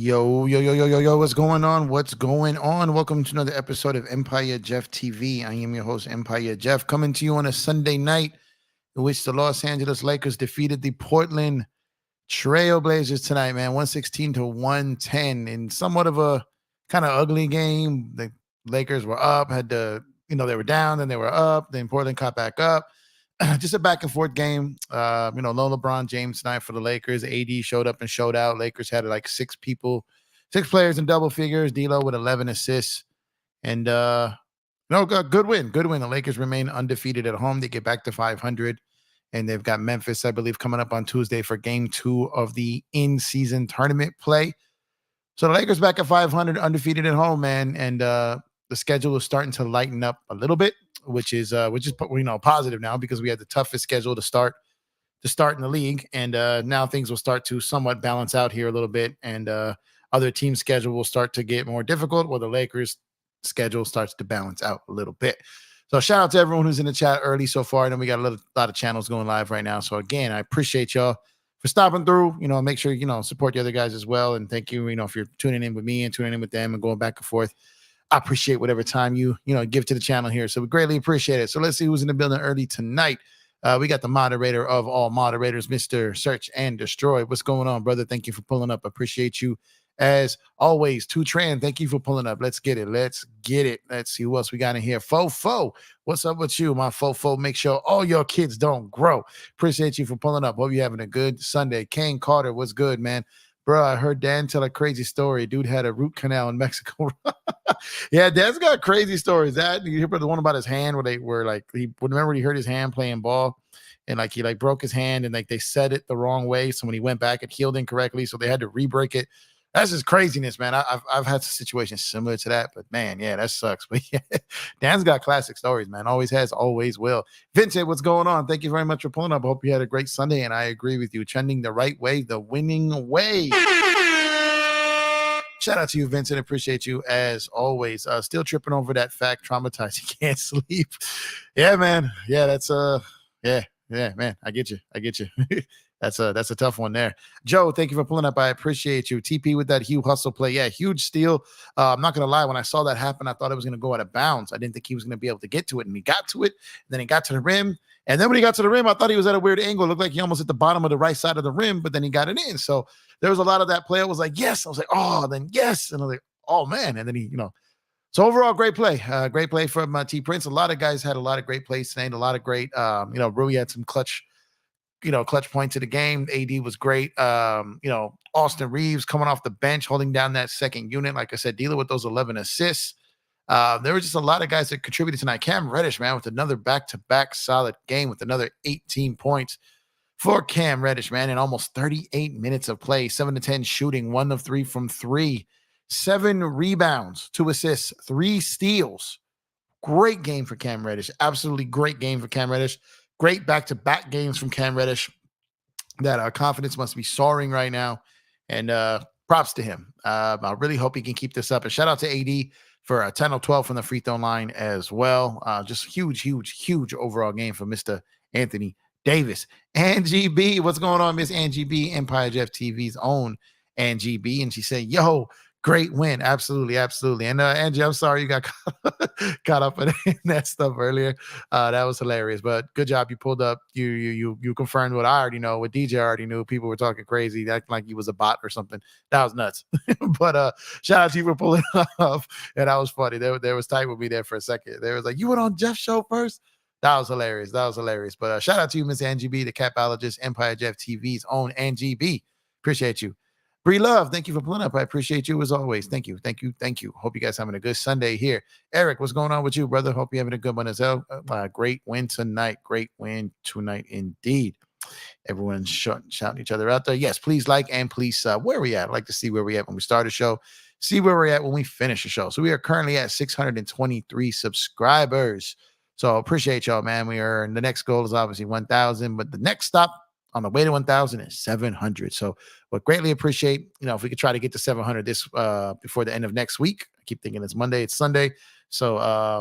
Yo, yo, yo, yo, yo, yo, what's going on? What's going on? Welcome to another episode of Empire Jeff TV. I am your host, Empire Jeff, coming to you on a Sunday night in which the Los Angeles Lakers defeated the Portland Trailblazers tonight, man, 116 to 110 in somewhat of a kind of ugly game. The Lakers were up, they were down, then they were up, then Portland caught back up. Just a back and forth game. No LeBron James tonight for the Lakers. AD showed up and showed out. Lakers had like six players in double figures. D'Lo with 11 assists. And good win. Good win. The Lakers remain undefeated at home. They get back to 500. And they've got Memphis, I believe, coming up on Tuesday for game 2 of the in-season tournament play. So the Lakers back at 500, undefeated at home, man. And the schedule is starting to lighten up a little bit, which is positive now because we had the toughest schedule to start in the league, and now things will start to somewhat balance out here a little bit, and other teams' schedule will start to get more difficult, while the Lakers' schedule starts to balance out a little bit. So shout out to everyone who's in the chat early so far, and then we got a lot of channels going live right now. So again, I appreciate y'all for stopping through. Make sure support the other guys as well, and thank you. If you're tuning in with me and tuning in with them and going back and forth. I appreciate whatever time you give to the channel here. So we greatly appreciate it. So let's see who's in the building early tonight. We got the moderator of all moderators, Mr. Search and Destroy. What's going on, brother? Thank you for pulling up. Appreciate you as always. Tran, thank you for pulling up. Let's get it. Let's see who else we got in here. Fofo, what's up with you, my Fofo? Make sure all your kids don't grow. Appreciate you for pulling up. Hope you're having a good Sunday. Kane Carter, what's good, man? Bro, I heard Dan tell a crazy story. Dude had a root canal in Mexico. Yeah, Dan's got crazy stories. That you hear the one about his hand where he hurt his hand playing ball, and he broke his hand, and they set it the wrong way. So when he went back, it healed incorrectly, so they had to re-break it. That's just craziness, man. I've had situations similar to that, but man, yeah, that sucks. But yeah, Dan's got classic stories, man. Always has, always will. Vincent, what's going on? Thank you very much for pulling up. I hope you had a great Sunday, and I agree with you. Trending the right way, the winning way. Shout out to you, Vincent. Appreciate you as always. Still tripping over that fact. Traumatized. You can't sleep. Yeah, man. Yeah, that's yeah, man. I get you. That's a tough one there. Joe, thank you for pulling up. I appreciate you. TP with that Hugh Hustle play. Yeah, huge steal. I'm not going to lie. When I saw that happen, I thought it was going to go out of bounds. I didn't think he was going to be able to get to it. And he got to it. And then he got to the rim. And then when he got to the rim, I thought he was at a weird angle. It looked like he almost at the bottom of the right side of the rim, but then he got it in. So there was a lot of that play. I was like, yes. I was like, oh, then yes. And I was like, oh, man. And then he, So overall, great play. Great play from T Prince. A lot of guys had a lot of great plays tonight. A lot of great, Rui had some clutch points of the game. AD was great. Austin Reaves coming off the bench, holding down that second unit. Like I said, dealing with those 11 assists. There were just a lot of guys that contributed tonight. Cam Reddish, man, with another back-to-back solid game with another 18 points for Cam Reddish, man, in almost 38 minutes of play. 7 to 10 shooting, 1 of 3 from 3, 7 rebounds, 2 assists, 3 steals. Great game for Cam Reddish. Absolutely great game for Cam Reddish. Great back-to-back games from Cam Reddish. That confidence must be soaring right now. And props to him. I really hope he can keep this up. And shout out to AD for a 10 of 12 from the free throw line as well. Just huge overall game for Mr. Anthony Davis. Angie B, what's going on, Miss Angie B? Empire Jeff TV's own Angie B. And she said, yo, great win. Absolutely. And Angie, I'm sorry you got caught up in that stuff earlier. That was hilarious, but good job. You pulled up. You confirmed what I already know, what DJ already knew. People were talking crazy, acting like he was a bot or something. That was nuts. But shout out to you for pulling up. And that was funny. They was tight with me there for a second. They was like, you went on Jeff's show first? That was hilarious. But shout out to you, Miss Angie B, the capologist, Empire Jeff TV's own Angie B. Appreciate you. Bree Love, thank you for pulling up. I appreciate you as always. Thank you. Hope you guys having a good Sunday here. Eric, what's going on with you, brother? Hope you're having a good one as well. Great win tonight indeed. Everyone's shouting each other out there. Yes, please like and please where are we at? I'd like to see where we at when we start a show. See where we're at when we finish the show. So we are currently at 623 subscribers. So appreciate y'all, man. The next goal is obviously 1,000, but the next stop on the way to 1,000 is 700. So would greatly appreciate, if we could try to get to 700 this before the end of next week. I keep thinking it's Monday, it's Sunday. So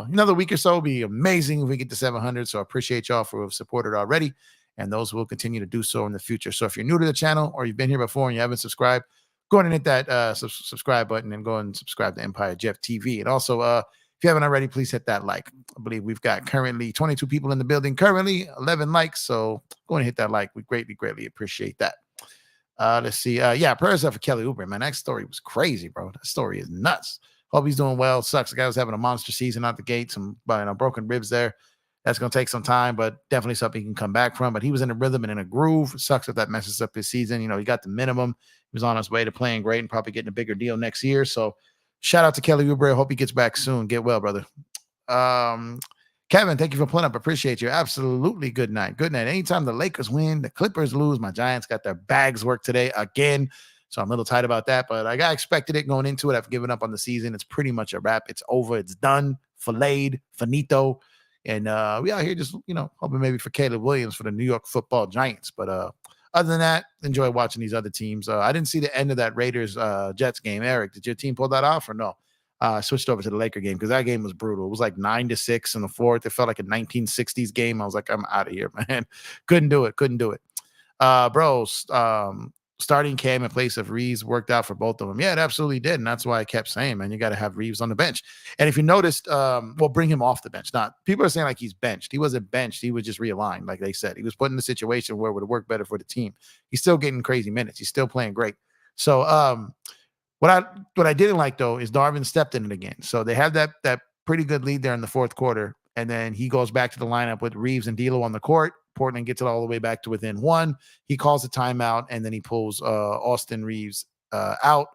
another week or so would be amazing if we get to 700. So I appreciate y'all for supported already. And those will continue to do so in the future. So if you're new to the channel or you've been here before and you haven't subscribed, go ahead and hit that subscribe button and go and subscribe to Empire Jeff TV. And also, if you haven't already, please hit that like. I believe we've got currently 22 people in the building, currently 11 likes. So go and hit that like. We greatly appreciate that. Let's see. Prayers up for Kelly Oubre, man. That story was crazy, bro. That story is nuts. Hope he's doing well. Sucks. The guy was having a monster season out the gate. Some broken ribs there. That's going to take some time, but definitely something he can come back from. But he was in a rhythm and in a groove. Sucks if that messes up his season. He got the minimum. He was on his way to playing great and probably getting a bigger deal next year. So shout out to Kelly Oubre. Hope he gets back soon. Get well, brother. Kevin, thank you for pulling up. Appreciate you. Absolutely. Good night. Good night. Anytime the Lakers win, the Clippers lose, my Giants got their bags work today again. So I'm a little tight about that, but I expected it going into it. I've given up on the season. It's pretty much a wrap. It's over. It's done. Filleted. Finito. And we out here just, hoping maybe for Caleb Williams for the New York Football Giants. But other than that, enjoy watching these other teams. I didn't see the end of that Raiders Jets game. Eric, did your team pull that off or no? I switched over to the Laker game because that game was brutal. It was like 9-6 in the fourth. It felt like a 1960s game. I was like, I'm out of here, man. Couldn't do it. Starting Cam in place of Reaves worked out for both of them. Yeah, it absolutely did. And that's why I kept saying, man, you got to have Reaves on the bench. And if you noticed, bring him off the bench. People are saying like he's benched. He wasn't benched. He was just realigned, like they said. He was put in a situation where it would work better for the team. He's still getting crazy minutes. He's still playing great. So what I didn't like, though, is Darvin stepped in it again. So they have that pretty good lead there in the fourth quarter. And then he goes back to the lineup with Reaves and D'Lo on the court. Portland gets it all the way back to within one. He calls a timeout, and then he pulls Austin Reaves out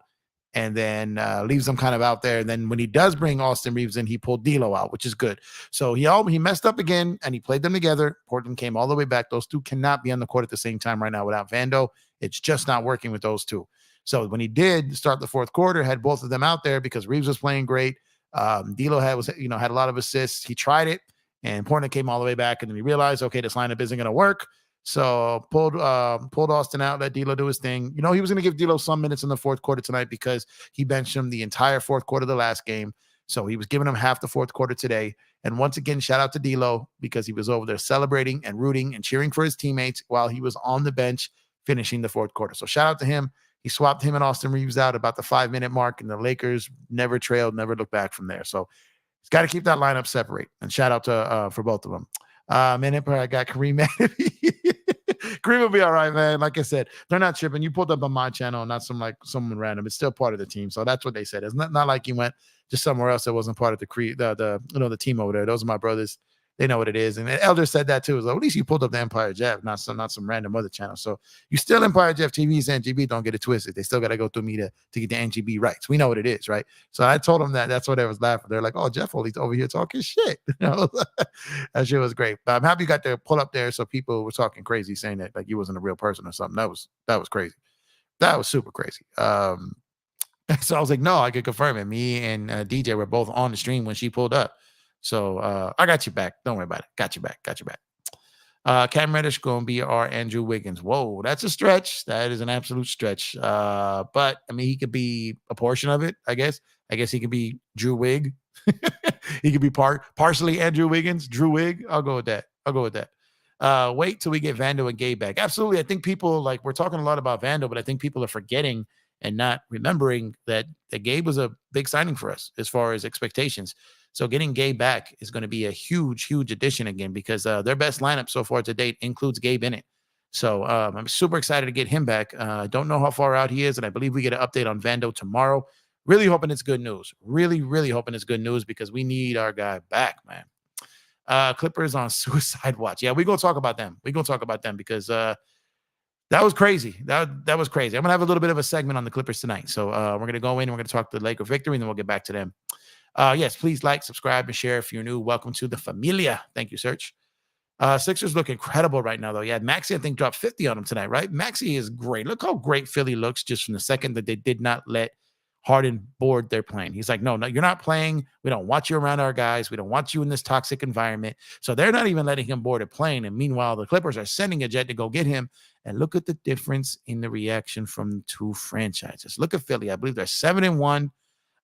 and then leaves them kind of out there. And then when he does bring Austin Reaves in, he pulled D'Lo out, which is good. So he messed up again, and he played them together. Portland came all the way back. Those two cannot be on the court at the same time right now without Vando. It's just not working with those two. So when he did start the fourth quarter, had both of them out there because Reaves was playing great. D'Lo had a lot of assists. He tried it, and Portland came all the way back, and then he realized, okay, this lineup isn't going to work. So pulled Austin out, let D'Lo do his thing. He was going to give D'Lo some minutes in the fourth quarter tonight because he benched him the entire fourth quarter of the last game. So he was giving him half the fourth quarter today. And once again, shout out to D'Lo because he was over there celebrating and rooting and cheering for his teammates while he was on the bench finishing the fourth quarter. So shout out to him. He swapped him and Austin Reaves out about the 5-minute mark, and the Lakers never trailed, never looked back from there. So he's got to keep that lineup separate. And shout out to for both of them. I got Kareem. Kareem will be all right, man. Like I said, they're not tripping. You pulled up on my channel, not someone random. It's still part of the team. So that's what they said. It's not like you went just somewhere else that wasn't part of the team over there. Those are my brothers. They know what it is. And Elder said that too. Like, at least you pulled up the Empire Jeff, not some random other channel. So you still Empire Jeff TV's NGB. Don't get it twisted. They still got to go through me to get the NGB rights. We know what it is, right? So I told them that. That's what they was laughing. They're like, "Oh, Jeff Foley's over here talking shit." That shit was great. But I'm happy you got to pull up there so people were talking crazy, saying that like you wasn't a real person or something. That was crazy. That was super crazy. So I was like, no, I could confirm it. Me and DJ were both on the stream when she pulled up. So I got you back. Don't worry about it. Got you back. Cam Reddish going to be our Andrew Wiggins. Whoa, that's a stretch. That is an absolute stretch. But I mean, he could be a portion of it, I guess. I guess he could be Drew Wig. He could be partially Andrew Wiggins, Drew Wig. I'll go with that. Wait till we get Vando and Gabe back. Absolutely. I think people we're talking a lot about Vando, but I think people are forgetting and not remembering that Gabe was a big signing for us as far as expectations. So getting Gabe back is going to be a huge, huge addition again because their best lineup so far to date includes Gabe in it. So I'm super excited to get him back. Don't know how far out he is, and I believe we get an update on Vando tomorrow. Really hoping it's good news. Really, really hoping it's good news because we need our guy back, man. Clippers on suicide watch. Yeah, we're going to talk about them. Because that was crazy. That was crazy. I'm going to have a little bit of a segment on the Clippers tonight. So we're going to go in and we're going to talk the Laker victory, and then we'll get back to them. Yes, please like, subscribe, and share if you're new. Welcome to the familia. Thank you, Serge. Sixers look incredible right now, though. Yeah, Maxey, I think, dropped 50 on him tonight, right? Maxey is great. Look how great Philly looks just from the second that they did not let Harden board their plane. He's like, no, you're not playing. We don't want you around our guys. We don't want you in this toxic environment. So they're not even letting him board a plane. And meanwhile, the Clippers are sending a jet to go get him. And look at the difference in the reaction from the two franchises. Look at Philly. I believe they're 7-1.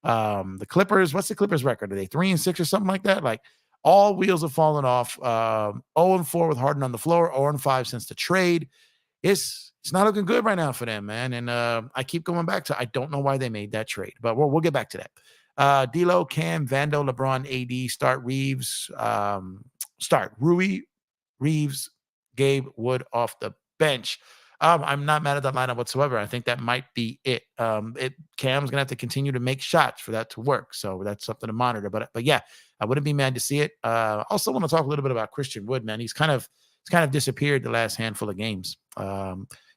The Clippers, what's the Clippers record? Are they 3-6 or something like that? Like all wheels have fallen off. 0-4 with Harden on the floor, 0-5 since the trade. it's not looking good right now for them, man. And I keep going back to I don't know why they made that trade, but we'll get back to that. D'Lo, Cam, Vando, LeBron, AD, start Reaves, start Rui, Reaves, Gabe, Wood off the bench. I'm not mad at that lineup whatsoever. I think that might be it. Cam's gonna have to continue to make shots for that to work, so that's something to monitor. But yeah, I wouldn't be mad to see it. Also want to talk a little bit about Christian Wood, man. He's kind of disappeared the last handful of games.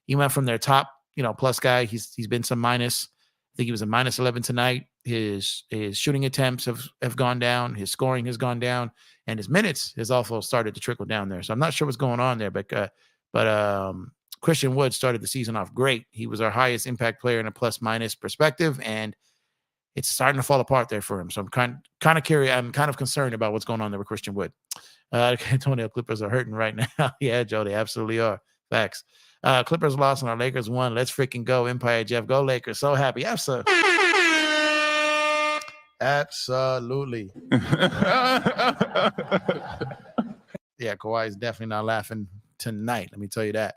He went from their top, plus guy. He's been some minus. I think he was a minus 11 tonight. His shooting attempts have gone down. His scoring has gone down, and his minutes has also started to trickle down there. So I'm not sure what's going on there, but Christian Wood started the season off great. He was our highest impact player in a plus minus perspective, and it's starting to fall apart there for him. So I'm kind of curious. I'm kind of concerned about what's going on there with Christian Wood. Antonio Clippers are hurting right now. Yeah, Joe, they absolutely are. Facts. Clippers lost and our Lakers won. Let's freaking go, Empire Jeff. Go Lakers. So happy. Absolutely. Absolutely. Yeah, Kawhi is definitely not laughing tonight. Let me tell you that.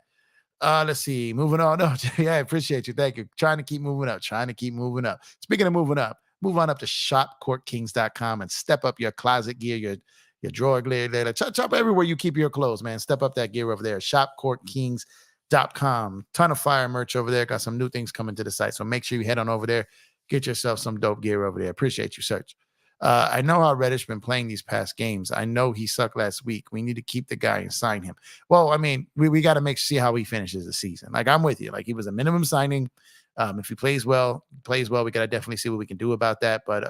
Let's see. Moving on. No, yeah, I appreciate you. Thank you. Trying to keep moving up. Speaking of moving up, move on up to shopcourtkings.com and step up your closet gear, your drawer gear. Chop everywhere you keep your clothes, man. Step up that gear over there. Shopcourtkings.com. Ton of fire merch over there. Got some new things coming to the site. So make sure you head on over there. Get yourself some dope gear over there. Appreciate you, Serge. I know how Reddish been playing these past games. I know he sucked last week. We need to keep the guy and sign him. Well, I mean, we got to see how he finishes the season. Like, I'm with you. Like, he was a minimum signing. If he plays well, we got to definitely see what we can do about that. But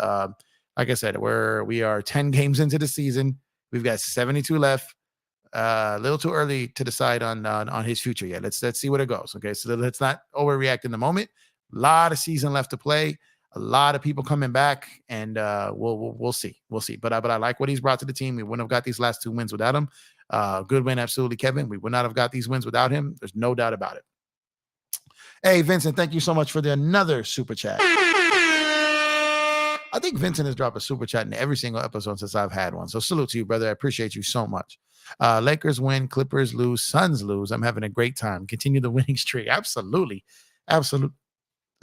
like I said, we are 10 games into the season. We've got 72 left. A little too early to decide on his future yet. Let's see what it goes. Okay, so let's not overreact in the moment. A lot of season left to play. A lot of people coming back, and we'll see. But I like what he's brought to the team. We wouldn't have got these last 2 wins without him. Good win, absolutely, Kevin. We would not have got these wins without him. There's no doubt about it. Hey, Vincent, thank you so much for another super chat. I think Vincent has dropped a super chat in every single episode since I've had one. So salute to you, brother. I appreciate you so much. Lakers win, Clippers lose, Suns lose. I'm having a great time. Continue the winning streak. Absolutely.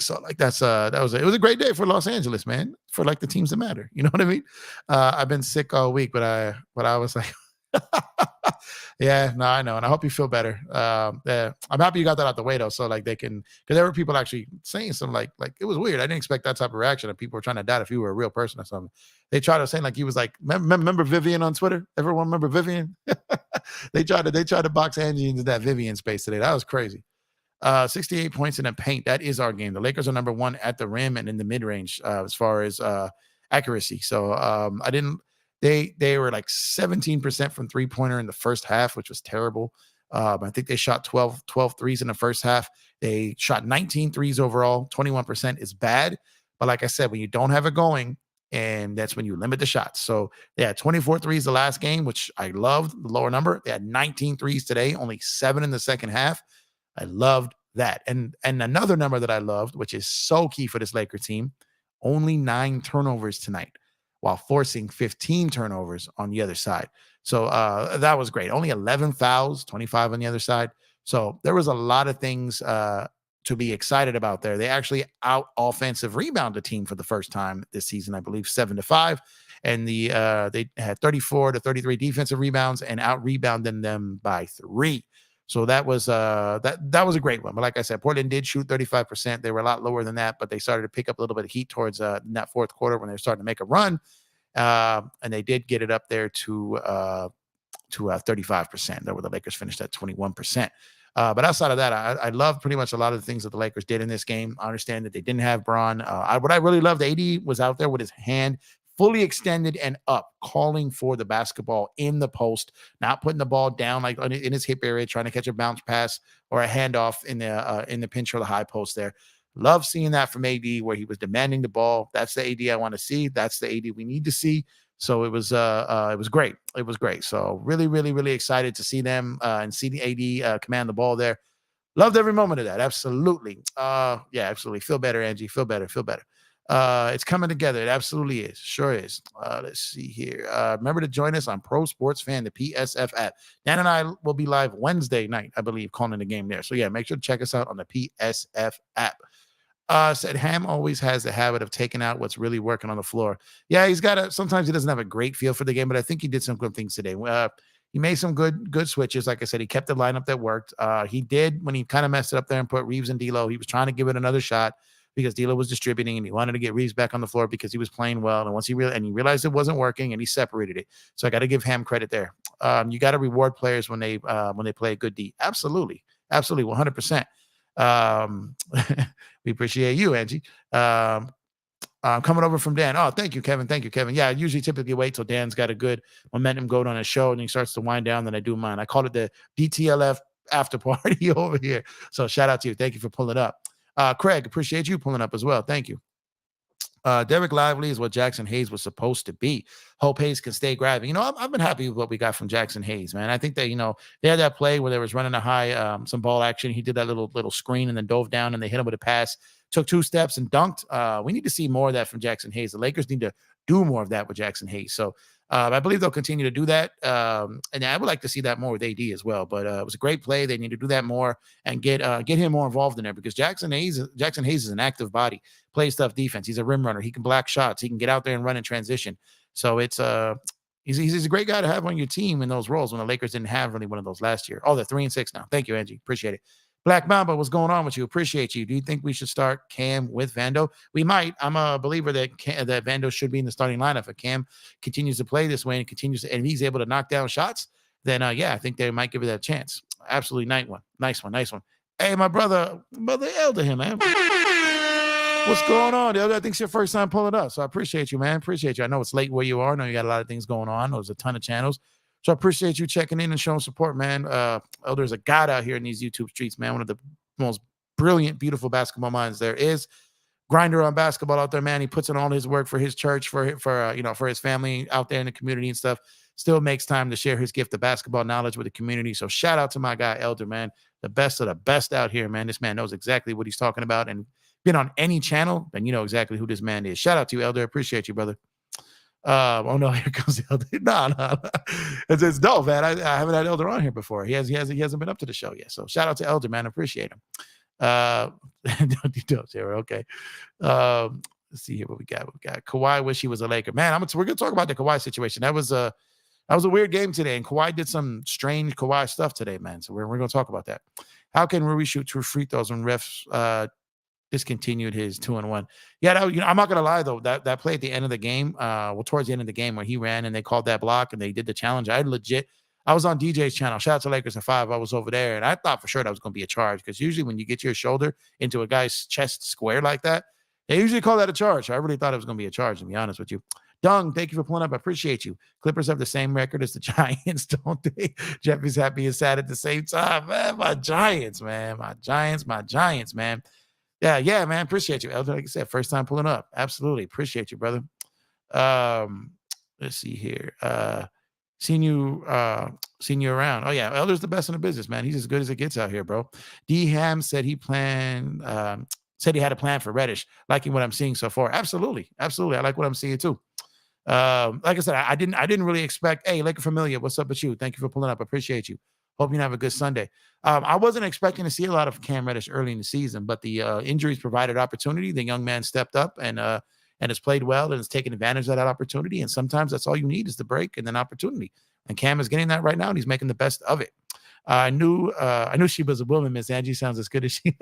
So like it was a great day for Los Angeles, man, for like the teams that matter. You know what I mean? I've been sick all week, but I was like, yeah, no, I know. And I hope you feel better. Yeah, I'm happy you got that out the way though. So like because there were people actually saying something like it was weird. I didn't expect that type of reaction. And people were trying to doubt if you were a real person or something. They tried to say like he was like, remember Vivian on Twitter? Everyone remember Vivian? They tried to box Angie into that Vivian space today. That was crazy. 68 points in the paint. That is our game. The Lakers are number 1 at the rim and in the mid-range as far as accuracy. So they were like 17% from three-pointer in the first half, which was terrible. I think they shot 12 threes in the first half. They shot 19 threes overall. 21% is bad. But like I said, when you don't have it going, and that's when you limit the shots. So they had 24 threes the last game, which I loved, the lower number. They had 19 threes today, only 7 in the second half. I loved that. And another number that I loved, which is so key for this Laker team, only 9 turnovers tonight while forcing 15 turnovers on the other side. So that was great. Only 11 fouls, 25 on the other side. So there was a lot of things to be excited about there. They actually out offensive rebound the team for the first time this season, I believe 7-5. And they had 34 to 33 defensive rebounds and out rebounding them by 3. So that was that was a great one. But like I said, Portland did shoot 35%. They were a lot lower than that, but they started to pick up a little bit of heat towards in that fourth quarter when they were starting to make a run. And they did get it up there to 35%. That where the Lakers finished at 21%. But outside of that, I love pretty much a lot of the things that the Lakers did in this game. I understand that they didn't have Bron. What I really loved, AD was out there with his hand fully extended and up, calling for the basketball in the post, not putting the ball down like in his hip area, trying to catch a bounce pass or a handoff in the pinch or the high post there. Love seeing that from AD where he was demanding the ball. That's the AD I want to see. That's the AD we need to see. So it was great. It was great. So really, really, really excited to see them and see the AD command the ball there. Loved every moment of that. Absolutely. Yeah, absolutely. Feel better, Angie. Feel better. It's coming together. It absolutely is. Sure is. Let's see here. Remember to join us on Pro Sports Fan, the PSF app. Dan and I will be live Wednesday night, I believe, calling the game there. So yeah, make sure to check us out on the PSF app. Said Ham always has the habit of taking out what's really working on the floor. Yeah, sometimes he doesn't have a great feel for the game, but I think he did some good things today. He made some good switches. Like I said, he kept the lineup that worked. He did when he kind of messed it up there and put Reaves and D'Lo. He was trying to give it another shot because D'Lo was distributing and he wanted to get Reaves back on the floor because he was playing well. And once he realized it wasn't working and he separated it. So I got to give Ham credit there. You got to reward players when they play a good D. Absolutely, 100%. We appreciate you, Angie. Coming over from Dan. Oh, thank you, Kevin. Yeah, I usually typically wait till Dan's got a good momentum going on his show and he starts to wind down. Then I do mine. I call it the DTLF after party over here. So shout out to you. Thank you for pulling up. Craig, appreciate you pulling up as well. Thank you. Derek Lively is what Jackson Hayes was supposed to be. Hope Hayes can stay grabbing. I've been happy with what we got from Jackson Hayes, man. I think that, they had that play where they was running a high, some ball action. He did that little screen and then dove down and they hit him with a pass, took 2 steps and dunked. We need to see more of that from Jackson Hayes. The Lakers need to do more of that with Jackson Hayes. So I believe they'll continue to do that. And I would like to see that more with AD as well. But it was a great play. They need to do that more and get him more involved in there because Jackson Hayes is an active body, plays tough defense. He's a rim runner. He can block shots. He can get out there and run in transition. So it's he's a great guy to have on your team in those roles when the Lakers didn't have really one of those last year. Oh, they're 3-6 now. Thank you, Angie. Appreciate it. Black Mamba, what's going on with you? Appreciate you. Do you think we should start Cam with Vando? We might. I'm a believer that Vando should be in the starting lineup. If Cam continues to play this way and he's able to knock down shots, then I think they might give it that chance. Absolutely nice one. Hey, my brother Elder here, man. What's going on, Elder? I think it's your first time pulling up, so I appreciate you, man. Appreciate you. I know it's late where you are. I know you got a lot of things going on. There's a ton of channels. So I appreciate you checking in and showing support, man. Elder's a god out here in these YouTube streets, man. One of the most brilliant, beautiful basketball minds there is. Grinder on basketball out there, man. He puts in all his work for his church, for his family out there in the community and stuff. Still makes time to share his gift of basketball knowledge with the community. So shout out to my guy, Elder, man. The best of the best out here, man. This man knows exactly what he's talking about. And been on any channel, then you know exactly who this man is. Shout out to you, Elder. Appreciate you, brother. Oh no, here comes Elder. No. It's dope, man. I haven't had Elder on here before. He hasn't been up to the show yet. So shout out to Elder, man. Appreciate him. Okay. Let's see here what we got. Kawhi wish he was a Laker. Man, we're gonna talk about the Kawhi situation. That was a weird game today, and Kawhi did some strange Kawhi stuff today, man. So we're gonna talk about that. How can Rui shoot 2 free throws when refs discontinued his 2-and-1? Yeah, I'm not gonna lie though. That play at the end of the game, towards the end of the game where he ran and they called that block and they did the challenge. I was on DJ's channel. Shout out to Lakers at 5. I was over there and I thought for sure that was gonna be a charge because usually when you get your shoulder into a guy's chest square like that, they usually call that a charge. So I really thought it was gonna be a charge, to be honest with you. Dung, thank you for pulling up. I appreciate you. Clippers have the same record as the Giants, don't they? Jeff is happy and sad at the same time. Man, my Giants, man. Yeah, man. Appreciate you, Elder. Like I said, first time pulling up. Absolutely. Appreciate you, brother. Let's see here. Seen you around. Oh, yeah. Elder's the best in the business, man. He's as good as it gets out here, bro. D Ham said he had a plan for Reddish. Liking what I'm seeing so far. Absolutely. I like what I'm seeing too. Like I said, I didn't really expect, hey, Laker Familia, what's up with you? Thank you for pulling up. Appreciate you. Hope you have a good Sunday. I wasn't expecting to see a lot of Cam Reddish early in the season, but the injuries provided opportunity. The young man stepped up and has played well and has taken advantage of that opportunity. And sometimes that's all you need is the break and then opportunity. And Cam is getting that right now, and he's making the best of it. I knew she was a woman. Miss Angie sounds as good as she.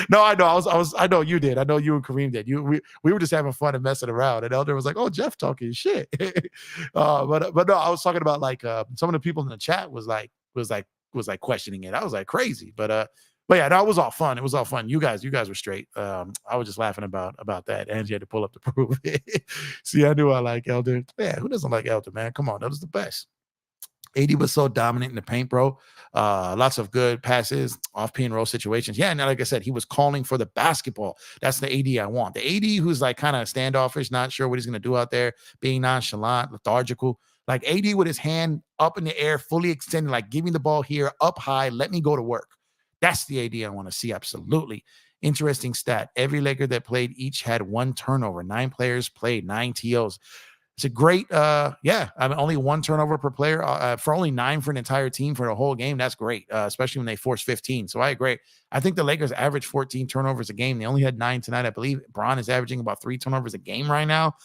No, I know. I know you did. I know you and Kareem did. We were just having fun and messing around. And Elder was like, "Oh, Jeff talking shit." But no, I was talking about like some of the people in the chat was like questioning it. I was like crazy, but yeah, no, it was all fun. It was all fun. You guys were straight. I was just laughing about that. Angie had to pull up to prove it. See, I knew I like Elder. Man, who doesn't like Elder, man? Come on, Elder's the best. AD was so dominant in the paint, bro. Lots of good passes, off pin roll situations. Yeah, and like I said, he was calling for the basketball. That's the AD I want. The AD who's like kind of standoffish, not sure what he's going to do out there, being nonchalant, lethargical. Like AD with his hand up in the air, fully extended, like give me the ball here, up high, let me go to work. That's the AD I want to see, absolutely. Interesting stat. Every Laker that played each had 1 turnover. 9 players played, 9 TOs. It's a great, yeah. I mean, only 1 turnover per player for only 9 for an entire team for the whole game. That's great, especially when they force 15. So I agree. I think the Lakers average 14 turnovers a game. They only had 9 tonight. I believe Bron is averaging about 3 turnovers a game right now.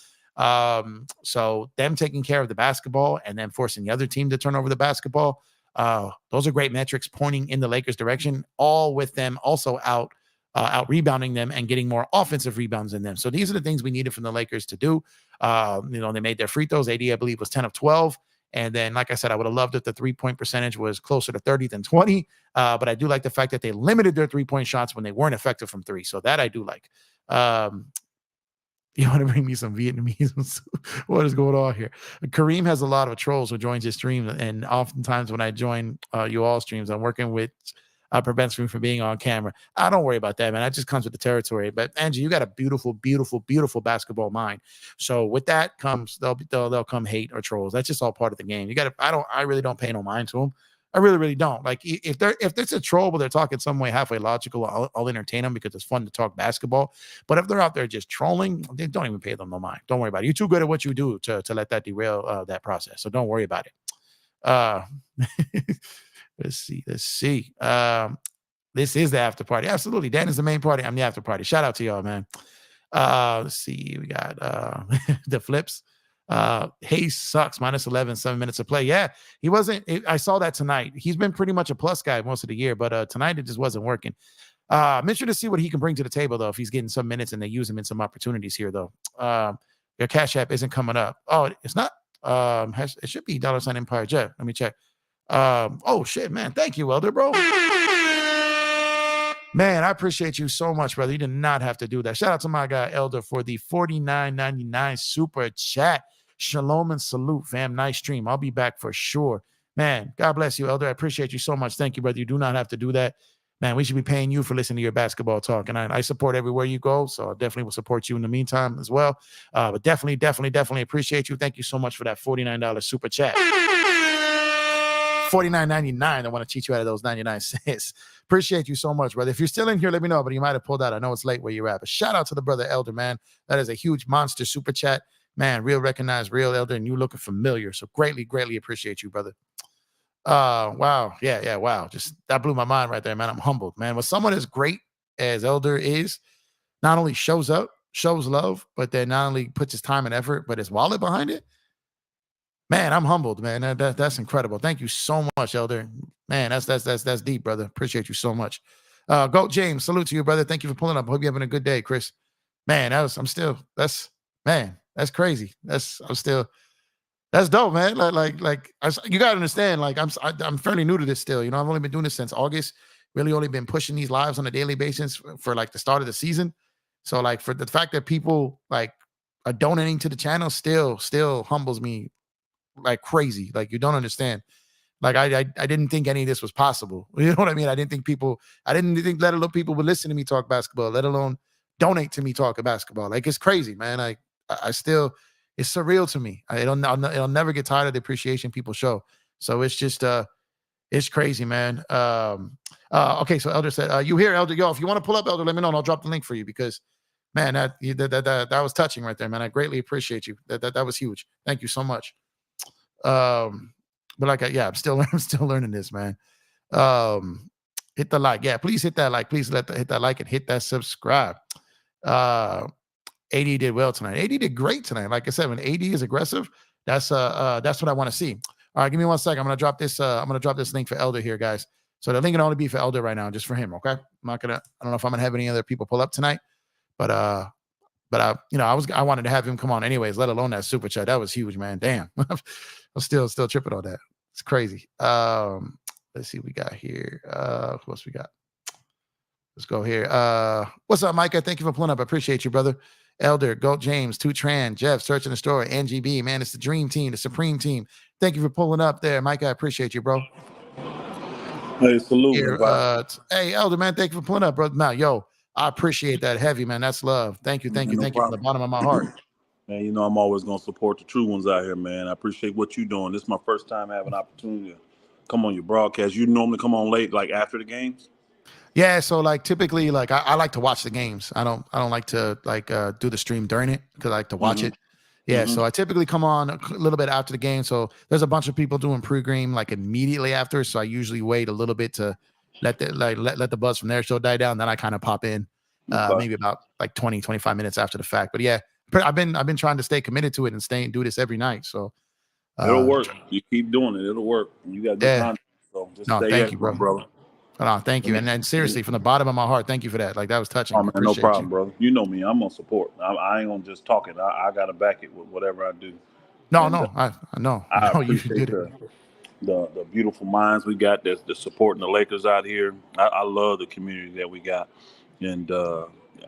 So them taking care of the basketball and then forcing the other team to turn over the basketball. Those are great metrics pointing in the Lakers' direction, all with them also out rebounding them and getting more offensive rebounds than them. So these are the things we needed from the Lakers to do. They made their free throws. AD, I believe, was 10 of 12. And then, like I said, I would have loved if the 3-point percentage was closer to 30 than 20. But I do like the fact that they limited their 3-point shots when they weren't effective from 3. So that I do like. You want to bring me some Vietnamese? What is going on here? Kareem has a lot of trolls who joins his stream. And oftentimes when I join you all streams, I'm working with prevents me from being on camera. I don't worry about that, man. That just comes with the territory. But Angie, you got a beautiful, beautiful, beautiful basketball mind. So with that comes they'll come hate or trolls. That's just all part of the game. You got to. I really don't pay no mind to them. I really, really don't. Like if there's a troll, but they're talking some way halfway logical, I'll entertain them because it's fun to talk basketball. But if they're out there just trolling, they don't even pay them no mind. Don't worry about it. You're too good at what you do to let that derail that process. So don't worry about it. Let's see. This is the after party. Absolutely. Dan is the main party. I'm the after party. Shout out to y'all, man. Let's see. We got the flips. Hayes sucks. -11, 7 minutes of play. Yeah, he wasn't. I saw that tonight. He's been pretty much a plus guy most of the year, but tonight it just wasn't working. I'm interested to see what he can bring to the table, though, if he's getting some minutes and they use him in some opportunities here, though. Your Cash App isn't coming up. Oh, it's not. It should be $ Empire Jet. Let me check. Oh shit, man. Thank you, Elder, bro. Man, I appreciate you so much, brother. You did not have to do that. Shout out to my guy, Elder, for the $49.99 super chat. Shalom and salute, fam. Nice stream. I'll be back for sure. Man, God bless you, Elder. I appreciate you so much. Thank you, brother. You do not have to do that. Man, we should be paying you for listening to your basketball talk. And I support everywhere you go. So I definitely will support you in the meantime as well. But definitely appreciate you. Thank you so much for that $49 super chat. $49.99. I want to cheat you out of those 99 cents. Appreciate you so much, brother. If you're still in here, let me know, but you might have pulled out. I know it's late where you're at, but shout out to the brother Elder, man. That is a huge monster super chat. Man, real recognized, real Elder, and you looking familiar. So greatly appreciate you, brother. Wow. Yeah, wow. Just that blew my mind right there, man. I'm humbled, man. When someone as great as Elder is, not only shows up, shows love, but then not only puts his time and effort, but his wallet behind it. Man, I'm humbled, man. That's incredible. Thank you so much, Elder. Man, that's deep, brother. Appreciate you so much. Goat James, salute to you, brother. Thank you for pulling up. Hope you're having a good day, Chris. Man, that's crazy. That's dope, man. You gotta understand. Like I'm fairly new to this still. You know, I've only been doing this since August. Really, only been pushing these lives on a daily basis for like the start of the season. So like for the fact that people like are donating to the channel still humbles me like crazy. Like you don't understand. Like I didn't think any of this was possible. You know what I mean? I didn't think let alone people would listen to me talk basketball, let alone donate to me talk basketball. Like it's crazy, man. I still, it's surreal to me. It'll never get tired of the appreciation people show. So it's just it's crazy, man. Okay, so Elder said, you here, Elder? Yo, if you want to pull up, Elder, let me know and I'll drop the link for you because man, that was touching right there, man. I greatly appreciate you. That was huge. Thank you so much. But like, I'm still learning this, man. Hit the like. Yeah, please hit that like. Please hit that like and hit that subscribe. AD did well tonight. AD did great tonight. Like I said, when AD is aggressive, that's what I want to see. All right, give me 1 second. I'm gonna drop this link for Elder here, guys. So the link can only be for Elder right now, just for him. Okay. I don't know if I'm gonna have any other people pull up tonight, but I wanted to have him come on anyways, let alone that super chat. That was huge, man. Damn. I'm still tripping on that. It's crazy. Let's see what we got here. Who else we got? Let's go here. What's up, Micah? Thank you for pulling up. I appreciate you, brother. Elder, Goat James, Tutran, Jeff, Searching the Story, NGB, man, it's the dream team, the supreme team. Thank you for pulling up there, Micah. I appreciate you, bro. Hey, salute. Here, hey, Elder, man, thank you for pulling up, bro. Now, yo, I appreciate that heavy, man. That's love. Thank you from the bottom of my heart. Man, you know I'm always going to support the true ones out here, man. I appreciate what you're doing. This is my first time having an opportunity to come on your broadcast. You normally come on late, like after the games? Yeah, so like typically, like I like to watch the games. I don't like to like do the stream during it because I like to watch Hmm. it. Yeah, so I typically come on a little bit after the game. So there's a bunch of people doing pregame like immediately after. So I usually wait a little bit to let the buzz from their show die down. Then I kind of pop in Okay. maybe about like 20, 25 minutes after the fact. But yeah, I've been trying to stay committed to it and do this every night. So It'll uh work. You keep doing it. It'll work. You got good yeah, content. So just no, stay thank at you, it, my bro. brother. No, thank you. And seriously, from the bottom of my heart, thank you for that. Like that was touching. Oh I man, no appreciate you. problem, brother. You know me. I'm gonna support. I ain't gonna just talk it. I gotta back it with whatever I do. No, And no, I know. I I know you appreciate did it. the beautiful minds we got that's supporting the Lakers out here. I love the community that we got. And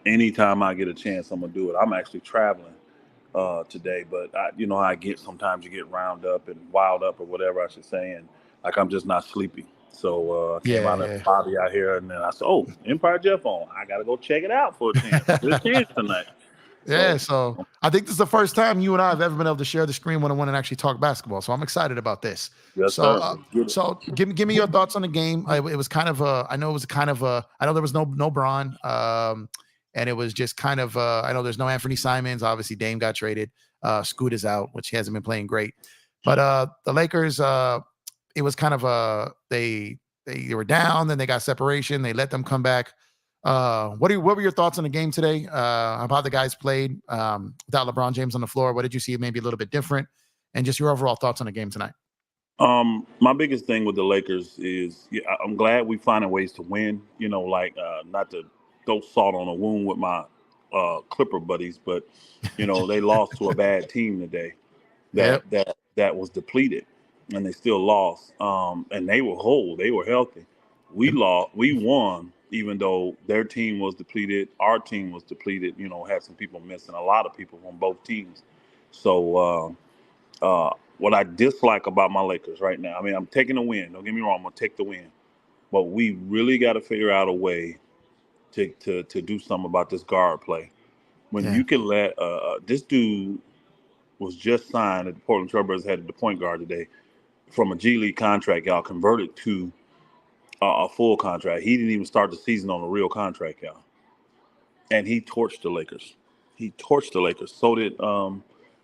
anytime I get a chance, I'm gonna do it. I'm actually traveling today, but I get sometimes you get round up and wild up or whatever I should say, and like I'm just not sleepy. So I came Yeah, out of the yeah. lobby out here, and then I said, "Oh, Empire Jeff on! I gotta go check it out for a chance. Good chance tonight." Yeah, So so I think this is the first time you and I have ever been able to share the screen one and actually talk basketball. So I'm excited about this. yes, So, sir. Let's get it. give me your thoughts on the game. It was kind of a, I know it was kind of a, I know there was no Braun, and it was just kind of, I know there's no Anthony Simons. Obviously, Dame got traded. Scoot is out, which he hasn't been playing great. But the Lakers, it was kind of a they were down, then they got separation. They let them come back. What were your thoughts on the game today? How the guys played without LeBron James on the floor? What did you see maybe a little bit different? And just your overall thoughts on the game tonight. My biggest thing with the Lakers is I'm glad we finding ways to win. Like not to throw salt on a wound with my Clipper buddies, but they lost to a bad team today Yep. that was depleted, and they still lost. And they were whole, they were healthy. We lost, we won, even though their team was depleted. Our team was depleted. Had some people missing, a lot of people from both teams. So. What I dislike about my Lakers right now, I mean, I'm taking the win. Don't get me wrong, I'm gonna take the win, but we really got to figure out a way to do something about this guard play. When Yeah. you can let this dude was just signed at the Portland Trailblazers, had the point guard today from a G League contract, y'all converted to a full contract. He didn't even start the season on a real contract, y'all, and he torched the Lakers. He torched the Lakers. So did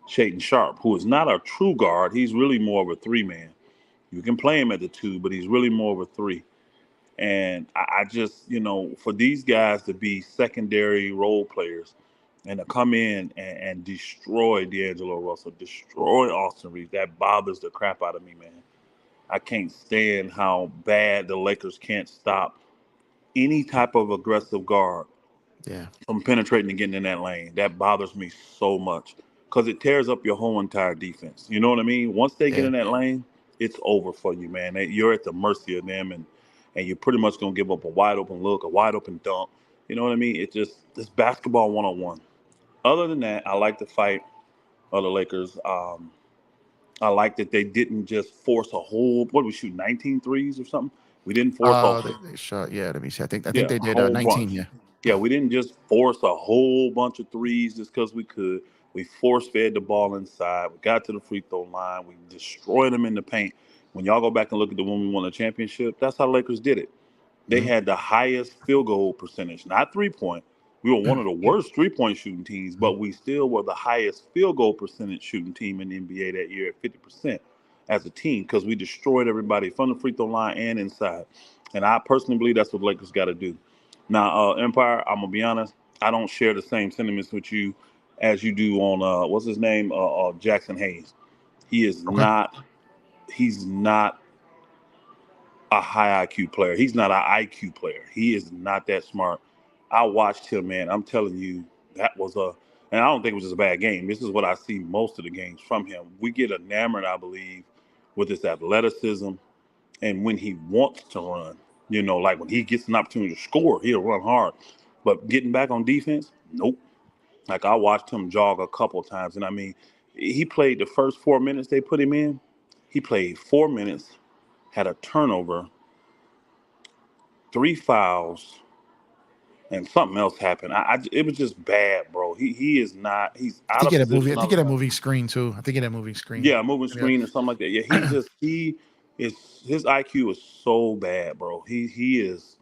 Shaden Sharp, who is not a true guard. He's really more of a three man. You can play him at the two, but he's really more of a three. And I just, for these guys to be secondary role players and to come in and destroy D'Angelo Russell, destroy Austin Reaves, that bothers the crap out of me, man. I can't stand how bad the Lakers can't stop any type of aggressive guard Yeah. from penetrating and getting in that lane. That bothers me so much because it tears up your whole entire defense. You know what I mean? Once they get Yeah. in that lane, it's over for you, man. You're at the mercy of them, and you're pretty much gonna give up a wide open look, a wide open dunk. You know what I mean? It's basketball 101. Other than that, I like the fight of the Lakers. I like that they didn't just force a whole. What did we shoot? 19 threes or something? We didn't force a They shot. Yeah. Let me see. I think yeah, they a did whole 19. bunch. Yeah. Yeah, we didn't just force a whole bunch of threes just because we could. We force fed the ball inside. We got to the free throw line. We destroyed them in the paint. When y'all go back and look at the when we won the championship, that's how the Lakers did it. They Mhm. had the highest field goal percentage, not 3 point. We were one of the worst 3 point shooting teams, but we still were the highest field goal percentage shooting team in the NBA that year at 50% as a team because we destroyed everybody from the free throw line and inside. And I personally believe that's what the Lakers got to do. Now, Empire, I'm gonna be honest. I don't share the same sentiments with you as you do on what's his name, Jackson Hayes. He is Okay. not. He's not a high IQ player. He's not an IQ player. He is not that smart. I watched him, man. I'm telling you, that was and I don't think it was just a bad game. This is what I see most of the games from him. We get enamored, I believe, with his athleticism and when he wants to run. Like when he gets an opportunity to score, he'll run hard. But getting back on defense, nope. Like I watched him jog a couple times, and I mean, he played the first 4 minutes they put him in. He played 4 minutes, had a turnover, 3 fouls, and something else happened. It was just bad, bro. He is not. He's I out think of he had a movie. I position all think he the had a time. moving screen too. I think he had a moving screen. Yeah, moving Yeah. screen or something like that. Yeah, he is. His IQ is so bad, bro. He is.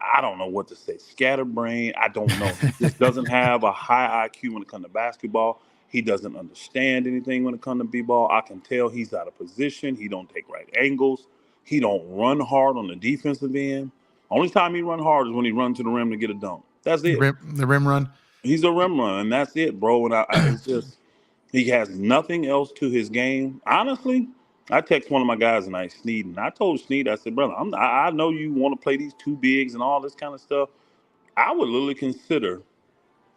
I don't know what to say. Scatterbrain. I don't know. He just doesn't have a high IQ when it comes to basketball. He doesn't understand anything when it comes to b-ball. I can tell he's out of position. He don't take right angles. He don't run hard on the defensive end. Only time he run hard is when he runs to the rim to get a dunk. That's it. The rim run. He's a rim run, and that's it, bro. And it's just he has nothing else to his game. Honestly, I text one of my guys tonight, Sneed, and I told Sneed, I said, brother, I know you want to play these two bigs and all this kind of stuff. I would literally consider,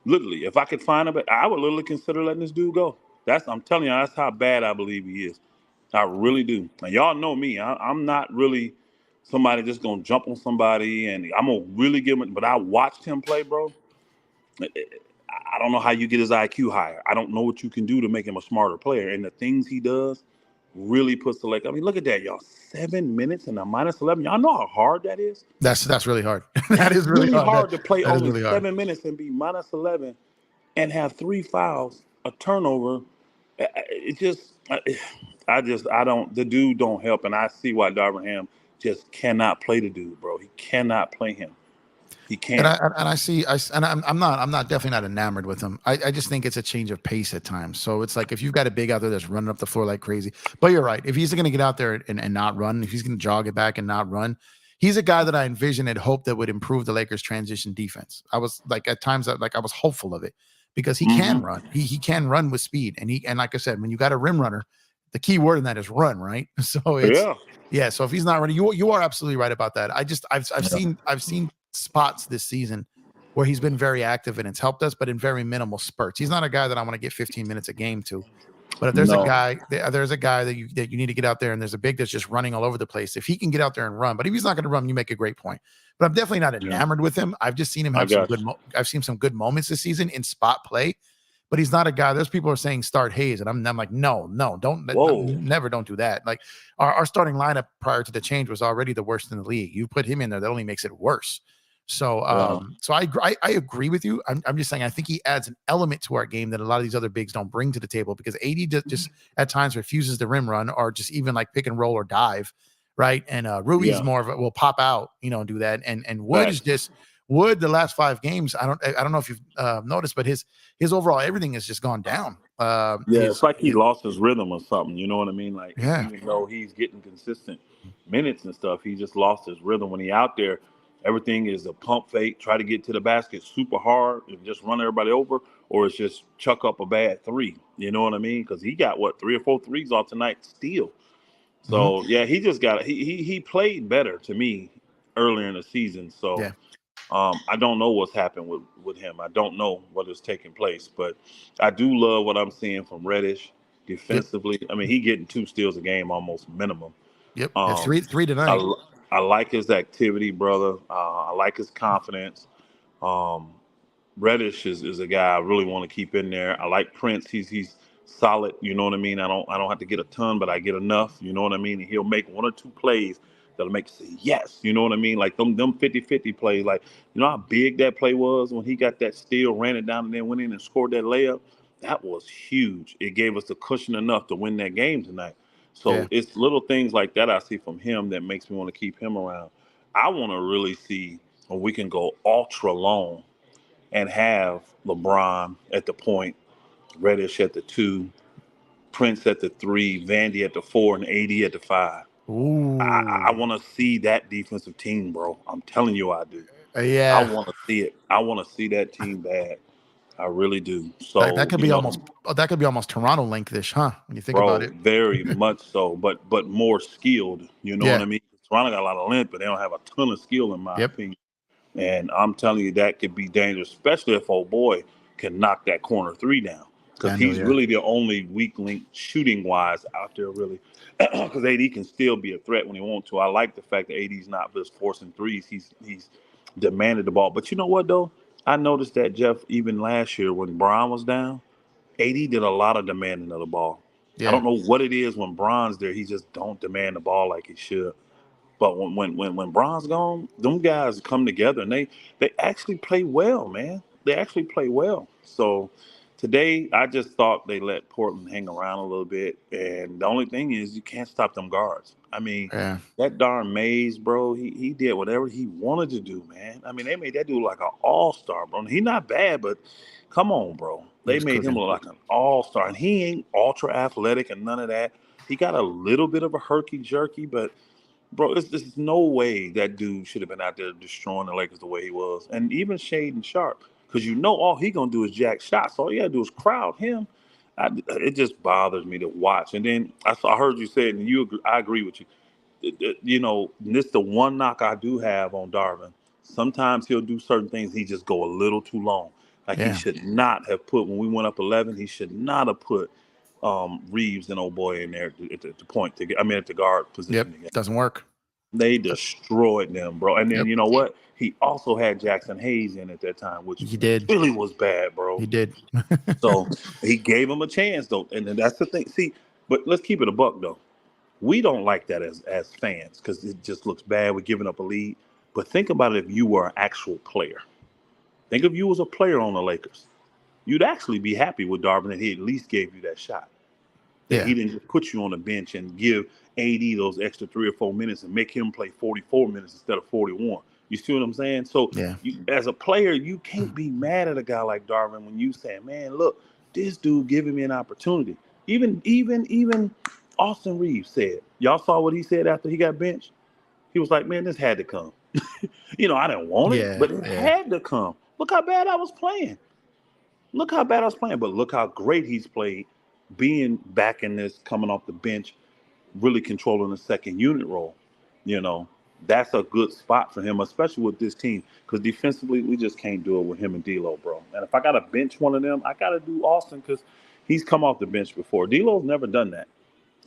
if I could find him, I would literally consider letting this dude go. I'm telling you, that's how bad I believe he is. I really do. And y'all know me. I'm not really somebody just gonna jump on somebody and I'm gonna really give him. But I watched him play, bro. I don't know how you get his IQ higher. I don't know what you can do to make him a smarter player. And the things he does really puts the leg. I mean, look at that, y'all. 7 minutes and a -11. Y'all know how hard that is? That's really hard. That is really hard to play only really 7 minutes and be -11 and have 3 fouls, a turnover. It just, I don't, the dude don't help. And I see why Darvingham just cannot play the dude, bro. He cannot play him. He can't. I'm not definitely not enamored with him. I just think it's a change of pace at times. So it's like if you've got a big out there that's running up the floor like crazy, but you're right. If he's going to get out there and not run, if he's going to jog it back and not run, he's a guy that I envision and hope that would improve the Lakers' transition defense. I was like at times I was hopeful of it because he can run. He can run with speed, and like I said, when you got a rim runner, the key word in that is run, right? So it's yeah. So if he's not running, you are absolutely right about that. I've seen spots this season where he's been very active and it's helped us, but in very minimal spurts. He's not a guy that I want to get 15 minutes a game to. But if there's a guy that you need to get out there, and there's a big that's just running all over the place. If he can get out there and run, but if he's not going to run, you make a great point. But I'm definitely not enamored with him. I've just seen him have I've seen some good moments this season in spot play. But he's not a guy. There's people who are saying start Hayes, and I'm like, no, don't do that. Like our starting lineup prior to the change was already the worst in the league. You put him in there, that only makes it worse. So, so I agree with you. I'm just saying I think he adds an element to our game that a lot of these other bigs don't bring to the table because AD just at times refuses the rim run or just even like pick and roll or dive, right? And Rui's more of will pop out, and do that. And Wood is just. Wood, the last 5 games, I don't know if you've noticed, but his overall everything has just gone down. It's like he lost his rhythm or something. You know what I mean? Like even though he's getting consistent minutes and stuff, he just lost his rhythm when he out there. Everything is a pump fake, try to get to the basket super hard and just run everybody over, or it's just chuck up a bad 3. You know what I mean? Because he got 3 or 4 threes off tonight still. So he just got he played better to me earlier in the season. So. I don't know what's happened with him. I don't know what is taking place, but I do love what I'm seeing from Reddish defensively. I mean, he getting 2 steals a game, almost minimum. Three tonight. I like his activity, brother. I like his confidence. Reddish is a guy I really want to keep in there. I like Prince. He's solid. You know what I mean? I don't have to get a ton, but I get enough. You know what I mean? And he'll make 1 or 2 plays that'll make you say yes. You know what I mean? Like them 50-50 plays. Like, you know how big that play was when he got that steal, ran it down, and then went in and scored that layup? That was huge. It gave us the cushion enough to win that game tonight. So it's little things like that I see from him that makes me want to keep him around. I want to really see when we can go ultra long and have LeBron at the point, Reddish at the 2, Prince at the 3, Vandy at the 4, and AD at the 5. Ooh. I want to see that defensive team, bro. I'm telling you I do. Yeah. I want to see it. I want to see that team bad. I really do. So that could be almost Toronto link-ish, huh? When you think about it. Very much so, but more skilled. You know what I mean? Toronto got a lot of length, but they don't have a ton of skill in my opinion. And I'm telling you that could be dangerous, especially if old boy can knock that corner 3 down. Because he's really the only weak link shooting-wise out there, really. Because AD can still be a threat when he wants to. I like the fact that AD's not just forcing threes. He's demanded the ball. But you know what, though? I noticed that, Jeff, even last year when Bron was down, AD did a lot of demanding of the ball. I don't know what it is when Bron's there. He just don't demand the ball like he should. But when Bron's gone, them guys come together and they actually play well, man. They actually play well. So Today, I just thought they let Portland hang around a little bit, and the only thing is you can't stop them guards. I mean, Yeah, that darn Mays, bro, he did whatever he wanted to do, man. I mean, they made that dude like an all-star, bro. He's not bad, but come on, bro. he They was made him cooking. look like an all-star, and he ain't ultra athletic and none of that. He got a little bit of a herky-jerky, but bro, there's no way that dude should have been out there destroying the Lakers the way he was. And even Shaden Sharp, because all he gonna do is jack shots. All you gotta do is crowd him. It just bothers me to watch. And then I heard you say it, and I agree with you. This the one knock I do have on Darvin. Sometimes he'll do certain things. He just go a little too long. Like he Yeah, should not have put when we went up 11. He should not have put Reeves and old boy in there at the point to get. I mean, at the guard yep, position again. doesn't work. They destroyed them, bro. And then Yep, you know what? He also had Jackson Hayes in at that time, which he did. really was bad, bro. He did. So he gave him a chance, though. And then that's the thing. See, but let's keep it a buck, though. We don't like that as fans because it just looks bad. We're giving up a lead. But think about it if you were an actual player. Think of you as a player on the Lakers. You'd actually be happy with Darvin that he at least gave you that shot. That Yeah, he didn't just put you on the bench and give AD those extra 3 or 4 minutes and make him play 44 minutes instead of 41. You see what I'm saying? So yeah, as a player, you can't be mad at a guy like Darvin when you say, man, look, this dude giving me an opportunity. Even Austin Reaves said, y'all saw what he said after he got benched? He was like, man, this had to come. I didn't want it, yeah, but it yeah, had to come. Look how bad I was playing. Look how bad I was playing, but look how great he's played being back in this, coming off the bench, really controlling the second unit role. You know, that's a good spot for him, especially with this team, because defensively, we just can't do it with him and D'Lo, bro. And if I got to bench one of them, I got to do Austin because he's come off the bench before. D'Lo's never done that.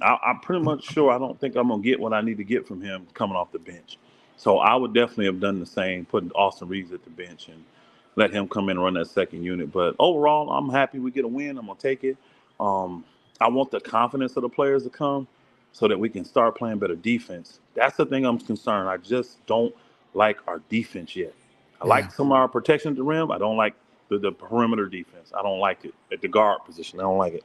I'm pretty much sure I don't think I'm going to get what I need to get from him coming off the bench. So I would definitely have done the same, putting Austin Reaves at the bench and let him come in and run that second unit. But overall, I'm happy we get a win. I'm going to take it. Um, I want the confidence of the players to come so that we can start playing better defense. That's the thing I'm concerned. I just don't like our defense yet. I yeah. like some of our protection at the rim. I don't like the perimeter defense. I don't like it at the guard position. I don't like it.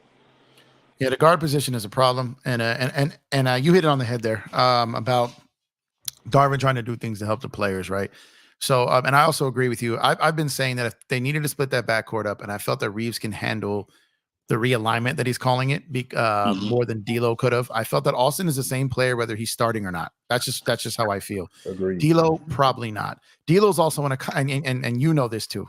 Yeah, the guard position is a problem, and you hit it on the head there about Darvin trying to do things to help the players, right? So, and I also agree with you. I've been saying that if they needed to split that backcourt up, and I felt that Reeves can handle the realignment that he's calling it Mhm. more than D'Lo could have. I felt that Austin is the same player whether he's starting or not. That's just how I feel. Agreed. D'Lo probably not. D'Lo's also in a and you know this too.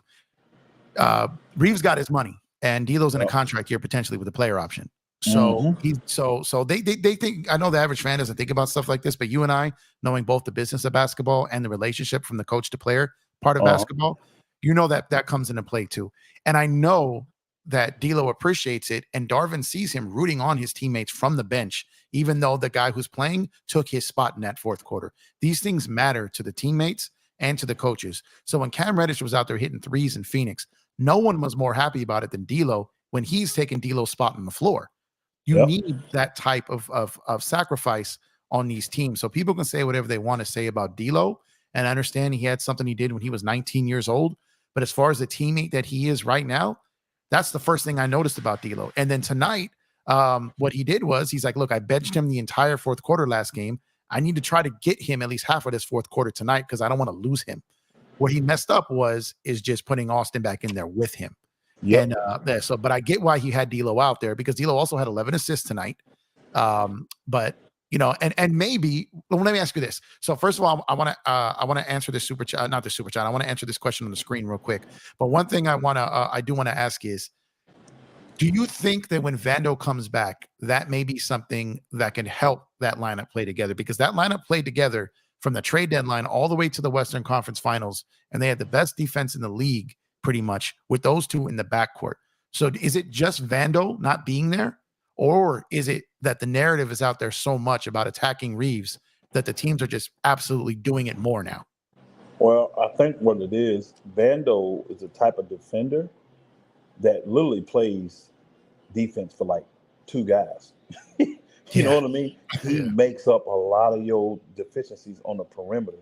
Reeves got his money, and D'Lo's in a Yep. contract here potentially with a player option. So Mm-hmm. they think. I know the average fan doesn't think about stuff like this, but you and I, knowing both the business of basketball and the relationship from the coach to player part of Uh-huh. basketball, you know that comes into play too. And I know that D'Lo appreciates it, and Darvin sees him rooting on his teammates from the bench, even though the guy who's playing took his spot in that fourth quarter. These things matter to the teammates and to the coaches. So when Cam Reddish was out there hitting threes in Phoenix, no one was more happy about it than D'Lo when he's taking D'Lo's spot on the floor. You Yep. need that type of sacrifice on these teams. So people can say whatever they want to say about D'Lo, and I understand he had something he did when he was 19 years old. But as far as the teammate that he is right now, that's the first thing I noticed about D'Lo. And then tonight, what he did was he's like, "Look, I benched him the entire fourth quarter last game. I need to try to get him at least half of this fourth quarter tonight because I don't want to lose him." What he messed up is just putting Austin back in there with him. And Yep. but I get why he had D'Lo out there because D'Lo also had 11 assists tonight. But and maybe let me ask you this. So first of all, I want to answer this super chat, not the super chat. I want to answer this question on the screen real quick. But one thing I do want to ask is, do you think that when Vando comes back, that may be something that can help that lineup play together? Because that lineup played together from the trade deadline all the way to the Western Conference Finals, and they had the best defense in the league pretty much with those two in the backcourt. So is it just Vando not being there? Or is it that the narrative is out there so much about attacking Reeves that the teams are just absolutely doing it more now? Well, I think what it is, Vando is a type of defender that literally plays defense for like two guys. You know Yeah. what I mean? He Yeah. makes up a lot of your deficiencies on the perimeter.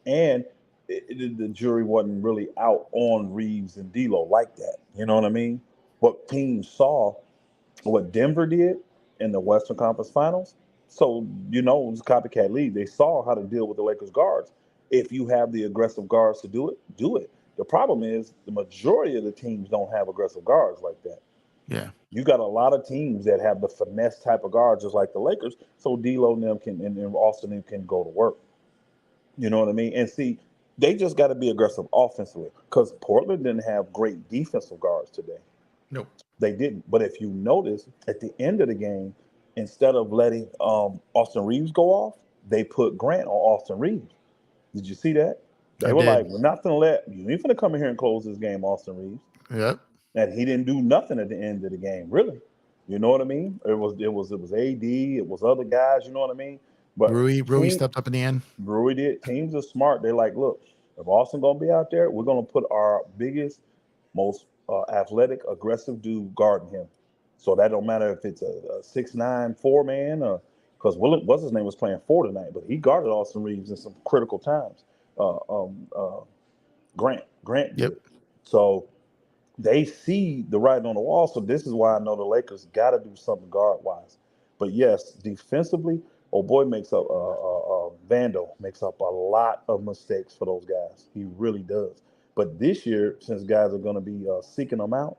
And the jury wasn't really out on Reeves and D'Lo like that. You know what I mean? But teams saw what Denver did in the Western Conference Finals. So, it was a copycat league. They saw how to deal with the Lakers guards. If you have the aggressive guards to do it, do it. The problem is the majority of the teams don't have aggressive guards like that. Yeah. You got a lot of teams that have the finesse type of guards, just like the Lakers. So D'Lo and them can, and Austin can go to work. You know what I mean? And see, they just got to be aggressive offensively because Portland didn't have great defensive guards today. Nope. They didn't. But if you notice, at the end of the game, instead of letting Austin Reaves go off, they put Grant on Austin Reaves. Did you see that? They I were did. like, we're not going to let you ain't going to come in here and close this game, Austin Reaves. Yep. And he didn't do nothing at the end of the game, really. You know what I mean? It was AD, it was other guys, you know what I mean? But Rui stepped up in the end. Rui did. Teams are smart. They're like, look, if Austin gonna be out there, we're gonna put our biggest, most athletic, aggressive dude guarding him. So that don't matter if it's a 6'9" 4-man, or because what's his name was playing 4 tonight, but he guarded Austin Reaves in some critical times. Grant did. Yep. So they see the writing on the wall. So this is why I know the Lakers got to do something guard wise. But yes, defensively, Vando makes up a lot of mistakes for those guys. He really does. But this year, since guys are going to be seeking them out,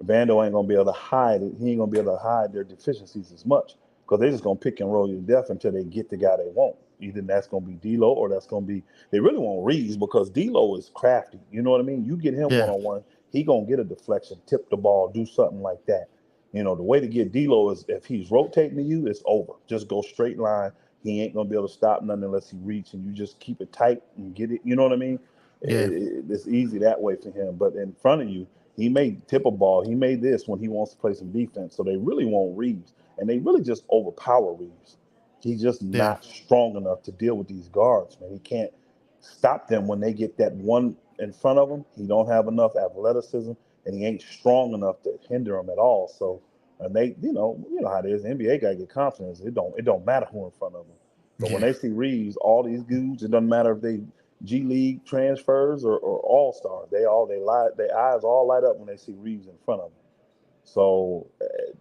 Vando ain't going to be able to hide it. He ain't going to be able to hide their deficiencies as much because they're just going to pick and roll you to death until they get the guy they want. Either that's going to be D'Lo or that's going to be – they really want Reeves because D'Lo is crafty. You know what I mean? You get him one-on-one, he going to get a deflection, tip the ball, do something like that. The way to get D'Lo is if he's rotating to you, it's over. Just go straight line. He ain't going to be able to stop nothing unless he reach, and you just keep it tight and get it. You know what I mean? Yeah. It's easy that way for him. But in front of you, he may tip a ball. He made this when he wants to play some defense. So they really want Reeves, and they really just overpower Reeves. He's just not strong enough to deal with these guards, man. He can't stop them when they get that one in front of him. He don't have enough athleticism, and he ain't strong enough to hinder him at all. So, and they, you know how it is. The NBA gotta get confidence. It don't matter who in front of them. But when they see Reeves, all these dudes, it doesn't matter if they G League transfers or All Stars. Their eyes all light up when they see Reeves in front of them. So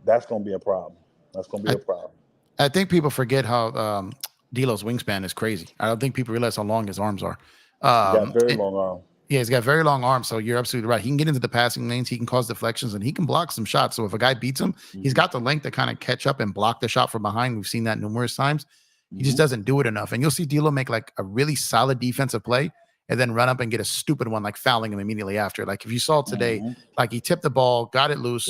that's gonna be a problem. That's gonna be a problem. I think people forget how D'Lo's wingspan is crazy. I don't think people realize how long his arms are. He got very long arms. Yeah, he's got very long arms. So you're absolutely right. He can get into the passing lanes. He can cause deflections, and he can block some shots. So if a guy beats him, he's got the length to kind of catch up and block the shot from behind. We've seen that numerous times. He just doesn't do it enough. And you'll see D'Lo make like a really solid defensive play and then run up and get a stupid one, like fouling him immediately after. Like if you saw today, like he tipped the ball, got it loose.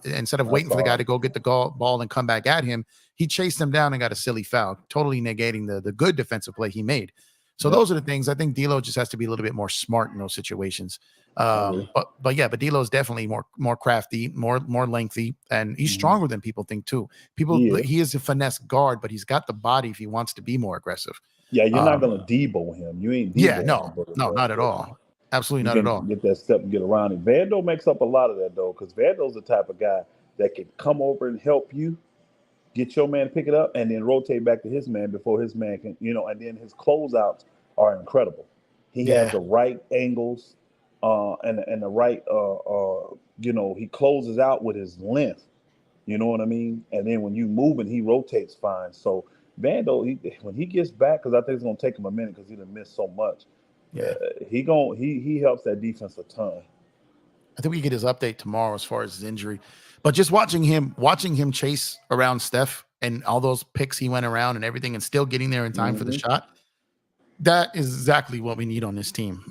Instead of waiting for the guy to go get the ball and come back at him, he chased him down and got a silly foul, totally negating the good defensive play he made. So those are the things. I think D'Lo just has to be a little bit more smart in those situations. But D'Lo is definitely more crafty, more lengthy, and he's stronger than people think too. He is a finesse guard, but he's got the body if he wants to be more aggressive. Yeah, you're not gonna Debo him. You ain't Debo. Yeah, no, not at all. Absolutely not at all. Get that step and get around him. Vando makes up a lot of that though, because Vando's the type of guy that can come over and help you. Get your man to pick it up and then rotate back to his man before his man can, and then his closeouts are incredible. He has the right angles and the right, he closes out with his length. You know what I mean? And then when you move and he rotates fine. So Vando, when he gets back, because I think it's going to take him a minute because he done missed so much. Yeah, he helps that defense a ton. I think we get his update tomorrow as far as his injury. But just watching him chase around Steph and all those picks he went around and everything and still getting there in time for the shot, that is exactly what we need on this team.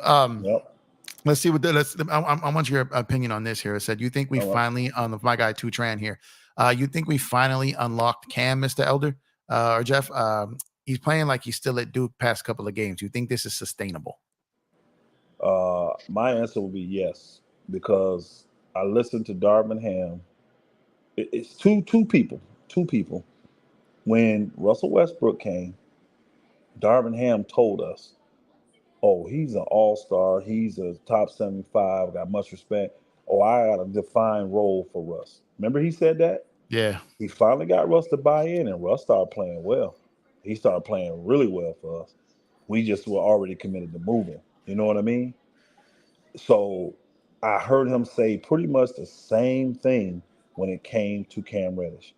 Let's see what I want your opinion on this here. I said, you think we finally, on my guy Tutran here, you think we finally unlocked Cam, Mr. Elder or Jeff? He's playing like he's still at Duke past couple of games. Do you think this is sustainable? My answer would be yes, because I listened to Darvin Ham. It's two people. When Russell Westbrook came, Darvin Ham told us, oh, he's an all-star. He's a top 75, got much respect. Oh, I got a defined role for Russ. Remember he said that? Yeah. He finally got Russ to buy in, and Russ started playing well. He started playing really well for us. We just were already committed to moving. You know what I mean? So I heard him say pretty much the same thing when it came to Cam Reddish.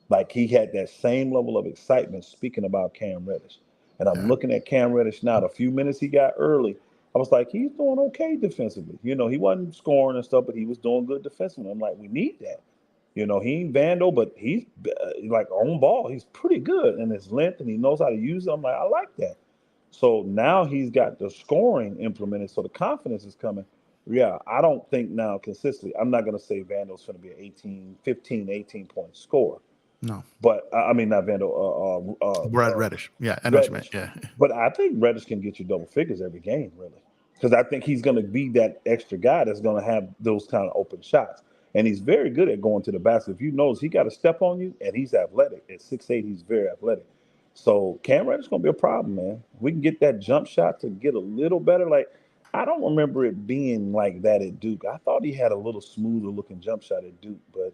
Like he had that same level of excitement speaking about Cam Reddish. And I'm Yeah. looking at Cam Reddish now. The few minutes he got early, I was like, he's doing okay defensively. You know, he wasn't scoring and stuff, but he was doing good defensively. I'm like, we need that. You know, he ain't Vandal, but he's like on ball. He's pretty good in his length, and he knows how to use it. I'm like, I like that. So now he's got the scoring implemented, so the confidence is coming. Yeah, I don't think now consistently. I'm not going to say Vandal's going to be an 18, 15, 18-point scorer. No. But I mean, not Vandal, Brad Reddish. Yeah, I know what you meant. Reddish. Yeah. But I think Reddish can get you double figures every game, really, because I think he's going to be that extra guy that's going to have those kind of open shots, and he's very good at going to the basket. If you notice, he got to step on you, and he's athletic. At 6'8", he's very athletic. So Cam Reddish going to be a problem, man. We can get that jump shot to get a little better. Like I don't remember it being like that at Duke. I thought he had a little smoother looking jump shot at Duke, but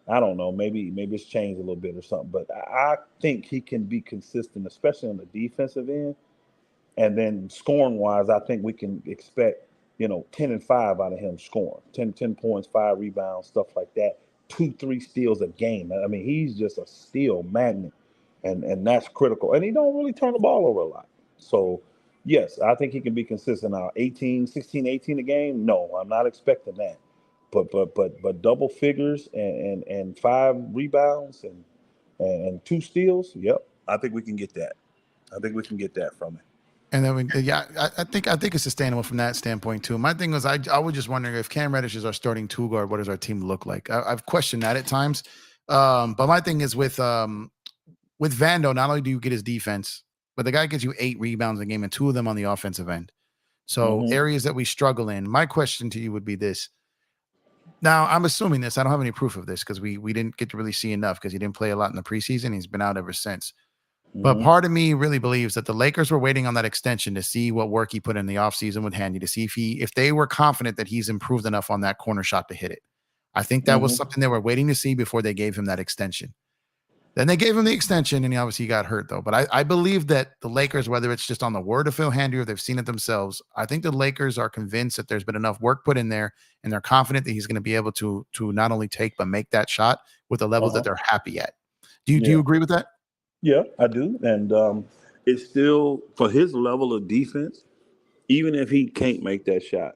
I don't know. Maybe it's changed a little bit or something. But I think he can be consistent, especially on the defensive end. And then scoring wise, I think we can expect, 10 and 5 out of him scoring. 10 points, 5 rebounds, stuff like that. 2, 3 steals a game. I mean, he's just a steal magnet. And that's critical. And he don't really turn the ball over a lot. So yes, I think he can be consistent now. 18, 16, 18 a game. No, I'm not expecting that. But double figures and 5 rebounds and 2 steals. Yep. I think we can get that. I think we can get that from him. And then I think it's sustainable from that standpoint too. My thing was I was just wondering if Cam Reddish is our starting two guard, what does our team look like? I've questioned that at times. But my thing is with Vando, not only do you get his defense, but the guy gets you 8 rebounds a game and 2 of them on the offensive end. So areas that we struggle in. My question to you would be this. Now, I'm assuming this. I don't have any proof of this because we didn't get to really see enough because he didn't play a lot in the preseason. He's been out ever since. But part of me really believes that the Lakers were waiting on that extension to see what work he put in the offseason with Handy, to see if they were confident that he's improved enough on that corner shot to hit it. I think that was something they were waiting to see before they gave him that extension. Then they gave him the extension, and he obviously got hurt, though. But I believe that the Lakers, whether it's just on the word of Phil Handy or they've seen it themselves, I think the Lakers are convinced that there's been enough work put in there, and they're confident that he's going to be able to not only take but make that shot with a level that they're happy at. Do you agree with that? Yeah, I do. And it's still, for his level of defense, even if he can't make that shot,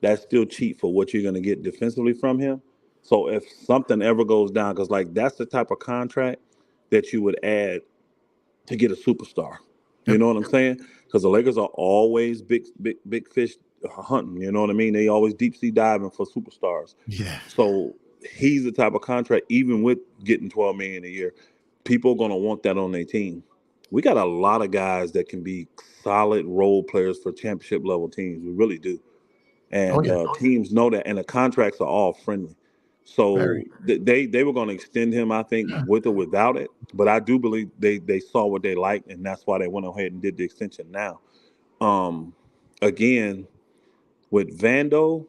that's still cheap for what you're going to get defensively from him. So if something ever goes down, because like that's the type of contract that you would add to get a superstar. You know what I'm saying? Because the Lakers are always big fish hunting. You know what I mean? They always deep sea diving for superstars. Yeah. So he's the type of contract, even with getting $12 million a year, people are gonna want that on their team. We got a lot of guys that can be solid role players for championship level teams. We really do, and teams know that. And the contracts are all friendly. So they were going to extend him, I think, with or without it. But I do believe they saw what they liked, and that's why they went ahead and did the extension now. Again, with Vando,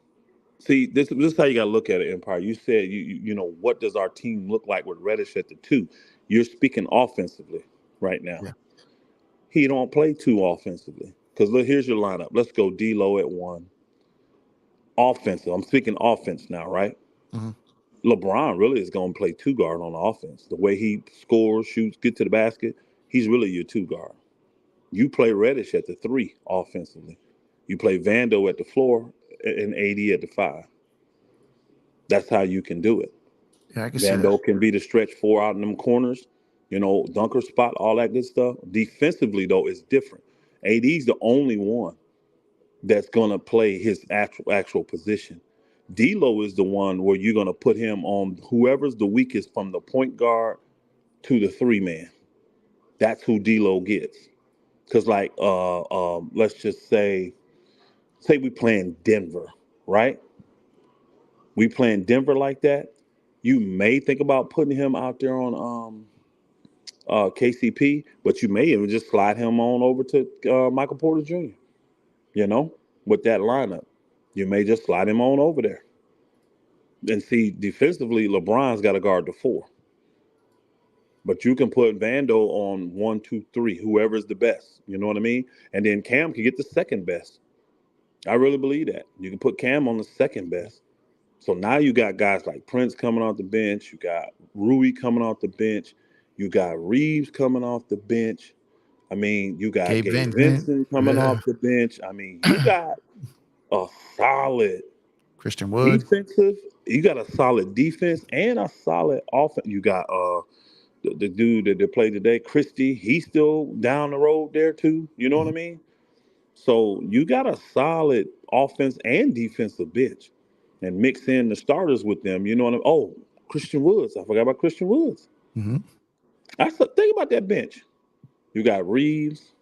see, this is how you got to look at it, Empire. You said, you know, what does our team look like with Reddish at the 2? You're speaking offensively right now. Yeah. He don't play 2 offensively. Because look, here's your lineup. Let's go D-Lo at 1. Offensive. I'm speaking offense now, right? LeBron really is going to play 2 guard on the offense. The way he scores, shoots, get to the basket, he's really your 2 guard. You play Reddish at the 3 offensively. You play Vando at the floor and AD at the 5. That's how you can do it. Yeah, I can see that. Vando can be the stretch 4 out in them corners, you know, dunker spot, all that good stuff. Defensively, though, it's different. AD's the only one that's going to play his actual position. D'Lo is the one where you're going to put him on whoever's the weakest from the point guard to the 3-man. That's who D'Lo gets. Because, like, let's just say we playing Denver, right? We playing Denver like that. You may think about putting him out there on KCP, but you may even just slide him on over to Michael Porter Jr., you know, with that lineup. You may just slide him on over there. And see, defensively, LeBron's got to guard the 4. But you can put Vando on 1, 2, 3, whoever's the best. You know what I mean? And then Cam can get the second best. I really believe that. You can put Cam on the second best. So now you got guys like Prince coming off the bench. You got Rui coming off the bench. You got Reeves coming off the bench. I mean, you got Gabe Gabe Vincent. Vincent coming Yeah. off the bench. I mean, you got a solid Christian Wood. defensive. You got a solid defense and a solid offense. You got the dude that played today, Christie. He's still down the road there too. You know what I mean? So you got a solid offense and defensive bench, and mix in the starters with them. You know what I mean? Oh, Christian Woods. I forgot about Christian Woods. Mm-hmm. Think about that bench. You got Reeves.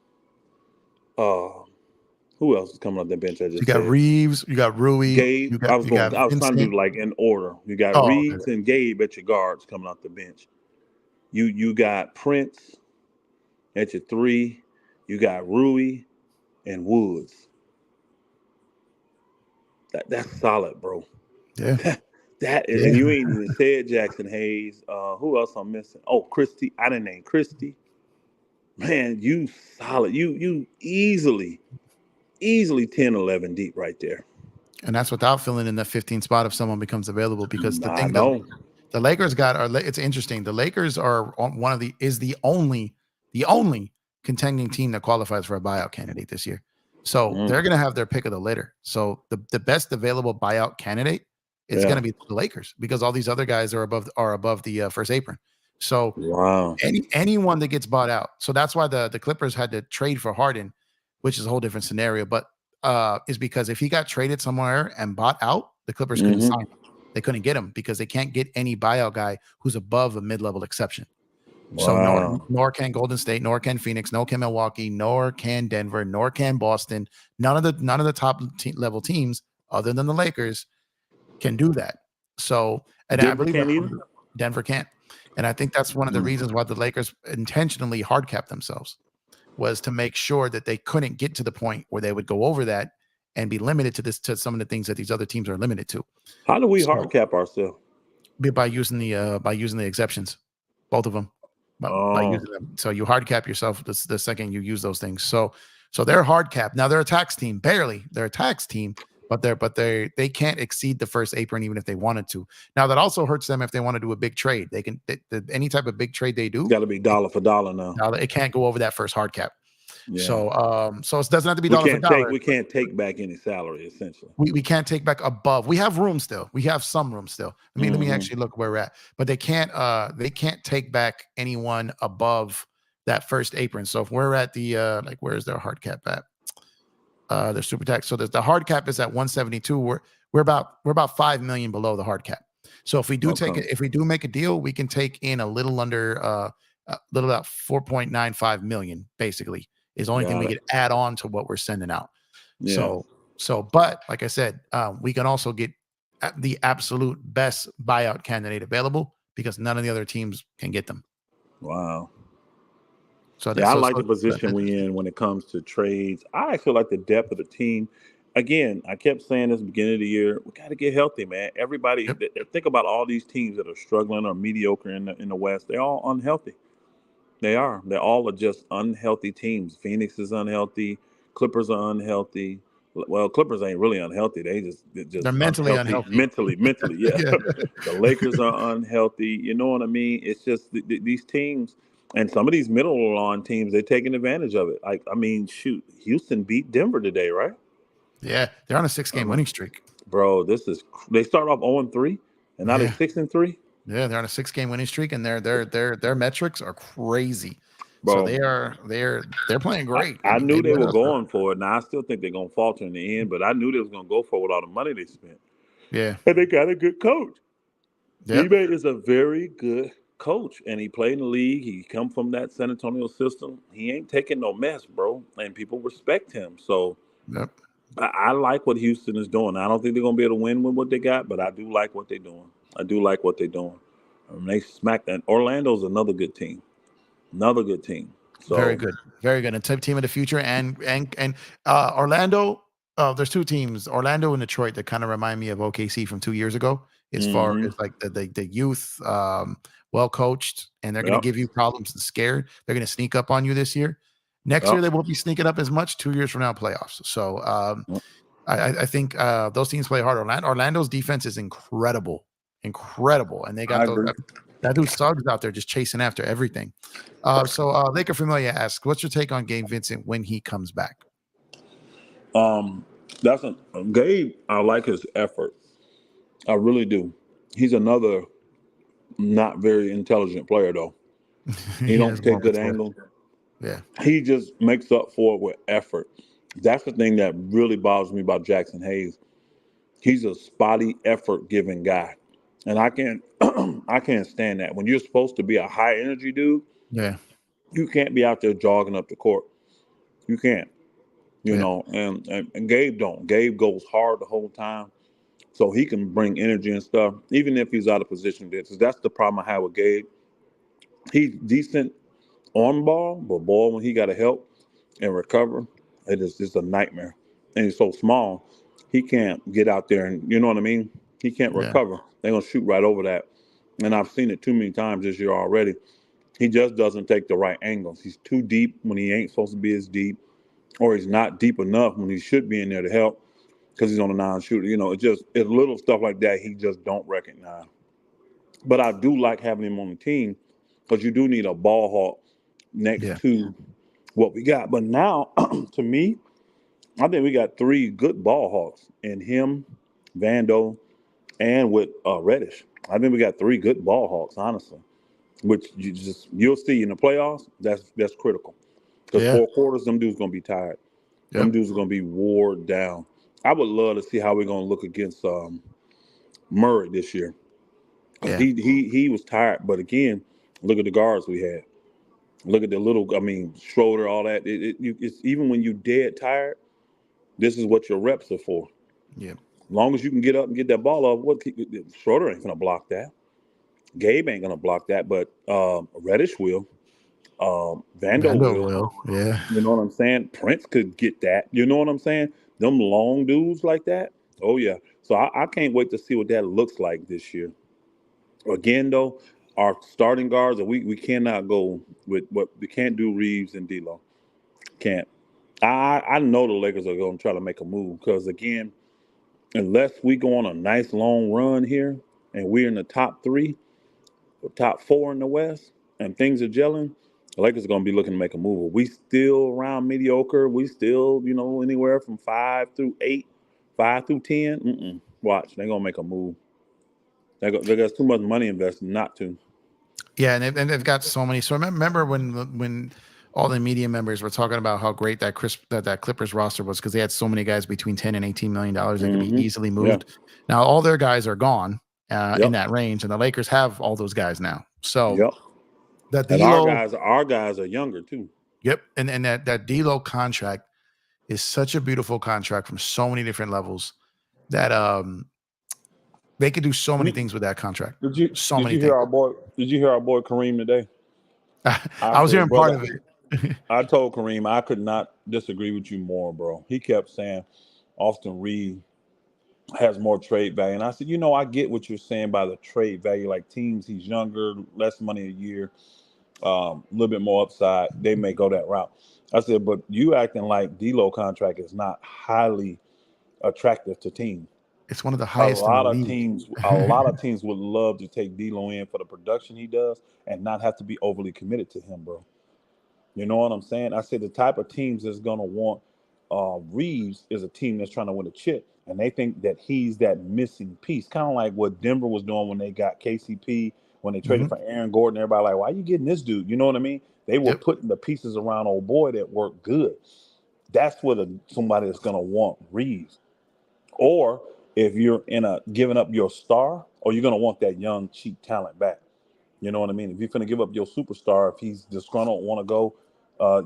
Who else is coming off that bench? I So you just got said Reeves, you got Rui, Gabe. you I got was you got going. I was trying to Vincent. do like in order. You got Oh, Reeves and Gabe at your guards coming off the bench. You got Prince at your three. You got Rui and Woods. That's solid, bro. yeah. That is, Yeah. and you ain't even said Jackson Hayes. Who else I'm missing? Oh, Christie. I didn't name Christie. Man, you solid. You easily 10, 11 deep right there. And that's without filling in the 15 spot if someone becomes available. Because the I thing that know. the Lakers got are, it's interesting. The Lakers are the only contending team that qualifies for a buyout candidate this year. So they're going to have their pick of the litter. So the best available buyout candidate is going to be the Lakers, because all these other guys are above the first apron. So Wow. anyone that gets bought out. So that's why the Clippers had to trade for Harden, which is a whole different scenario. But is because if he got traded somewhere and bought out, the Clippers couldn't sign him. They couldn't get him because they can't get any buyout guy who's above a mid-level exception. Wow. So nor can Golden State, nor can Phoenix, nor can Milwaukee, nor can Denver, nor can Boston. None of the top level teams, other than the Lakers, can do that. So, and Denver I believe can't either? Denver can't. And I think that's one of the reasons why the Lakers intentionally hard capped themselves, was to make sure that they couldn't get to the point where they would go over that and be limited to some of the things that these other teams are limited to. How do we hard cap ourselves? By using the exceptions, both of them, by using them. So you hard cap yourself the second you use those things. So they're hard cap. Now they're a tax team, barely. They're a tax team, but they can't exceed the first apron even if they wanted to. Now that also hurts them if they want to do a big trade. They can any type of big trade they do. Got to be dollar for dollar now. It can't go over that first hard cap. Yeah. So it doesn't have to be dollar for dollar. We can't take back any salary, essentially. We can't take back above. We have room still. We have some room still. Let me actually look where we're at. But they can't take back anyone above that first apron. So if we're at the where's their hard cap at? Their super tax. So the hard cap is at 172. We're about $5 million below the hard cap. So if we do make a deal, we can take in a little under a little about 4.95 million, basically. Is the only thing we could add on to what we're sending out. Yeah. But like I said, we can also get the absolute best buyout candidate available, because none of the other teams can get them. Wow. I like the position we in when it comes to trades. I feel like the depth of the team. Again, I kept saying this at the beginning of the year, we got to get healthy, man. Everybody, think about all these teams that are struggling or mediocre in the West. They're all unhealthy. They are. They all are just unhealthy teams. Phoenix is unhealthy. Clippers are unhealthy. Well, Clippers ain't really unhealthy. They're mentally unhealthy. Mentally, yeah. The Lakers are unhealthy. You know what I mean? It's just these teams, and some of these middle line teams, they're taking advantage of it. Shoot, Houston beat Denver today, right? Yeah, they're on a 6-game winning streak. Bro, they start off 0-3, and now they're 6-3. Yeah, they're on a 6-game winning streak, and their metrics are crazy. Bro, so they're playing great. I knew they were going for it. Now I still think they're gonna falter in the end, but I knew they was gonna go for it with all the money they spent. Yeah, and they got a good coach. Yep. D-Bay is a very good coach, and he played in the league. He come from that San Antonio system. He ain't taking no mess, bro, and people respect him. So yep. I like what Houston is doing. I don't think they're gonna be able to win with what they got, but I do like what they're doing. They smacked that. Orlando's another good team. So very good. And team of the future. And Orlando. There's two teams, Orlando and Detroit, that kind of remind me of OKC from 2 years ago, as far as like the youth, well coached, and they're going to give you problems and scared. They're going to sneak up on you this year. Next year they won't be sneaking up as much. 2 years from now, playoffs. So I think those teams play hard. Orlando's defense is incredible, and they I got those agree. that dude Suggs out there just chasing after everything. So Laker Familia asks, what's your take on Gabe Vincent when he comes back? That's a Gabe. I like his effort. I really do. He's another not very intelligent player though. He He has don't take good moments where, angles. yeah, He just makes up for it with effort. That's the thing that really bothers me about Jackson Hayes. He's a spotty effort giving guy. And I can't I can't stand that. When you're supposed to be a high energy dude, yeah, you can't be out there jogging up the court. You can't, yeah, and Gabe don't. Gabe goes hard the whole time. So he can bring energy and stuff, even if he's out of position. That's the problem I have with Gabe. He's decent on ball, but boy, when he got to help and recover, it is just a nightmare. And he's so small, he can't get out there and you know what I mean. He can't yeah, recover. They're gonna shoot right over that, and I've seen it too many times this year already. He just doesn't take the right angles. He's too deep when he ain't supposed to be as deep, or he's not deep enough when he should be in there to help because he's on a non-shooter. It's little stuff like that he just don't recognize. But I do like having him on the team because you do need a ball hawk next yeah, to what we got. But now, to me, I think we got three good ball hawks in him, Vando, and with Reddish. I think we got three good ball hawks, honestly. Which you'll see in the playoffs. That's critical because yeah, 4 quarters, them dudes gonna be tired. Them yep, dudes are gonna be wore down. I would love to see how we're gonna look against Murray this year. yeah, He was tired, but again, look at the guards we had. Look at the little, I mean, Schroeder, all that. It's even when you dead tired. This is what your reps are for. yeah. As long as you can get up and get that ball off, Schroeder ain't gonna block that. Gabe ain't gonna block that, but Reddish will. Vando Vando will. will, yeah, You know what I'm saying? Prince could get that. You know what I'm saying? Them long dudes like that. Oh yeah. So I can't wait to see what that looks like this year. Again, though, our starting guards, we cannot go with what we can't do. Reeves and D'Lo can't. I know the Lakers are going to try to make a move because again, unless we go on a nice long run here and we're in the top three, or top four in the West, and things are gelling, the Lakers are going to be looking to make a move. We still around mediocre. We still, anywhere from 5 through 8, 5 through 10. Watch, they're going to make a move. They got too much money invested not to. yeah, and they've got so many. So remember when all the media members were talking about how great that Clippers roster was because they had so many guys between $10 and $18 million that could be easily Yeah. moved. Now all their guys are gone in Yep. that range, and the Lakers have all those guys now. So Yep. that And our D'Lo, guys, our guys are younger too. yep, and that D'Lo contract is such a beautiful contract from so many different levels that they could do so many You, things with that contract. did you So did many you hear things. our boy? Did you hear our boy Kareem today? I I was said, hearing part brother, of it. I told Kareem I could not disagree with you more, bro. He kept saying Austin Reaves has more trade value, and I said, I get what you're saying by the trade value. Like teams, he's younger, less money a year, a little bit more upside. They may go that route. I said, but you acting like D'Lo contract is not highly attractive to teams. It's one of the A highest in the lot of league. teams, a lot of teams would love to take D'Lo in for the production he does and not have to be overly committed to him, bro. You know what I'm saying? I said the type of teams that's gonna want Reeves is a team that's trying to win a chip, and they think that he's that missing piece, kind of like what Denver was doing when they got KCP, when they traded Mhm. for Aaron Gordon. Everybody like, why are you getting this dude? You know what I mean? They were Yep. putting the pieces around old boy that worked good. That's what somebody that's gonna want Reeves. Or if you're in a giving up your star, or you're gonna want that young cheap talent back. You know what I mean? If you're gonna give up your superstar, if he's disgruntled, want to go,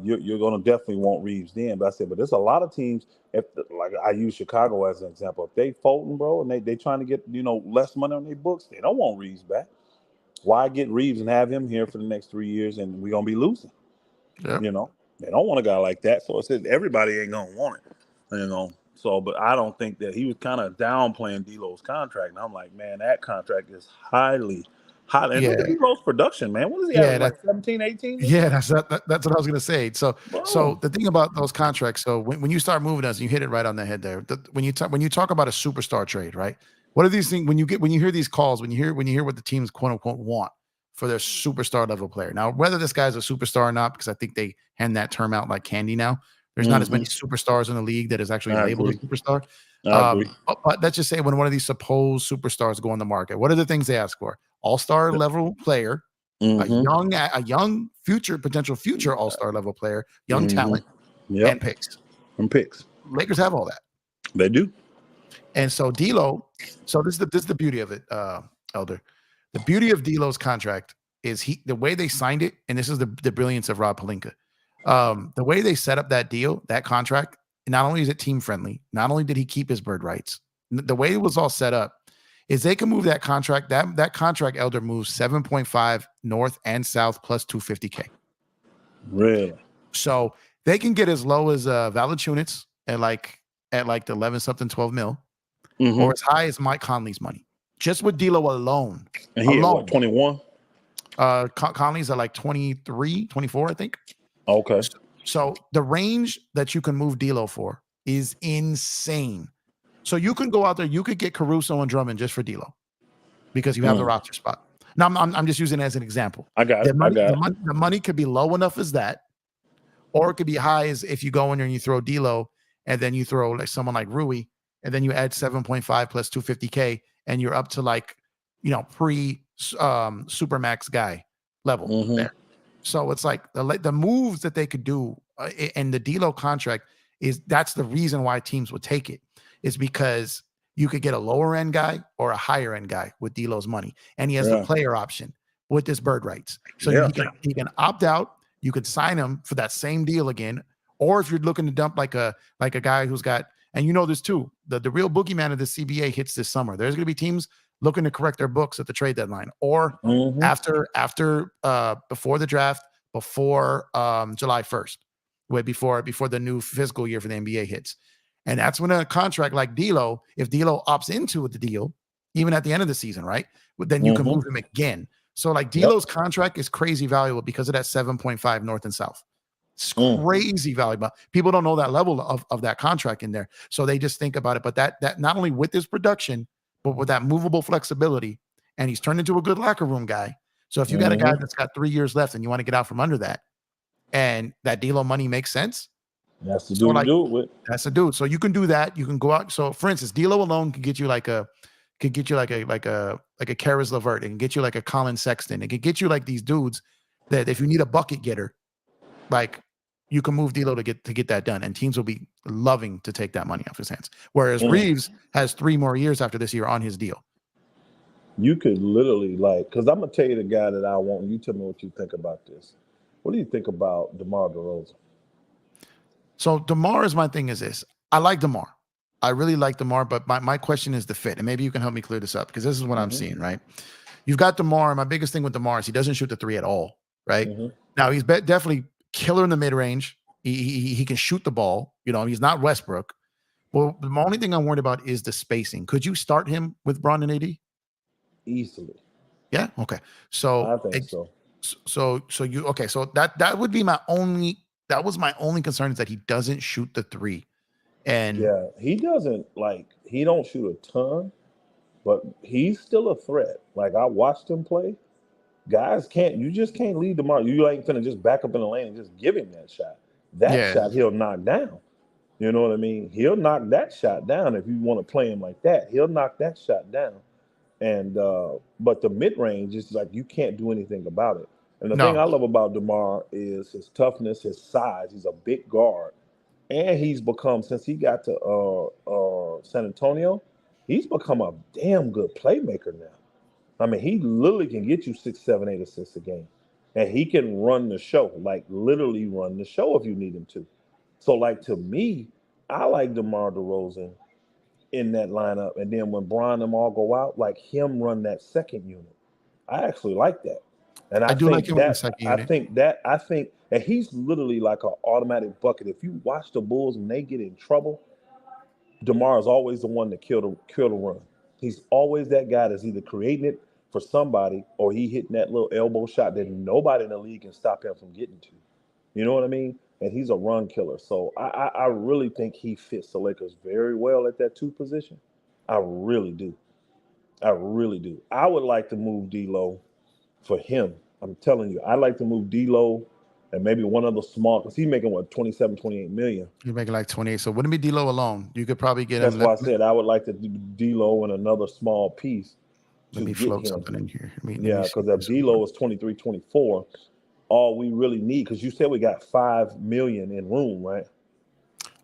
you're gonna definitely want Reeves then. But I said, but there's a lot of teams. If like I use Chicago as an example, if they folding, bro, and they trying to get less money on their books, they don't want Reeves back. Why get Reeves and have him here for the next 3 years, and we're gonna be losing? Yep. They don't want a guy like that. So I said everybody ain't gonna want it. So, but I don't think that he was kind of downplaying D'Lo's contract. And I'm like, man, that contract is highly, High. And Yeah, look at D'Lo's production, man. What is he yeah, average, like 17, 18? that's what I was gonna say. So the thing about those contracts, so when you start moving us, you hit it right on the head there. When you talk about a superstar trade, right? What are these things when you hear these calls, when you hear what the teams quote unquote want for their superstar level player? Now, whether this guy's a superstar or not, because I think they hand that term out like candy now. There's not as many superstars in the league that is actually labeled a superstar. I agree. But let's just say when one of these supposed superstars go on the market, what are the things they ask for? All-star level player, a young potential future all-star level player, young talent, and picks. Lakers have all that. They do. And so D'Lo, so this is the beauty of it, Elder. The beauty of D'Lo's contract is the way they signed it, and this is the brilliance of Rob Pelinka. The way they set up that deal, that contract, not only is it team friendly, not only did he keep his bird rights, the way it was all set up is they can move that contract. That contract, Elder, moves 7.5 north and south plus 250K. Really? So they can get as low as Valanciunas at like the 11 something 12 mil, or as high as Mike Conley's money, just with D'Lo alone. And he at what, 21? Conley's at like 23, 24, I think. Okay. So the range that you can move D'Lo for is insane. So you can go out there, you could get Caruso and Drummond just for D'Lo because you have the roster spot. Now I'm just using it as an example. I got it. The money could be low enough as that, or it could be high as if you go in there and you throw D'Lo and then you throw like someone like Rui and then you add 7.5 plus 250K and you're up to like, pre Supermax guy level there. So it's like the moves that they could do and the D'Lo contract that's the reason why teams would take it, is because you could get a lower end guy or a higher end guy with D'Lo's money, and he has the player option with his bird rights. So he can opt out. You could sign him for that same deal again, or if you're looking to dump like a guy who's got, and this too, the real boogeyman of the CBA hits this summer. There's going to be teams looking to correct their books at the trade deadline, or after before the draft, before July 1st, before the new fiscal year for the NBA hits. And that's when a contract like D'Lo, if D'Lo opts into the deal, even at the end of the season, right? Then you can move him again. So like D'Lo's contract is crazy valuable because of that 7.5 north and south. It's crazy valuable. People don't know that level of that contract in there. So they just think about it. But that not only with his production, but with that movable flexibility, and he's turned into a good locker room guy. So if you got a guy that's got 3 years left and you want to get out from under that, and that D'Lo money makes sense, that's the dude to do it with. That's the dude. So you can do that. You can go out. So for instance, D'Lo alone can get you like a Karis LeVert. It can get you like a Colin Sexton. It can get you like these dudes that if you need a bucket getter, like you can move D'Lo to get that done, and teams will be loving to take that money off his hands. Whereas Reaves has 3 more years after this year on his deal. You could literally because I'm gonna tell you the guy that I want. You tell me what you think about this. What do you think about DeMar DeRozan? So DeMar is my thing is this. I like DeMar. I really like DeMar, but my question is the fit. And maybe you can help me clear this up because this is what I'm seeing, right? You've got DeMar. My biggest thing with DeMar is he doesn't shoot the 3 at all, right? Now, he's definitely killer in the mid-range. He can shoot the ball. He's not Westbrook. Well, the only thing I'm worried about is the spacing. Could you start him with Bron and AD? Easily. Yeah? Okay. So I think so. So that would be my only concern, is that he doesn't shoot the 3. And yeah, he doesn't he don't shoot a ton, but he's still a threat. Like I watched him play. Guys you just can't lead DeMar. You ain't finna just back up in the lane and just give him that shot. That shot he'll knock down. You know what I mean? He'll knock that shot down if you want to play him like that. He'll knock that shot down. And but the mid-range is like you can't do anything about it. And the thing I love about DeMar is his toughness, his size. He's a big guard. And he's become, since he got to San Antonio, he's become a damn good playmaker now. I mean, he literally can get you 6, 7, 8 assists a game. And he can run the show, like literally run the show if you need him to. So to me, I like DeMar DeRozan in that lineup. And then when Bron and them all go out, him run that second unit. I actually like that. And I do like him in the second unit. I think that he's literally like an automatic bucket. If you watch the Bulls when they get in trouble, DeMar is always the one to kill the run. He's always that guy that's either creating it for somebody, or he hitting that little elbow shot that nobody in the league can stop him from getting to. You know what I mean? And he's a run killer. So I really think he fits the Lakers very well at that 2 position. I really do. I really do. I would like to move D'Lo for him. I'm telling you, I'd like to move D'Lo and maybe one other small, because he's making what, 27, 28 million. You're making like 28. So wouldn't be D'Lo alone. You could probably get him. That's why I said I would like to do D'Lo and another small piece Let to me get float him. something in here. Let me Because if D'Lo is 23, 24, all we really need, because you said we got 5 million in room, right?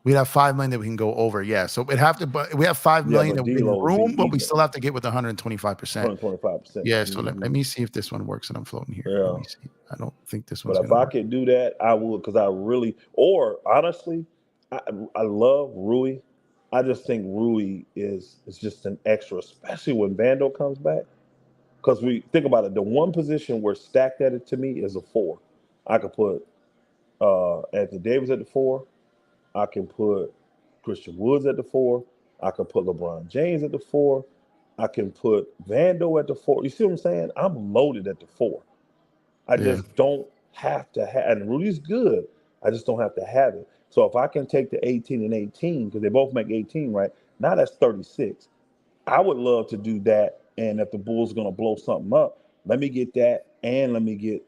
We have 5 million that we can go over. Yeah. So it'd have to, but we have 5 million but in D'Lo would room, be but we eating still have to get with 125%. 125%. Yeah. So let me see if this one works that I'm floating here. Yeah. Let me see. I don't think this one's But if going to I work. could do that, I would, because I really, or honestly, I love Rui. I just think Rui is just an extra, especially when Vando comes back. Because we think about it, the one position we're stacked at it to me is a 4. I could put Anthony Davis at the 4. I can put Christian Woods at the 4. I can put LeBron James at the 4. I can put Vando at the 4. You see what I'm saying? I'm loaded at the 4. I just don't have to have, and Rudy's good. I just don't have to have it. So if I can take the 18 and 18, because they both make 18, right? Now that's 36. I would love to do that. And if the Bulls are going to blow something up, let me get that, and let me get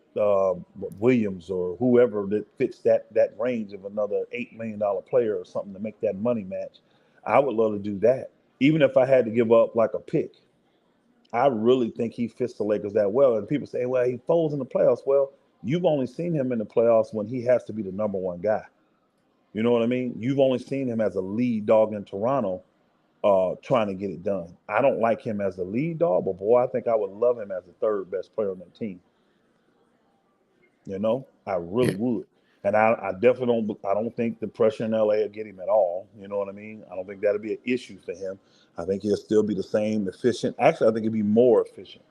Williams or whoever that fits that range of another $8 million player or something to make that money match. I would love to do that, even if I had to give up like a pick. I really think he fits the Lakers that well. And people say, well, he folds in the playoffs. Well, you've only seen him in the playoffs when he has to be the number 1 guy. You know what I mean? You've only seen him as a lead dog in Toronto trying to get it done. I don't like him as the lead dog, but boy, I think I would love him as the 3rd best player on that team. You know, I really would. And I definitely don't think the pressure in LA will get him at all. You know what I mean? I don't think that'll be an issue for him. I think he'll still be the same efficient. Actually, I think he'll be more efficient.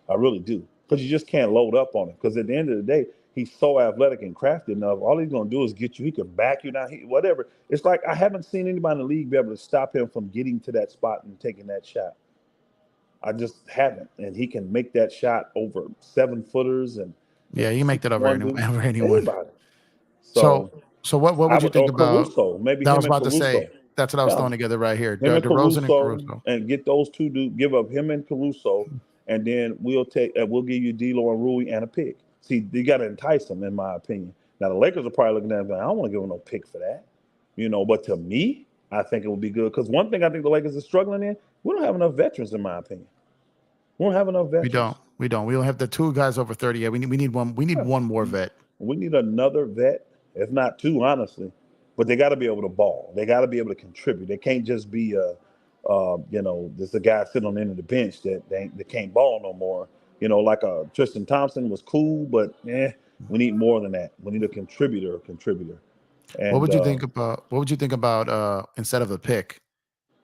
I really do. Because you just can't load up on him. Because at the end of the day, he's so athletic and crafty enough. All he's going to do is get you. He can back you down. Whatever. It's like I haven't seen anybody in the league be able to stop him from getting to that spot and taking that shot. I just haven't. And he can make that shot over 7-footers. And yeah, you can make that over anyone. Anybody. So what would you think about Caruso? Maybe that? I him was and about Caruso. to say. That's what I was throwing together right here. Him and DeRozan Caruso, and get those 2 dudes. Give up him and Caruso, and then we'll give you D'Lo and Rui and a pick. See, you got to entice them, in my opinion. Now the Lakers are probably looking at it going, I don't want to give them no pick for that, But to me, I think it would be good because one thing I think the Lakers are struggling in, we don't have enough veterans, in my opinion. We don't have enough veterans. We don't. We don't have the 2 guys over 30 yet. We need one. We need one more vet. We need another vet, if not 2, honestly. But they got to be able to ball. They got to be able to contribute. They can't just be just a guy sitting on the end of the bench that can't ball no more. Like Tristan Thompson was cool, but we need more than that. We need a contributor. And, what would you think about instead of a pick,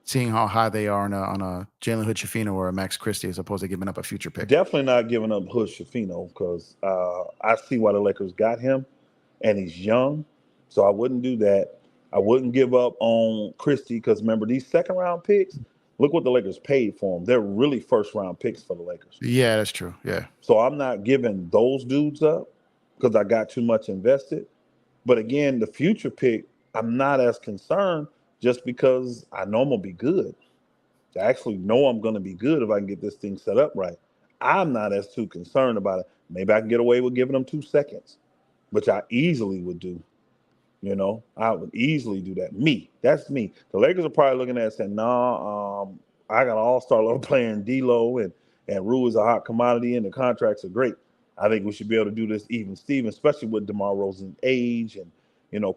seeing how high they are on a Jalen Hood-Schifino or a Max Christie as opposed to giving up a future pick? Definitely not giving up Hood-Schifino because I see why the Lakers got him, and he's young, so I wouldn't do that. I wouldn't give up on Christie because remember these 2nd-round picks. Look what the Lakers paid for them. They're really 1st-round picks for the Lakers. Yeah, that's true. Yeah. So I'm not giving those dudes up because I got too much invested. But again, the future pick, I'm not as concerned just because I know I'm going to be good. I actually know I'm going to be good if I can get this thing set up right. I'm not as too concerned about it. Maybe I can get away with giving them 2 seconds, which I easily would do. I would easily do that. That's me. The Lakers are probably looking at it saying, I got an all-star level playing D'Lo and Rue is a hot commodity and the contracts are great. I think we should be able to do this even Steven, especially with DeMar DeRozan's age and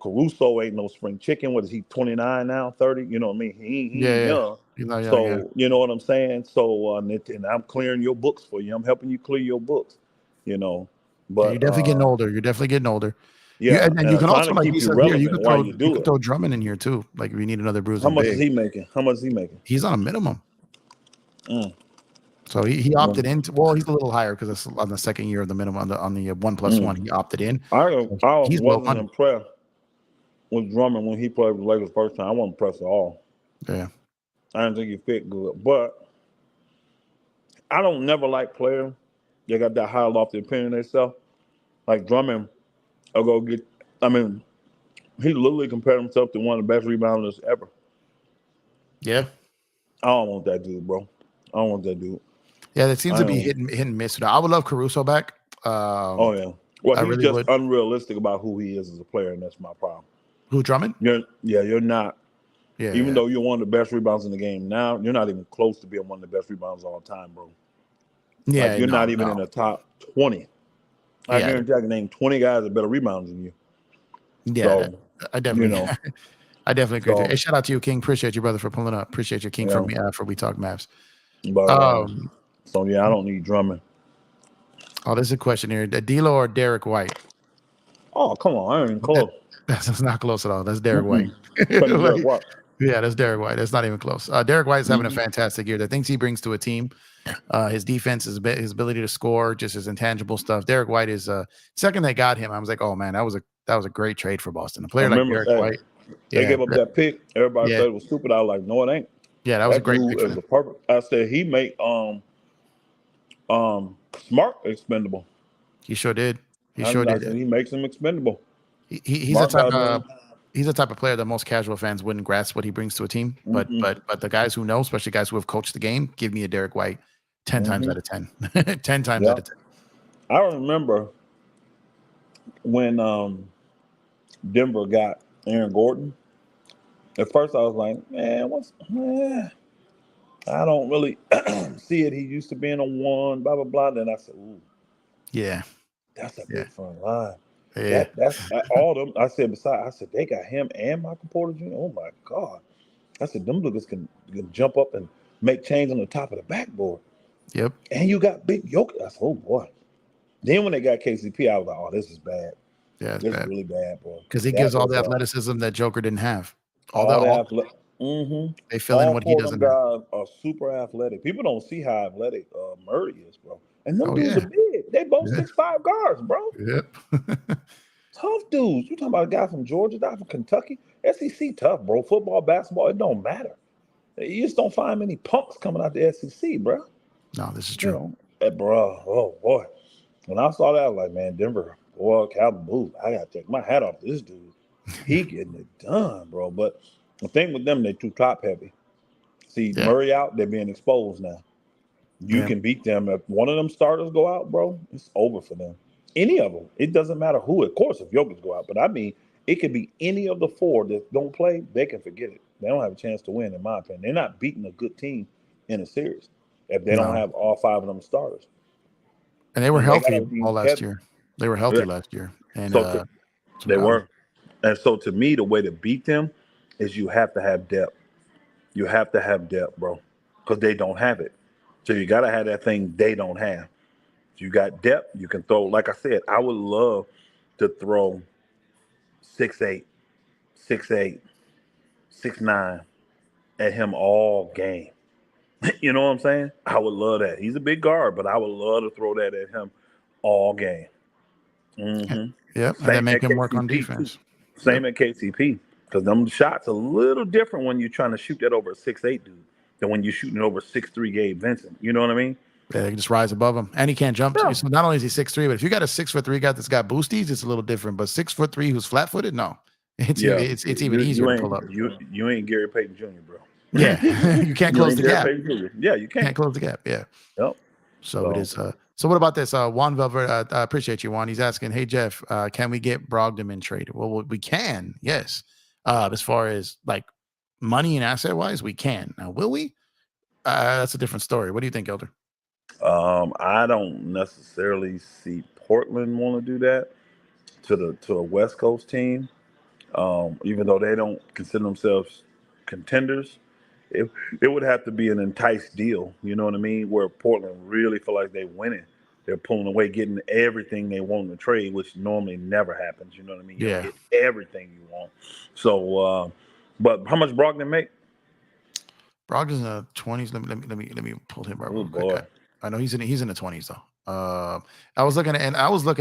Caruso ain't no spring chicken. What is he, 29 now, 30? You know what I mean? He ain't young. He's not young, so you know what I'm saying? So and I'm clearing your books for you. I'm helping you clear your books. But you're definitely getting older. You're definitely getting older. Yeah, and you can also, like you said here, you could throw Drummond in here too. Like if you need another bruising. How much is he making? He's on a minimum. So he opted in. Well, he's a little higher because it's on the 2nd year of the minimum on the 1+1. He opted in. I wasn't impressed with Drummond when he played with the Lakers first time. I wasn't impressed at all. Yeah, I didn't think he fit good, but I don't never like players. They got that high lofty opinion of themselves. Like Drummond, I'll go get. I mean, he literally compared himself to one of the best rebounders ever. Yeah. I don't want that dude, bro. I don't want that dude. Yeah, that seems to be hit and miss. I would love Caruso back. Oh yeah. Well, I he's really just would. unrealistic about who he is as a player, and that's my problem. Who, Drummond? You're not. Yeah. Even though you're one of the best rebounds in the game now, you're not even close to being one of the best rebounds of all time, bro. Yeah, like you're not even in the top 20. I guarantee I can name 20 guys that better rebounds than you. Yeah, so, I definitely, I definitely agree. So, Hey, shout out to you, King. Appreciate you, brother, for pulling up. Appreciate you, King, from for We Talk Maps. But, so yeah, I don't need Drummond. Oh, there's a question here: D'Lo or Derek White? Oh, come on, I ain't even close. That's not close at all. That's Derek White. Derek White. Yeah, that's Derek White. That's not even close. Derek White is having a fantastic year. The things he brings to a team, his defense, his ability to score, just his intangible stuff. Derek White is second they got him. I was like, oh man, that was a great trade for Boston. A player like Derek White. They gave up that pick. Everybody said it was stupid. I was like, no, it ain't. Yeah, that was a great pick. Is the perfect. I said he made Smart expendable. He sure did. He sure did. He makes him expendable. He's the type of player that most casual fans wouldn't grasp what he brings to a team. But the guys who know, especially guys who have coached the game, give me a Derek White 10 times out of 10. 10 times out of 10. I remember when Denver got Aaron Gordon. At first I was like, I don't really see it. He used to be in a 1, blah, blah, blah. Then I said, ooh. Yeah. That's a big front line. Yeah. That's all them. I said, they got him and Michael Porter Jr. Oh my God. I said, them niggas can jump up and make change on the top of the backboard. Yep. And you got big Jokic. I said, oh boy. Then when they got KCP, I was like, oh, this is bad. Yeah, this is really bad, boy. Because he gives all the athleticism that Joker didn't have. They fill in what he doesn't have. Guys are super athletic. People don't see how athletic Murray is, bro. And them dudes are big. They both 6'5" guards, bro. Yep. Tough dudes. You talking about a guy from Georgia, guy from Kentucky? SEC tough, bro. Football, basketball, it don't matter. You just don't find many punks coming out the SEC, bro. No, this is true. Bro, oh boy. When I saw that, I was like, man, Denver, boy, Calvin Booth, I gotta take my hat off to this dude. He getting it done, bro. But the thing with them, they're too top heavy. See, Murray out, they're being exposed now. You can beat them. If one of them starters go out, bro, it's over for them. Any of them. It doesn't matter who. Of course, if Jokic go out. But I mean, it could be any of the 4 that don't play. They can forget it. They don't have a chance to win, in my opinion. They're not beating a good team in a series if they don't have all 5 of them starters. And they were healthy all last year. They were healthy last year. And so they were. And so to me, the way to beat them is you have to have depth. You have to have depth, bro, because they don't have it. So you got to have that thing they don't have. If you got depth, you can throw. Like I said, I would love to throw 6'8", 6'8", 6'9" at him all game. You know what I'm saying? I would love that. He's a big guard, but I would love to throw that at him all game. Mm-hmm. Yep, and then make him work on defense. Same at KCP, because them shots a little different when you're trying to shoot that over a 6'8" dude than when you're shooting over 6'3" Gabe Vincent. You know what I mean? Yeah, they can just rise above him, and he can't jump. So not only is he 6'3", but if you got a 6'3" guy that's got boosties, it's a little different. But 6'3" who's flat-footed, no, it's even easier to pull up. You ain't Gary Payton Jr., bro. Yeah, you can't close the gap. Yeah, you can't close the gap. Yeah. Yep. So it is. So what about this? Juan Velvet, I appreciate you, Juan. He's asking, hey Jeff, can we get Brogdon traded? Well, we can. Yes. As far as like money and asset wise, we can. Now, will we? That's a different story. What do you think, Elder? I don't necessarily see Portland want to do that to a West Coast team, even though they don't consider themselves contenders. It would have to be an enticed deal, you know what I mean, where Portland really feel like they're winning. They're pulling away, getting everything they want in the trade, which normally never happens, you know what I mean? You get everything you want. So, but how much Brogdon make? Brogdon's in the 20s. Let me pull him up real quick. I know he's in the 20s though. I was looking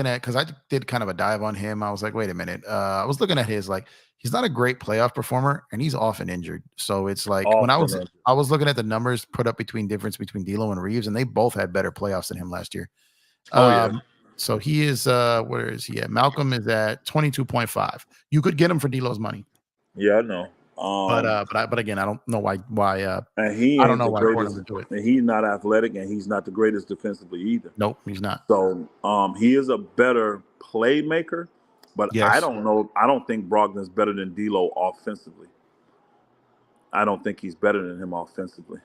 at because I did kind of a dive on him. I was like, wait a minute. I was looking at his like he's not a great playoff performer and he's often injured. So it's like when I was looking at the numbers put up difference between D'Lo and Reeves, and they both had better playoffs than him last year. So he is where is he at? Malcolm is at 22.5. You could get him for D'Lo's money. Yeah, I know. But again, I don't know why and he I ain't don't know the why greatest. Portland would do it. And he's not athletic, and he's not the greatest defensively either. Nope, he's not. So he is a better playmaker, but I don't know. I don't think Brogdon's better than D'Lo offensively. I don't think he's better than him offensively.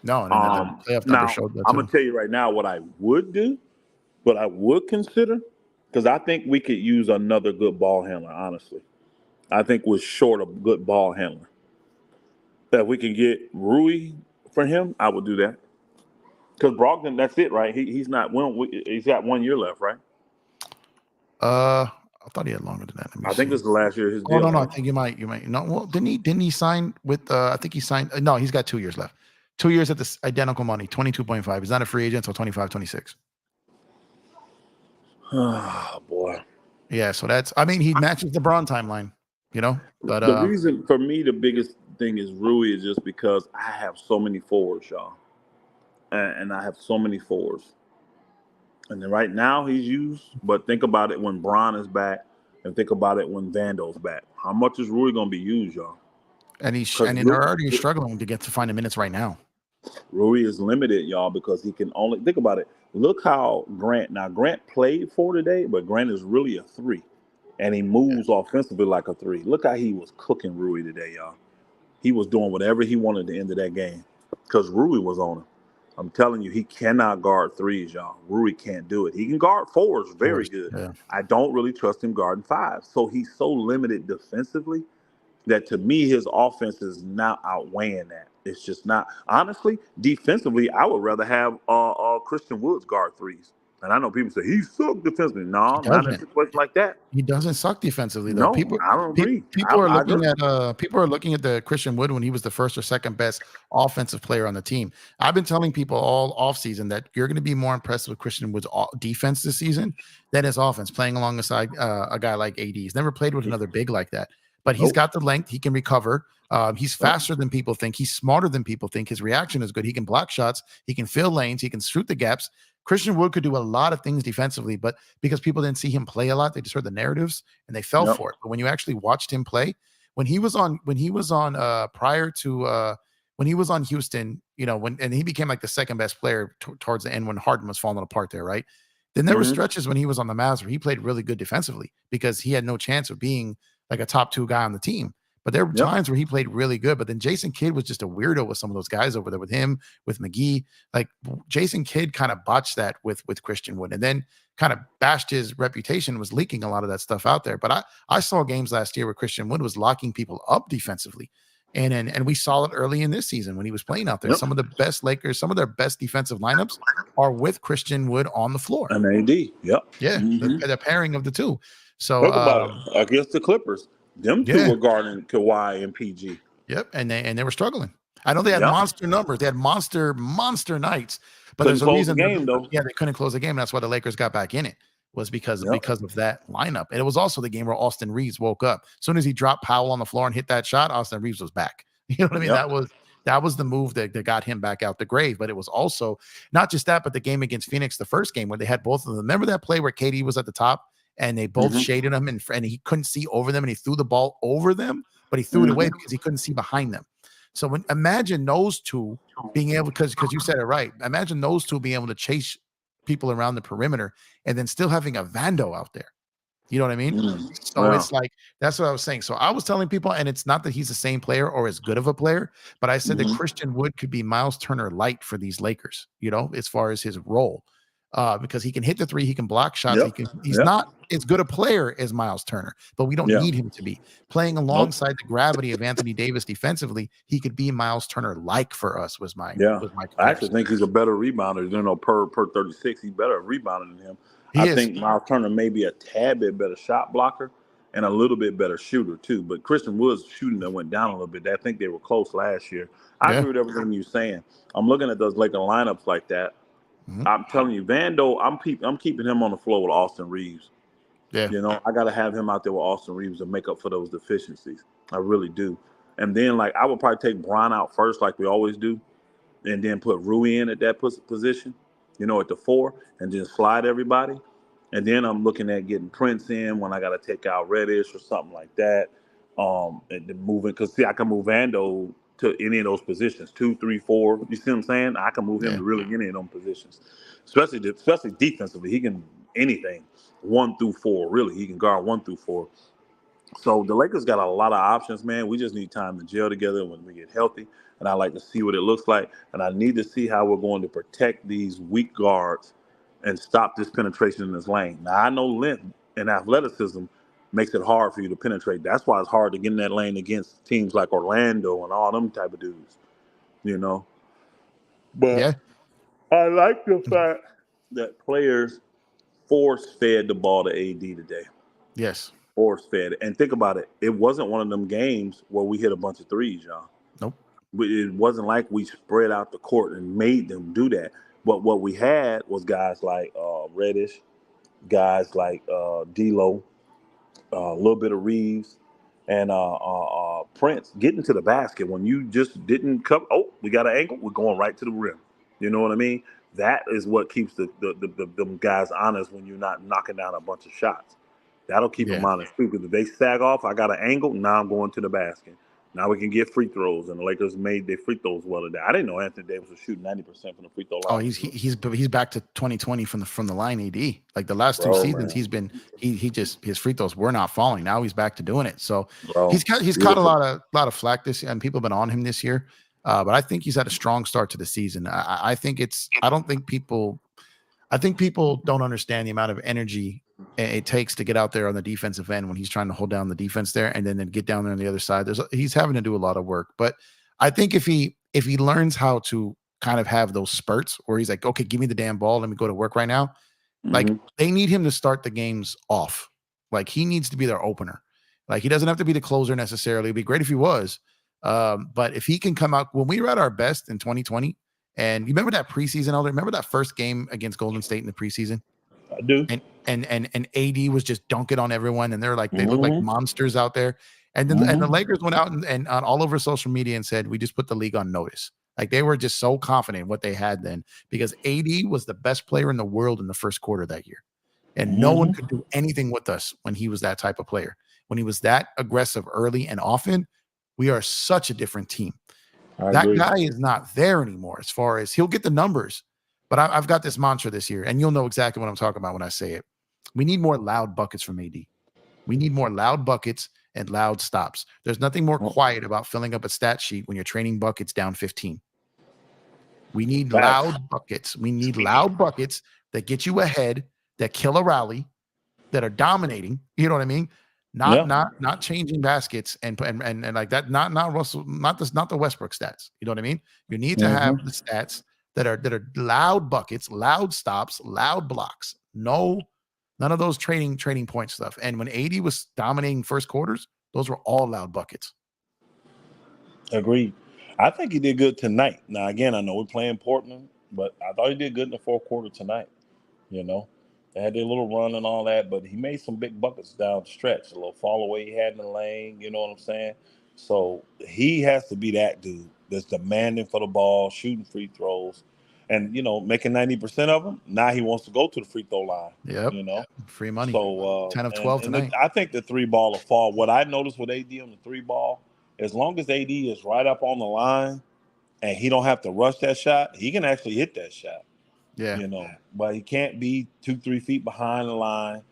No, now I'm gonna tell you right now what I would do, what I would consider, because I think we could use another good ball handler. Honestly, I think we're short of good ball handler. That we can get Rui for him, I would do that. Because Brogdon, that's it, right? He's not. He's got 1 year left, right? I thought he had longer than that. I think this is the last year of his deal. No, I think you might. No, well, didn't he sign with? I think he signed. No, he's got 2 years left. 2 years at this identical money, 22.5. He's not a free agent until 25, 26. Oh boy. Yeah, so that's. I mean, he matches the LeBron timeline, you know. But the reason for me, the biggest thing is Rui is just because I have so many forwards, y'all, and I have so many forwards. And then right now he's used, but think about it when Bron is back, and think about it when Vando's back. How much is Rui going to be used, y'all? And they're already struggling to find the minutes right now. Rui is limited, y'all, because he can only think about it. Look how Grant played 4 today, but Grant is really a 3, and he moves offensively like a 3. Look how he was cooking Rui today, y'all. He was doing whatever he wanted at the end of that game because Rui was on him. I'm telling you, he cannot guard 3s, y'all. Rui can't do it. He can guard 4s very good. Yeah. I don't really trust him guarding 5s. So he's so limited defensively that to me, his offense is not outweighing that. It's just not. Honestly, defensively, I would rather have Christian Woods guard 3s. And I know people say he sucked defensively. No, not in a situation like that. He doesn't suck defensively though. No, I don't agree. People are looking at the Christian Wood when he was the first or second best offensive player on the team. I've been telling people all offseason that you're going to be more impressed with Christian Wood's defense this season than his offense, playing alongside a guy like AD. He's never played with another big like that. But he's got the length. He can recover. He's faster than people think. He's smarter than people think. His reaction is good. He can block shots. He can fill lanes. He can shoot the gaps. Christian Wood could do a lot of things defensively, but because people didn't see him play a lot, they just heard the narratives and they fell for it. But when you actually watched him play, when he was on Houston, you know, and he became like the second best player towards the end when Harden was falling apart there, right? Then there were stretches when he was on the Mavs where he played really good defensively because he had no chance of being like a top 2 guy on the team. But there were times where he played really good. But then Jason Kidd was just a weirdo with some of those guys over there with him, with McGee. Like Jason Kidd kind of botched that with Christian Wood and then kind of bashed his reputation, was leaking a lot of that stuff out there. But I saw games last year where Christian Wood was locking people up defensively. And we saw it early in this season when he was playing out there. Some of the best Lakers, some of their best defensive lineups are with Christian Wood on the floor. And AD, Yeah, the pairing of the two. So think about it. Against the Clippers, them two were guarding Kawhi and PG. Yep, and they were struggling. I know they had monster numbers. They had monster nights. But there's a reason. They couldn't close the game. And that's why the Lakers got back in it. Was because of that lineup. And it was also the game where Austin Reaves woke up. As soon as he dropped Powell on the floor and hit that shot, Austin Reaves was back. You know what I mean? That was the move that got him back out the grave. But it was also not just that, but the game against Phoenix, the first game where they had both of them. Remember that play where KD was at the top and they both shaded him and he couldn't see over them and he threw the ball over them, but he threw it away because he couldn't see behind them. So imagine those two being able, because you said it right. Imagine those two being able to chase people around the perimeter and then still having a Vando out there. You know what I mean? So it's like, that's what I was saying. So I was telling people, and it's not that he's the same player or as good of a player, but I said that Christian Wood could be Miles Turner light for these Lakers, you know, as far as his role. Because he can hit the 3, he can block shots. He's not as good a player as Miles Turner, but we don't need him to be playing alongside the gravity of Anthony Davis defensively. He could be Miles Turner like for us was my I actually think he's a better rebounder than per 36. He's better rebounder than him. I think Miles Turner may be a tad bit better shot blocker and a little bit better shooter too. But Christian Wood's shooting that went down a little bit. I think they were close last year. I agree with everything you're saying. I'm looking at those Laker lineups like that. I'm telling you, Vando, I'm keeping him on the floor with Austin Reaves. Yeah. You know, I got to have him out there with Austin Reaves to make up for those deficiencies. I really do. And then, like, I would probably take Bron out first, like we always do, and then put Rui in at that position, you know, at the 4, and just slide everybody. And then I'm looking at getting Prince in when I got to take out Reddish or something like that. And then moving, because see, I can move Vando to any of those positions, 2, 3, 4. You see what I'm saying? I can move him to really any of them positions, especially defensively. He can anything, 1 through 4. Really, he can guard 1 through 4. So the Lakers got a lot of options, man. We just need time to gel together when we get healthy. And I like to see what it looks like. And I need to see how we're going to protect these weak guards and stop this penetration in this lane. Now, I know length and athleticism makes it hard for you to penetrate. That's why it's hard to get in that lane against teams like Orlando and all them type of dudes, you know. Yeah. But I like the fact that players force-fed the ball to AD today. Yes. Force-fed. And think about it. It wasn't one of them games where we hit a bunch of threes, y'all. Nope. It wasn't like we spread out the court and made them do that. But what we had was guys like Reddish, guys like D'Lo, a little bit of Reeves, and Prince getting to the basket when you just didn't cover. Oh, we got an angle. We're going right to the rim. You know what I mean? That is what keeps them guys honest when you're not knocking down a bunch of shots. That'll keep them honest too. Because if they sag off, I got an angle. Now I'm going to the basket. Now we can get free throws, and the Lakers made their free throws well today. I didn't know Anthony Davis was shooting 90% from the free throw line. Oh, he's back to 2020 from the line. AD, like the last 2 seasons, man. His free throws were not falling. Now he's back to doing it. So he's caught a lot of flack this year, and people have been on him this year. But I think he's had a strong start to the season. I think people don't understand the amount of energy it takes to get out there on the defensive end when he's trying to hold down the defense there, and then get down there on the other side. He's having to do a lot of work. But I think if he learns how to kind of have those spurts where he's like, okay, give me the damn ball, let me go to work right now. Like, they need him to start the games off. Like, he needs to be their opener. Like, he doesn't have to be the closer necessarily. It'd be great if he was. But if he can come out when we were at our best in 2020, and you remember that preseason, Elder? Remember that first game against Golden State in the preseason? I do. And AD was just dunking on everyone, and they're like, they look like monsters out there. And then and the Lakers went out and all over social media and said, we just put the league on notice. Like, they were just so confident in what they had then, because AD was the best player in the world in the first quarter that year. And no one could do anything with us when he was that type of player. When he was that aggressive early and often, we are such a different team. That guy is not there anymore as far as he'll get the numbers. But I've got this mantra this year, and you'll know exactly what I'm talking about when I say it. We need more loud buckets from AD. We need more loud buckets and loud stops. There's nothing more quiet about filling up a stat sheet when you're training buckets down 15. We need loud buckets. We need loud buckets that get you ahead, that kill a rally, that are dominating. You know what I mean? Not changing baskets and like that. Not Russell. Not the Westbrook stats. You know what I mean? You need to have the stats that are loud buckets, loud stops, loud blocks. No, none of those trading point stuff. And when AD was dominating first quarters, those were all loud buckets. Agreed. I think he did good tonight. Now, again, I know we're playing Portland, but I thought he did good in the fourth quarter tonight. You know, they had their little run and all that, but he made some big buckets down the stretch. A little fall away he had in the lane, you know what I'm saying? So he has to be that dude that's demanding for the ball, shooting free throws, and, you know, making 90% of them. Now he wants to go to the free throw line. Yep. You know? Free money. So 10 of 12 tonight. I think the three ball will fall. What I noticed with AD on the three ball, as long as AD is right up on the line and he don't have to rush that shot, he can actually hit that shot. Yeah. You know, but he can't be 2-3 feet behind the line.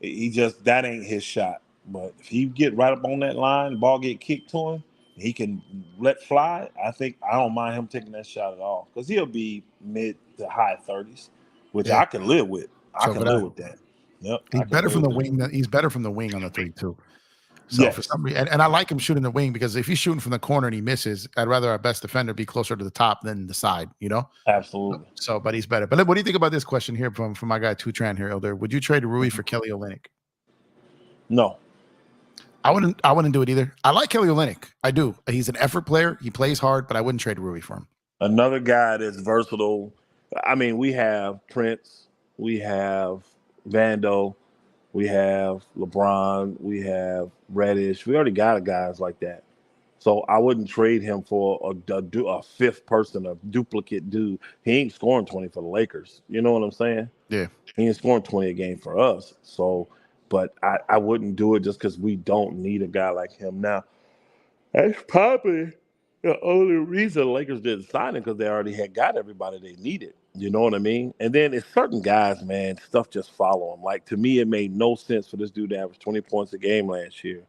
That ain't his shot. But if he get right up on that line, the ball get kicked to him, he can let fly. I don't mind him taking that shot at all, because he'll be mid to high 30s, which I can live with. I can live with that. Yep. He's better from the wing. He's better from the wing on the 3 too. So for some reason, and I like him shooting the wing, because if he's shooting from the corner and he misses, I'd rather our best defender be closer to the top than the side, you know? Absolutely. So, but he's better. But what do you think about this question here from my guy Tutran here, Elder? Would you trade Rui for Kelly Olynyk? No. I wouldn't do it either. I like Kelly Olynyk. I do. He's an effort player. He plays hard, but I wouldn't trade Rui for him. Another guy that's versatile. I mean, we have Prince, we have Vando, we have LeBron, we have Reddish. We already got guys like that. So I wouldn't trade him for a fifth person, a duplicate dude. He ain't scoring 20 for the Lakers. You know what I'm saying? Yeah. He ain't scoring 20 a game for us. So, but I wouldn't do it just because we don't need a guy like him. Now, that's probably the only reason the Lakers didn't sign him, because they already had got everybody they needed. You know what I mean? And then it's certain guys, man, stuff just follow him. Like, to me, it made no sense for this dude to average 20 points a game last year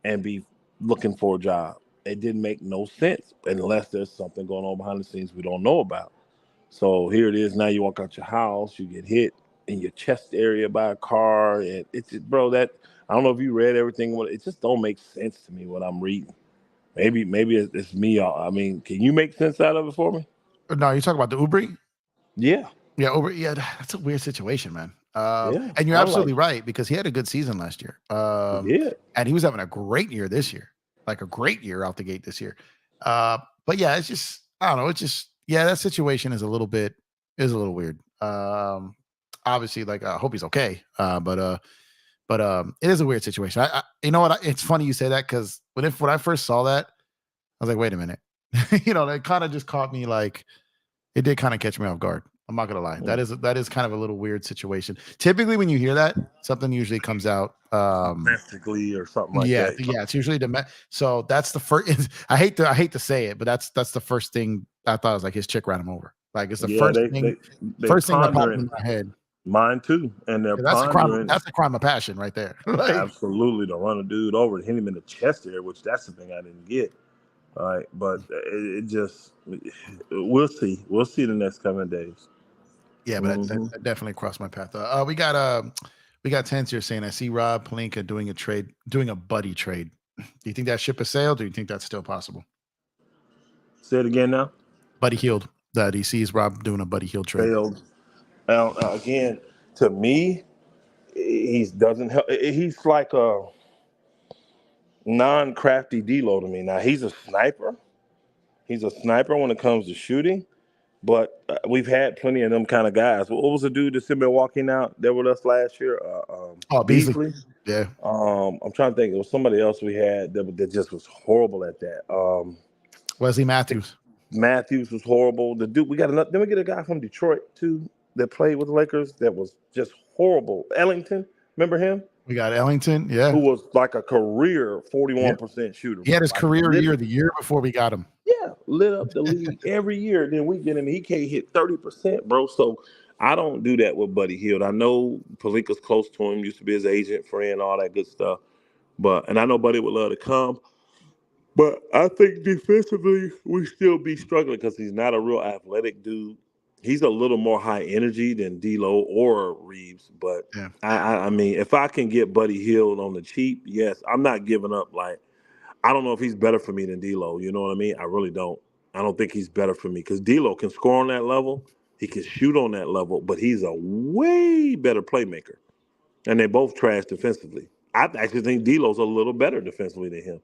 and be looking for a job. It didn't make no sense unless there's something going on behind the scenes we don't know about. So here it is. Now you walk out your house, you get hit in your chest area by a car, and it's just, bro. That I don't know if you read everything. It just don't make sense to me what I'm reading. Maybe it's me. I mean, can you make sense out of it for me? No, you're talking about the Ubri? Yeah. Yeah, that's a weird situation, man. Yeah. And you're I absolutely right, because he had a good season last year. He did. And he was having a great year this year, like a great year out the gate this year. But yeah, it's just, I don't know. It's just, yeah, that situation is a little weird. Obviously, like, I hope he's okay. But it is a weird situation. You know what? It's funny you say that, because when I first saw that, I was like, wait a minute. That kind of just caught me, like, it did kind of catch me off guard. I'm not gonna lie. That is kind of a little weird situation. Typically, when you hear that, something usually comes out domestically or something like that. Yeah, it's usually so that's the first. I hate to say it, but that's the first thing I thought. Was like, his chick ran him over. Like, it's the first thing that popped in my head. Mine too. And they're pondering. That's a crime of passion right there. Like, absolutely, to run a dude over and hit him in the chest there, which that's the thing I didn't get. All right, but it just, we'll see. We'll see the next coming days. Yeah, but that definitely crossed my path. We got Tens here saying, I see Rob Pelinka doing a buddy trade. Do you think that ship has sailed, or do you think that's still possible? Say it again now. Buddy Hield, that he sees Rob doing a Buddy Hield trade. Failed. Now, again, to me, doesn't help. He's like a non-crafty D-Lo to me. Now, he's a sniper. He's a sniper when it comes to shooting. But we've had plenty of them kind of guys. What was the dude that's in Milwaukee now there with us last year? Beasley. Yeah. I'm trying to think. It was somebody else we had that just was horrible at that. Wesley Matthews. Matthews was horrible. The dude, we got another. Then we get a guy from Detroit too that played with the Lakers that was just horrible. Ellington, remember him? We got Ellington, yeah, who was like a career 41% shooter. He had his career year the year before we got him. Yeah, lit up the league every year. Then we get him, he can't hit 30%, bro. So I don't do that with Buddy Hield. I know Pelinka's close to him, used to be his agent, friend, all that good stuff. And I know Buddy would love to come. But I think defensively, we still be struggling because he's not a real athletic dude. He's a little more high energy than D'Lo or Reaves. But yeah. I mean, if I can get Buddy Hield on the cheap, yes, I'm not giving up. Like, I don't know if he's better for me than D'Lo. You know what I mean? I really don't. I don't think he's better for me because D'Lo can score on that level. He can shoot on that level, but he's a way better playmaker. And they both trash defensively. I actually think D'Lo's a little better defensively than him.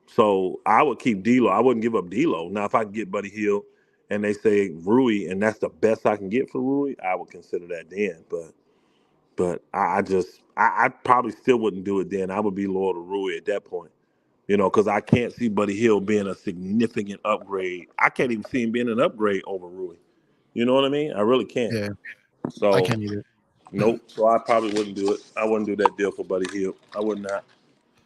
So I would keep D'Lo. I wouldn't give up D'Lo. Now, if I can get Buddy Hield and they say Rui, and that's the best I can get for Rui, I would consider that then. But I probably still wouldn't do it then. I would be loyal to Rui at that point, you know, because I can't see Buddy Hield being a significant upgrade. I can't even see him being an upgrade over Rui. You know what I mean? I really can't. Yeah. So I can't either. Nope. So I probably wouldn't do it. I wouldn't do that deal for Buddy Hield. I would not.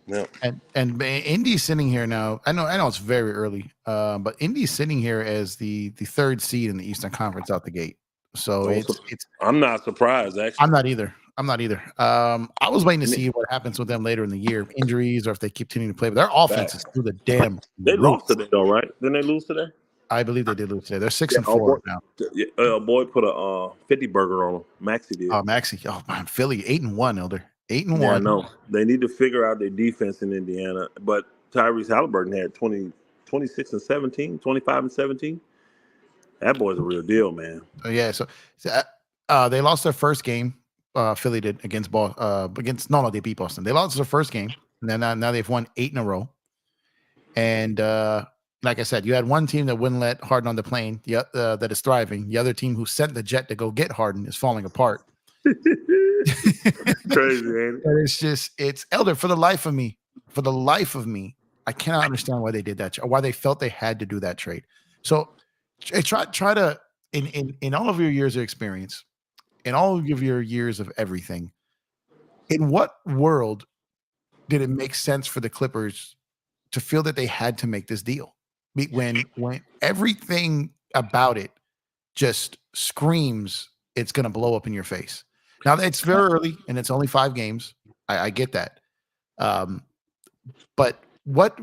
No. And Indy's sitting here now. I know it's very early, but Indy's sitting here as the third seed in the Eastern Conference out the gate. So it's. I'm not surprised, actually. I'm not either. I was waiting to see what happens with them later in the year, injuries, or if they continue to play. But their offense is through the damn. They lost today, though, right? Didn't they lose today? I believe they did lose today. They're 6-4 now. Boy put a 50 burger on them. Maxie did. Maxie. Oh man, Philly 8-1, Elder. 8-1. Yeah, I know. They need to figure out their defense in Indiana. But Tyrese Halliburton had 26 and 17, 25 and 17. That boy's a real deal, man. Yeah. So they lost their first game. Philly did against they beat Boston. They lost their first game, and then now they've won 8 in a row. And like I said, you had one team that wouldn't let Harden on the plane, that is thriving. The other team who sent the jet to go get Harden is falling apart. Crazy, ain't it? And it's Elder, for the life of me, I cannot understand why they did that, or why they felt they had to do that trade. So try to, in all of your years of experience, in all of your years of everything, in what world did it make sense for the Clippers to feel that they had to make this deal when everything about it just screams it's going to blow up in your face? Now, it's very early and it's only 5 games. I get that. But what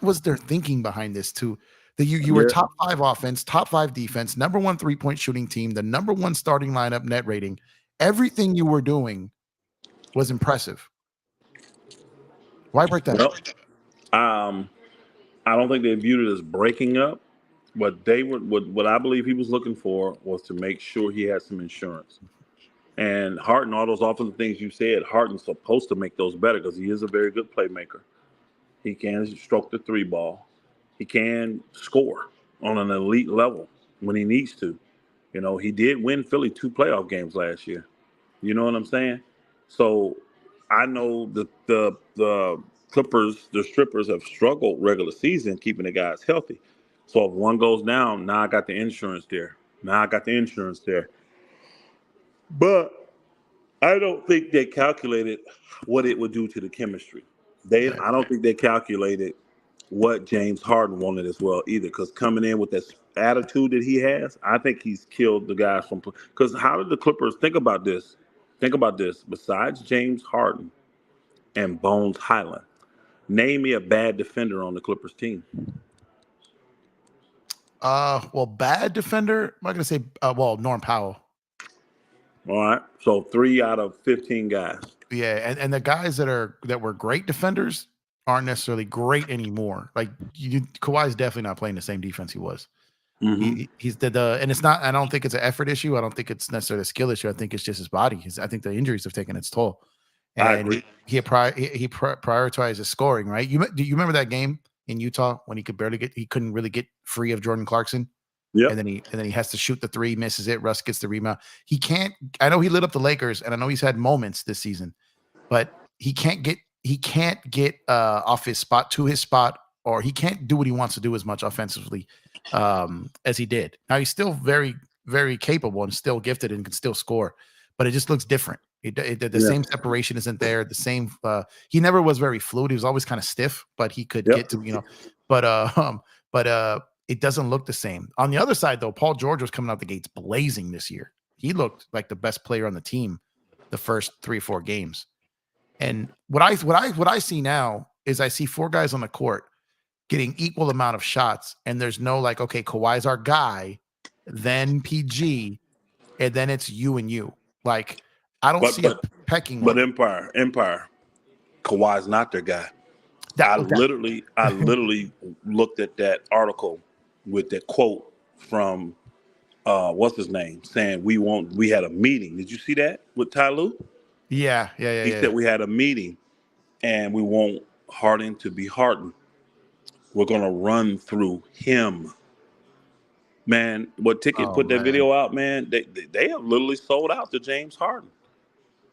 was their thinking behind this too? That you were top 5 offense, top 5 defense, number 1 3-point shooting team, the number 1 starting lineup net rating. Everything you were doing was impressive. Why break that up? I don't think they viewed it as breaking up, but what I believe he was looking for was to make sure he had some insurance. And Harden, all those offensive things you said, Harden's supposed to make those better because he is a very good playmaker. He can stroke the 3 ball. He can score on an elite level when he needs to. You know, he did win Philly 2 playoff games last year. You know what I'm saying? So I know the Clippers, the strippers have struggled regular season keeping the guys healthy. So if one goes down, now I got the insurance there. But I don't think they calculated what it would do to the chemistry. I don't think they calculated what James Harden wanted as well either. Because coming in with that attitude that he has, I think he's killed the guys from. Because how did the Clippers think about this? Think about this. Besides James Harden and Bones Highland, name me a bad defender on the Clippers team. Well, bad defender. I'm not gonna say. Norm Powell. All right, so 3 out of 15 guys. Yeah, and the guys that were great defenders aren't necessarily great anymore. Like Kawhi's definitely not playing the same defense he was. Mm-hmm. He's and it's not. I don't think it's an effort issue. I don't think it's necessarily a skill issue. I think it's just his body. I think the injuries have taken its toll. And I agree. He prioritizes scoring. Right? Do you remember that game in Utah when he couldn't really get free of Jordan Clarkson? Yeah. And then he has to shoot the 3, misses it. Russ gets the rebound. He can't. I know he lit up the Lakers, and I know he's had moments this season, but he can't get off his spot to his spot, or he can't do what he wants to do as much offensively as he did. Now he's still very, very capable and still gifted and can still score, but it just looks different. The same separation isn't there. The same. He never was very fluid. He was always kind of stiff, but he could get to but it doesn't look the same. On the other side, though, Paul George was coming out the gates blazing this year. He looked like the best player on the team the first 3 or 4 games. And what I see now is I see 4 guys on the court getting equal amount of shots, and there's no like, okay, Kawhi's our guy, then PG, and then it's you and you. Like, I don't see a pecking order. But Empire, Kawhi's not their guy. I literally looked at that article with that quote from what's his name saying we had a meeting. Did you see that with Ty Lue? Yeah. He said we had a meeting and we want Harden to be Harden. We're gonna run through him. Man, what Ticket put that video out, man, they have literally sold out to James Harden.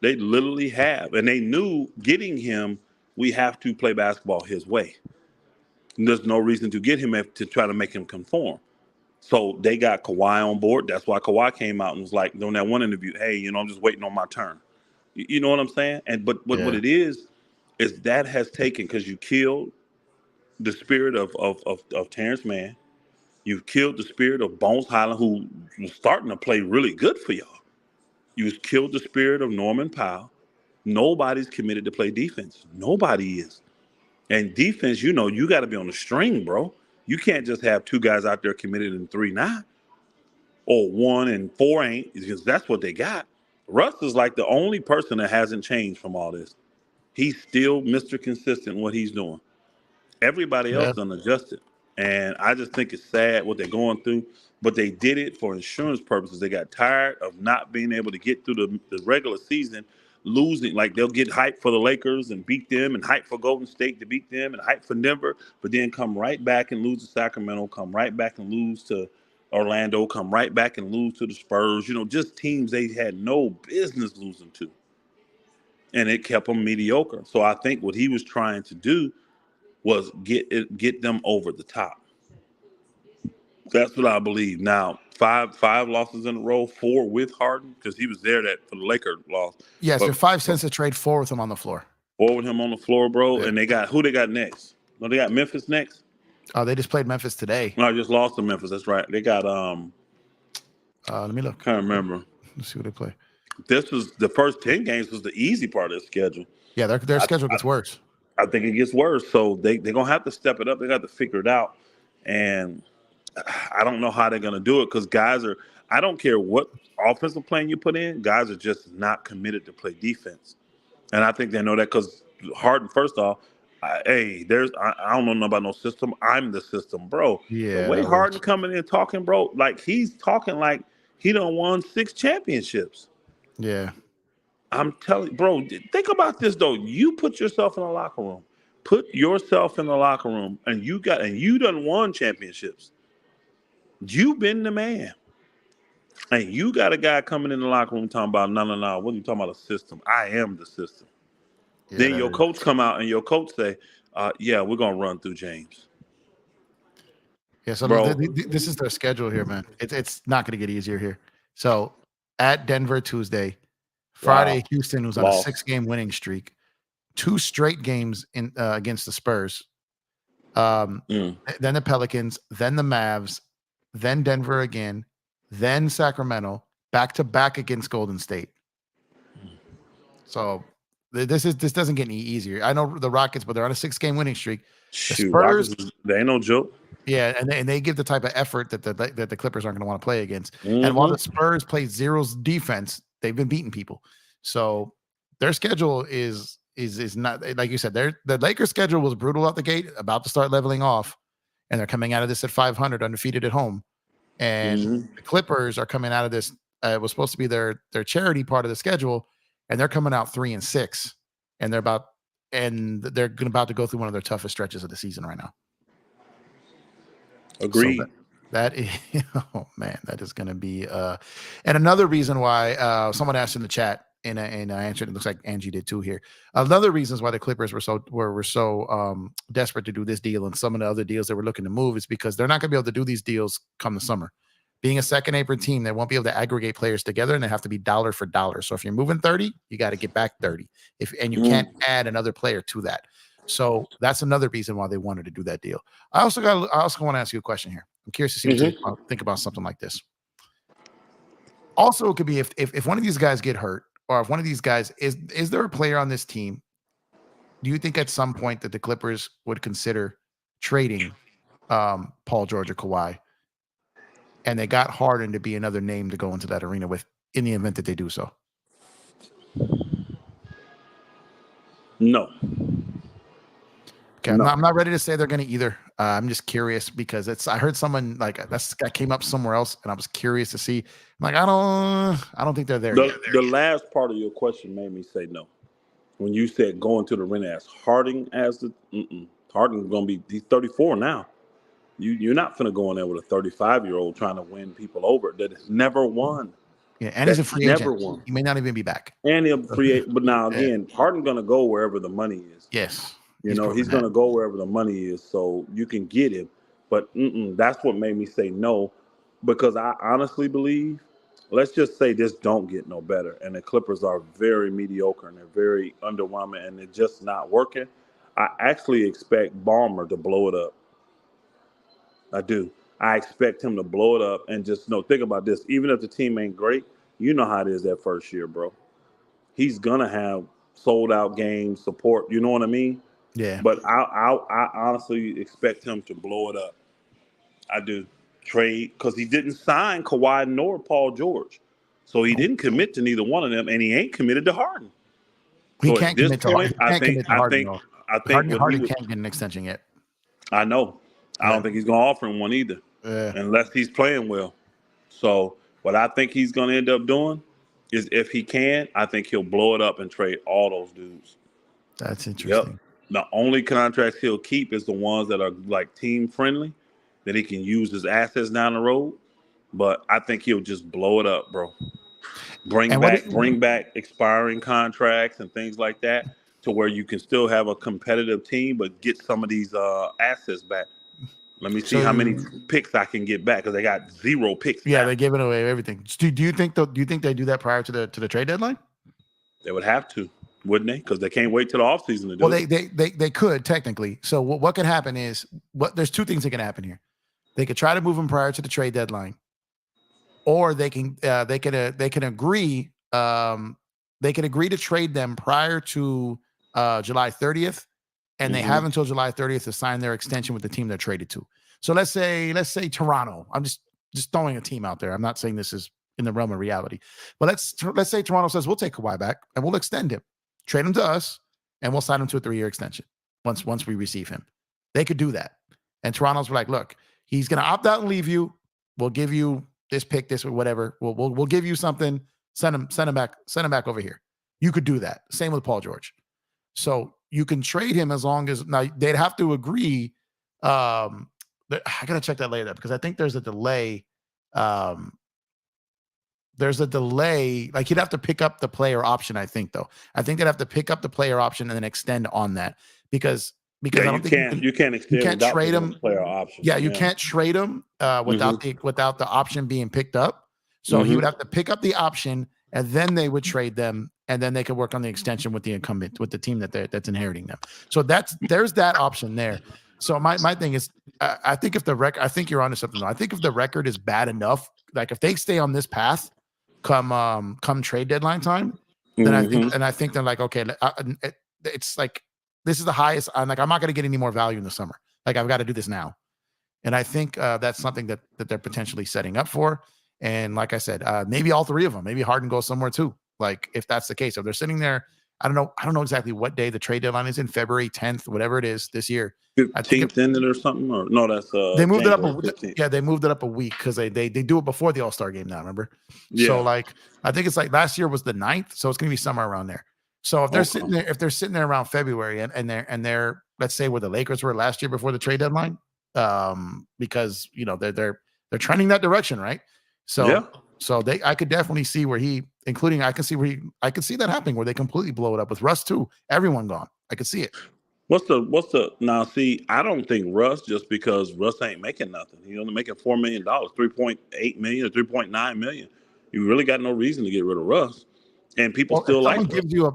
They literally have. And they knew getting him, we have to play basketball his way. And there's no reason to get him to try to make him conform. So they got Kawhi on board. That's why Kawhi came out and was like, on that one interview, hey, I'm just waiting on my turn. You know what I'm saying? And but what it is that has taken, because you killed the spirit of Terrence Mann. You've killed the spirit of Bones Highland, who was starting to play really good for y'all. You've killed the spirit of Norman Powell. Nobody's committed to play defense. Nobody is. And defense, you got to be on the string, bro. You can't just have 2 guys out there committed and 3 not. Or 1 and 4 ain't, because that's what they got. Russ is like the only person that hasn't changed from all this. He's still Mr. Consistent in what he's doing. Everybody else done adjusted. And I just think it's sad what they're going through. But they did it for insurance purposes. They got tired of not being able to get through the regular season losing. Like they'll get hyped for the Lakers and beat them, and hyped for Golden State to beat them, and hyped for Denver, but then come right back and lose to Sacramento, come right back and lose to Orlando, come right back and lose to the Spurs. Just teams they had no business losing to, and it kept them mediocre. So I think what he was trying to do was get them over the top. That's what I believe. Now, five losses in a row, 4 with Harden, because he was there for the Lakers loss. Yes, they're 5 cents a trade, 4 with him on the floor. 4 with him on the floor, bro. Yeah. And they got next? No, they got Memphis next. Oh, they just played Memphis today. No, I just lost to Memphis. That's right. They got let me look. Can't remember. Let's see what they play. This was the first 10 games was the easy part of the schedule. Yeah, their schedule gets worse. I think it gets worse. So they're gonna have to step it up. They got to figure it out. And I don't know how they're gonna do it because I don't care what offensive plan you put in, guys are just not committed to play defense. And I think they know that because Harden, first off, I don't know nothing about no system. I'm the system, bro. Yeah. The way Harden coming in talking, bro, like he's talking like he done won 6 championships. Yeah. I'm telling you, bro, think about this though. You put yourself in the locker room. Put yourself in the locker room and you done won championships. You've been the man. And you got a guy coming in the locker room talking about, no. What are you talking about? A system? I am the system. Yeah, then your coach come out and your coach say, yeah, we're going to run through James. Yeah, so this is their schedule here, man. It's not going to get easier here. So at Denver Tuesday, Friday, Houston, who's on a 6-game winning streak, 2 straight games in against the Spurs. Then the Pelicans, then the Mavs, then Denver again, then Sacramento, back-to-back against Golden State. So this doesn't get any easier. I know the Rockets, but they're on a 6-game winning streak. The Spurs, they ain't no joke. Yeah, and they give the type of effort that the Clippers aren't going to want to play against. And while the Spurs play zeros defense, they've been beating people. So their schedule is not, like you said, the Lakers schedule was brutal out the gate, about to start leveling off, and they're coming out of this at 500, undefeated at home. And the Clippers are coming out of this. It was supposed to be their charity part of the schedule, and they're coming out 3-6, and they're about to go through one of their toughest stretches of the season right now. Agreed. So that is, oh man, that is going to be. And another reason why someone asked in the chat, and I answered. It looks like Angie did too here. Another reasons why the Clippers were so desperate to do this deal and some of the other deals they were looking to move is because they're not going to be able to do these deals come the summer. Being a second apron team, they won't be able to aggregate players together, and they have to be dollar for dollar. So if you're moving 30, you got to get back 30. And you can't add another player to that. So that's another reason why they wanted to do that deal. I also want to ask you a question here. I'm curious to see what you think about something like this. Also, it could be if one of these guys get hurt, or if one of these guys is there a player on this team? Do you think at some point that the Clippers would consider trading Paul George or Kawhi, and they got Harden to be another name to go into that arena with in the event that they do so? No. Okay, no. I'm not ready to say they're going to either. I'm just curious because I heard someone that came up somewhere else, and I was curious to see. I'm like, I don't think they're there yet. The last part of your question made me say no. When you said going to the arena as Harden as the Harden's going to be, he's 34 now. You're not going to go in there with a 35-year-old trying to win people over that has never won. Yeah, and he's a free agent. Never won. He may not even be back. And he'll free agent. But now again, Harden's going to go wherever the money is. Yes. He's going to go wherever the money is, so you can get him. But that's what made me say no, because I honestly believe, let's just say this don't get no better, and the Clippers are very mediocre, and they're very underwhelming, and they're just not working. I actually expect Ballmer to blow it up. I do. I expect him to blow it up and just think about this. Even if the team ain't great, you know how it is that first year, bro. He's going to have sold-out games, support, you know what I mean? Yeah, but I honestly expect him to blow it up. I do. Trade, because he didn't sign Kawhi nor Paul George, so he didn't commit to neither one of them, and he ain't committed to Harden. He can't commit to Harden. I think Harden Harden can't get an extension yet. I know. I don't think he's going to offer him one either, unless he's playing well. So what I think he's going to end up doing is if he can, I think he'll blow it up and trade all those dudes. That's Yep. interesting. The only contracts he'll keep is the ones that are like team friendly, that he can use his assets down the road. But I think he'll just blow it up, bro. And Bring back expiring contracts and things like that, to where you can still have a competitive team, but get some of these assets back. Let me see how many picks I can get back, because they got 0 picks. Yeah, now. they're giving away everything. Do you think they do that prior to the trade deadline? They would have to, wouldn't they? Because they can't wait till the offseason to do Well, it. they could technically. So what could happen is there's 2 things that can happen here. They could try to move them prior to the trade deadline, or they can agree to trade them prior to July 30th, and they have until July 30th to sign their extension with the team they're traded to. So let's say Toronto. I'm just throwing a team out there. I'm not saying this is in the realm of reality, but let's say Toronto says we'll take Kawhi back and we'll extend him, trade him to us, and we'll sign him to a 3-year extension once we receive him. They could do that, and Toronto's like, look, he's going to opt out and leave you. We'll give you this pick, this or whatever. We'll give you something. Send him back over here. You could do that. Same with Paul George. So you can trade him as long as now they'd have to agree. I gotta check that later because I think there's a delay. Like he'd have to pick up the player option. I think they'd have to pick up the player option and then extend on that because I don't think you can't trade him player option. Yeah, you can't trade him without the option being picked up. So he would have to pick up the option, and then they would trade them, and then they could work on the extension with the incumbent, with the team that's inheriting them. So there's that option there. So my thing is, I think I think you're onto something though. I think if the record is bad enough, like if they stay on this path, come trade deadline time, then I think they're like, okay, it's like this is the highest. I'm not going to get any more value in the summer. Like I've got to do this now. And I think that's something that they're potentially setting up for. And like I said, maybe all 3 of them, maybe Harden goes somewhere too. Like if that's the case, if they're sitting there, I don't know exactly what day the trade deadline is in, February 10th, whatever it is this year. 15th ended or something, or no, that's they moved January it up. 15th. They moved it up a week because they do it before the All-Star game now. Remember? Yeah. So like I think it's like last year was the 9th, so it's gonna be somewhere around there. So if they're sitting there around February and they're let's say where the Lakers were last year before the trade deadline, because they're trending that direction, right? So I could definitely see where I can see that happening where they completely blow it up with Russ too. Everyone gone. I could see it. Now see, I don't think Russ, just because Russ ain't making nothing. He's only making $4 million, $3.8 million or $3.9 million. You really got no reason to get rid of Russ. And people still like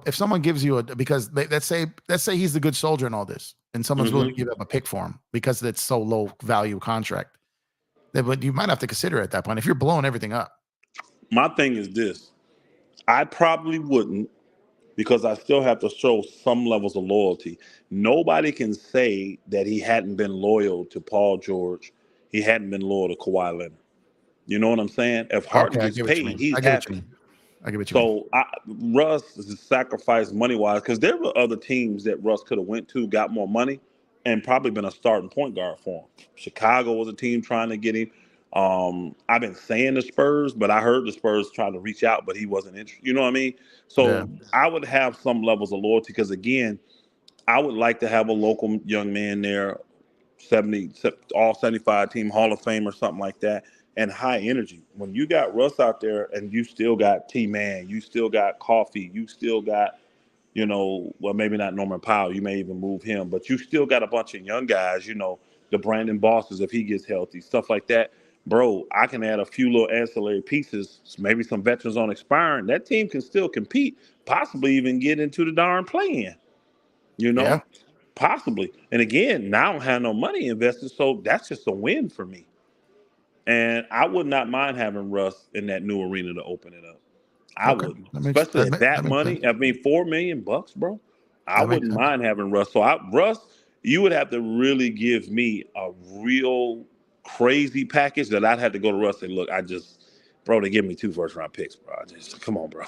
if someone gives you because let's say he's the good soldier in all this, and someone's willing to give up a pick for him because it's so low value contract, but you might have to consider it at that point if you're blowing everything up. My thing is this: I probably wouldn't, because I still have to show some levels of loyalty. Nobody can say that he hadn't been loyal to Paul George. He hadn't been loyal to Kawhi Leonard. You know what I'm saying? If Harden gets paid, he's happy. I get what you mean. So Russ is sacrificed money-wise, because there were other teams that Russ could have went to, got more money, and probably been a starting point guard for him. Chicago was a team trying to get him. I've been saying the Spurs, but I heard the Spurs trying to reach out, but he wasn't interested. You know what I mean? So I would have some levels of loyalty, because, again, I would like to have a local young man there, all 75 team Hall of Fame or something like that, and high energy. When you got Russ out there and you still got T-Man, you still got Coffee, you still got, well, maybe not Norman Powell, you may even move him, but you still got a bunch of young guys, the Brandon Bosses, if he gets healthy, stuff like that. Bro, I can add a few little ancillary pieces, maybe some veterans on expiring. That team can still compete, possibly even get into the darn play-in, possibly. And again, now I don't have no money invested, so that's just a win for me. And I would not mind having Russ in that new arena to open it up. I wouldn't, especially at that money. I mean, $4 million, bro. I wouldn't mind having Russ. So Russ, you would have to really give me a real crazy package that I'd have to go to Russ and look. Bro, they give me 2 first-round picks, bro. Come on, bro.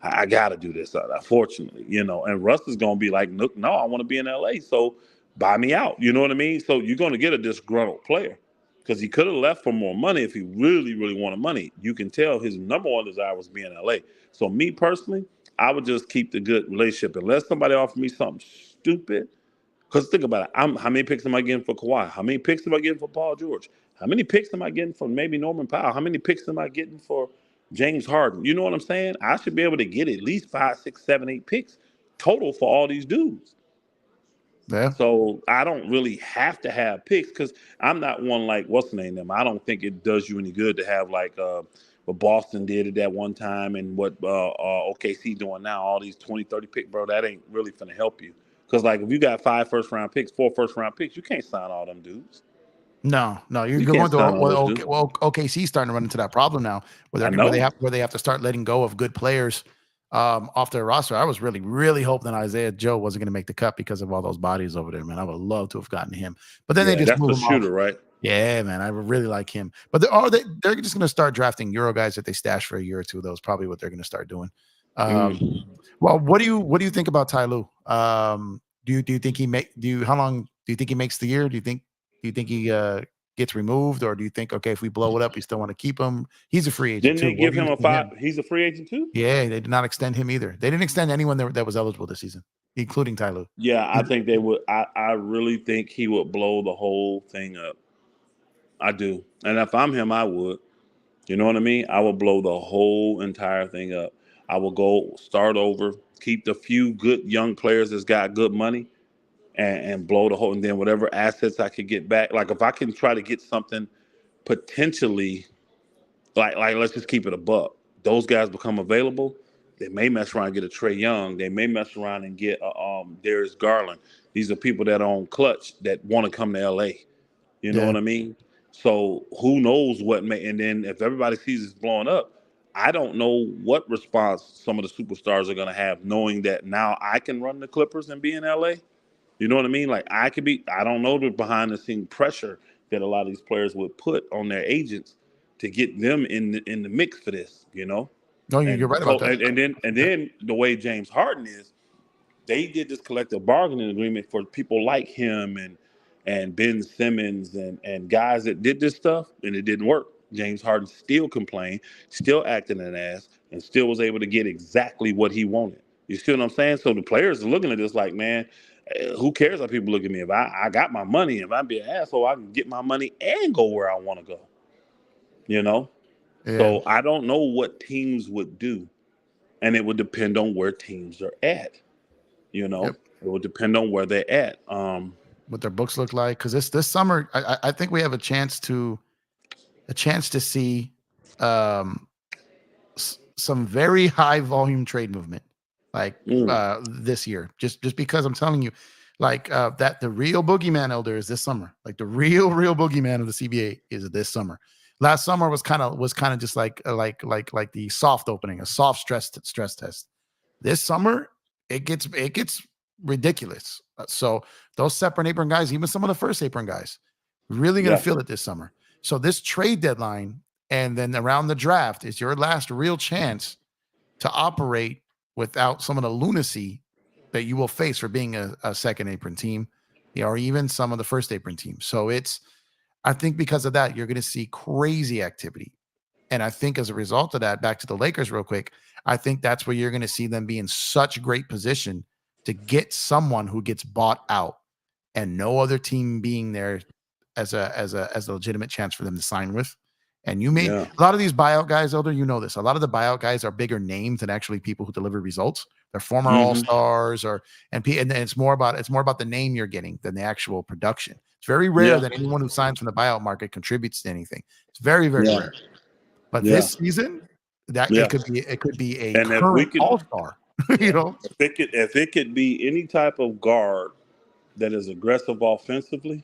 I got to do this, unfortunately, And Russ is going to be like, no, I want to be in LA, so buy me out. You know what I mean? So you're going to get a disgruntled player. because he could have left for more money if he really, really wanted money. You can tell his number one desire was being in LA. So me personally, I would just keep the good relationship unless somebody offered me something stupid. Because think about it, how many picks am I getting for Kawhi? How many picks am I getting for Paul George? How many picks am I getting for maybe Norman Powell? How many picks am I getting for James Harden? You know what I'm saying? I should be able to get at least 5, 6, 7, 8 picks total for all these dudes. Yeah. So I don't really have to have picks because I'm not one like what's the name them. I don't think it does you any good to have like what Boston did at that one time and what OKC doing now. All these 20, 30 pick, bro. That ain't really finna help you. Because like if you got 5 first-round picks, 4 first-round picks, you can't sign all them dudes. No, you're You can't going to sign all those dudes. OKC's starting to run into that problem now, I know. where they have to start letting go of good players off their roster. I was really, really hoping that Isaiah Joe wasn't going to make the cut because of all those bodies over there, man. I would love to have gotten him, but then they just that's move the him shooter, off. right? Yeah, man, I really like him. But they're just going to start drafting Euro guys that they stash for a year or two. That's probably what they're going to start doing. Well, what do you think about Ty Lue? Do you think how long do you think he makes the year? Do you think he gets removed, or do you think if we blow it up, we still want to keep him? He's a free agent. Didn't they give him a 5? He's a free agent too. Yeah, they did not extend him either. They didn't extend anyone that was eligible this season, including Ty Lue. Yeah, I think they would. I really think he would blow the whole thing up. I do, and if I'm him, I would. You know what I mean? I would blow the whole entire thing up. I will go start over, keep the few good young players that's got good money, and blow the whole. And then whatever assets I could get back, like if I can try to get something potentially, like let's just keep it a buck. Those guys become available. They may mess around and get a Trae Young. They may mess around and get Darius Garland. These are people that are on clutch that want to come to LA. You know what I mean? So who knows what may, and then if everybody sees it's blowing up, I don't know what response some of the superstars are going to have knowing that now I can run the Clippers and be in LA. You know what I mean? Like I don't know the behind the scene pressure that a lot of these players would put on their agents to get them in the mix for this, you know? No, you're right about that. And then the way James Harden is, they did this collective bargaining agreement for people like him and Ben Simmons and guys that did this stuff, and it didn't work. James Harden still complained, still acting an ass, and still was able to get exactly what he wanted. You see what I'm saying? So the players are looking at this like, man, who cares how people look at me? If I got my money, if I be an asshole, I can get my money and go where I want to go. You know? Yeah. So I don't know what teams would do, and it would depend on where teams are at. You know, it would depend on where they're at. What their books look like, because this summer, I think we have a chance to see some very high volume trade movement, like this year. Just because I'm telling you, like that the real boogeyman elder is this summer. Like the real boogeyman of the CBA is this summer. Last summer was kind of just like the soft opening, a soft stress test. This summer, it gets ridiculous. So those separate apron guys, even some of the first apron guys, really going to feel it this summer. So this trade deadline and then around the draft is your last real chance to operate without some of the lunacy that you will face for being a second apron team, or even some of the first apron teams. So I think because of that, you're going to see crazy activity. And I think as a result of that, back to the Lakers real quick, I think that's where you're going to see them be in such great position to get someone who gets bought out and no other team being there as a legitimate chance for them to sign with. And a lot of these buyout guys, Elder, you know this. A lot of the buyout guys are bigger names than actually people who deliver results. They're former all-stars and it's more about the name you're getting than the actual production. It's very rare that anyone who signs from the buyout market contributes to anything. It's very, very rare. But this season, it could be a and current all-star. You know, if it could be any type of guard that is aggressive offensively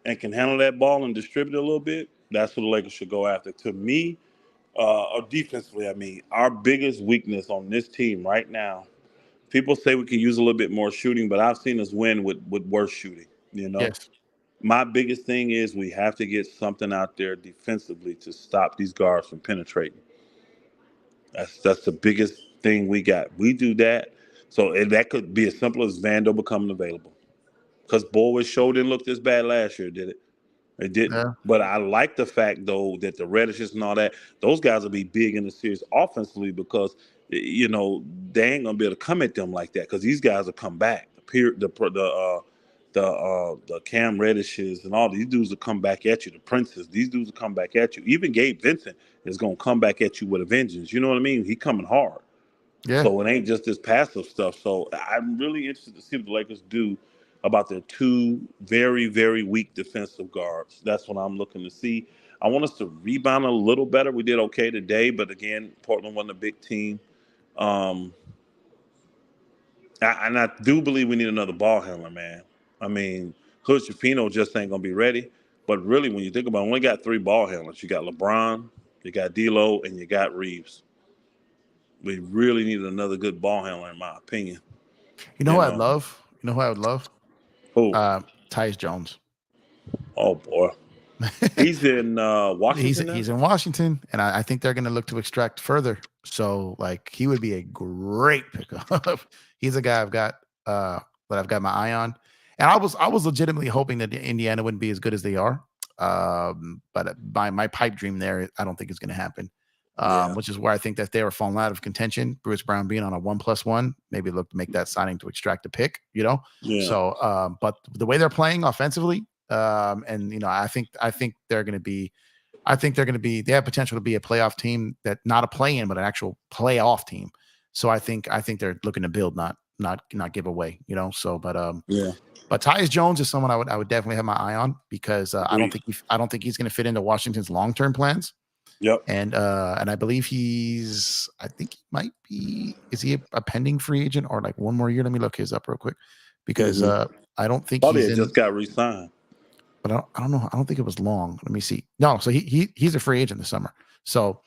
and can handle that ball and distribute a little bit, that's what the Lakers should go after. To me, or defensively, I mean, our biggest weakness on this team right now, people say we can use a little bit more shooting, but I've seen us win with worse shooting, you know? Yes. My biggest thing is we have to get something out there defensively to stop these guards from penetrating. That's the biggest thing we got. We do that. So that could be as simple as Vando becoming available. Because Boy's show didn't look this bad last year, did it? It didn't. Yeah. But I like the fact though that the Reddishes and all that, those guys will be big in the series offensively because they ain't gonna be able to come at them like that because these guys will come back. The Cam Reddishes and all these dudes will come back at you. The Princes, these dudes will come back at you. Even Gabe Vincent is gonna come back at you with a vengeance. You know what I mean? He coming hard. Yeah. So it ain't just this passive stuff. So I'm really interested to see what the Lakers do about their two very, very weak defensive guards. That's what I'm looking to see. I want us to rebound a little better. We did okay today, but again, Portland wasn't a big team. Um, and I do believe we need another ball handler, man. I mean, Hood Shapiro just ain't gonna be ready. But really, when you think about it, we only got 3 ball handlers. You got LeBron, you got D'Lo, and you got Reaves. We really needed another good ball handler, in my opinion. You know who I'd love? You know who I would love? Who? Tyus Jones. Oh boy, he's in Washington. He's in Washington, and I think they're going to look to extract further. So, like, he would be a great pickup. He's a guy that I've got my eye on, and I was legitimately hoping that Indiana wouldn't be as good as they are. But my pipe dream there, I don't think it's going to happen. Which is where I think that they were falling out of contention. Bruce Brown being on a 1+1, maybe look to make that signing to extract a pick, Yeah. So, but the way they're playing offensively, and I think they're going to be, they have potential to be a playoff team, that not a play-in, but an actual playoff team. So I think they're looking to build, not give away, So, but Tyus Jones is someone I would definitely have my eye on because I don't think he's going to fit into Washington's long-term plans. Yep. And I believe I think he might be, is he a pending free agent or like one more year? Let me look his up real quick because I don't think probably just got re-signed. But I don't know. I don't think it was long. Let me see. No, so he's a free agent this summer. So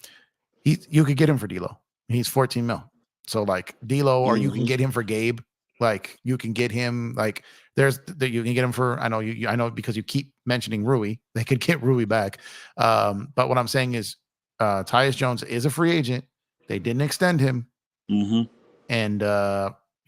you could get him for D'Lo. He's 14 mil. So like D'Lo, or you can get him for Gabe. Like you can get him like you can get him for, I know because you keep mentioning Rui, they could get Rui back. But what I'm saying is Tyus Jones is a free agent. They didn't extend him. And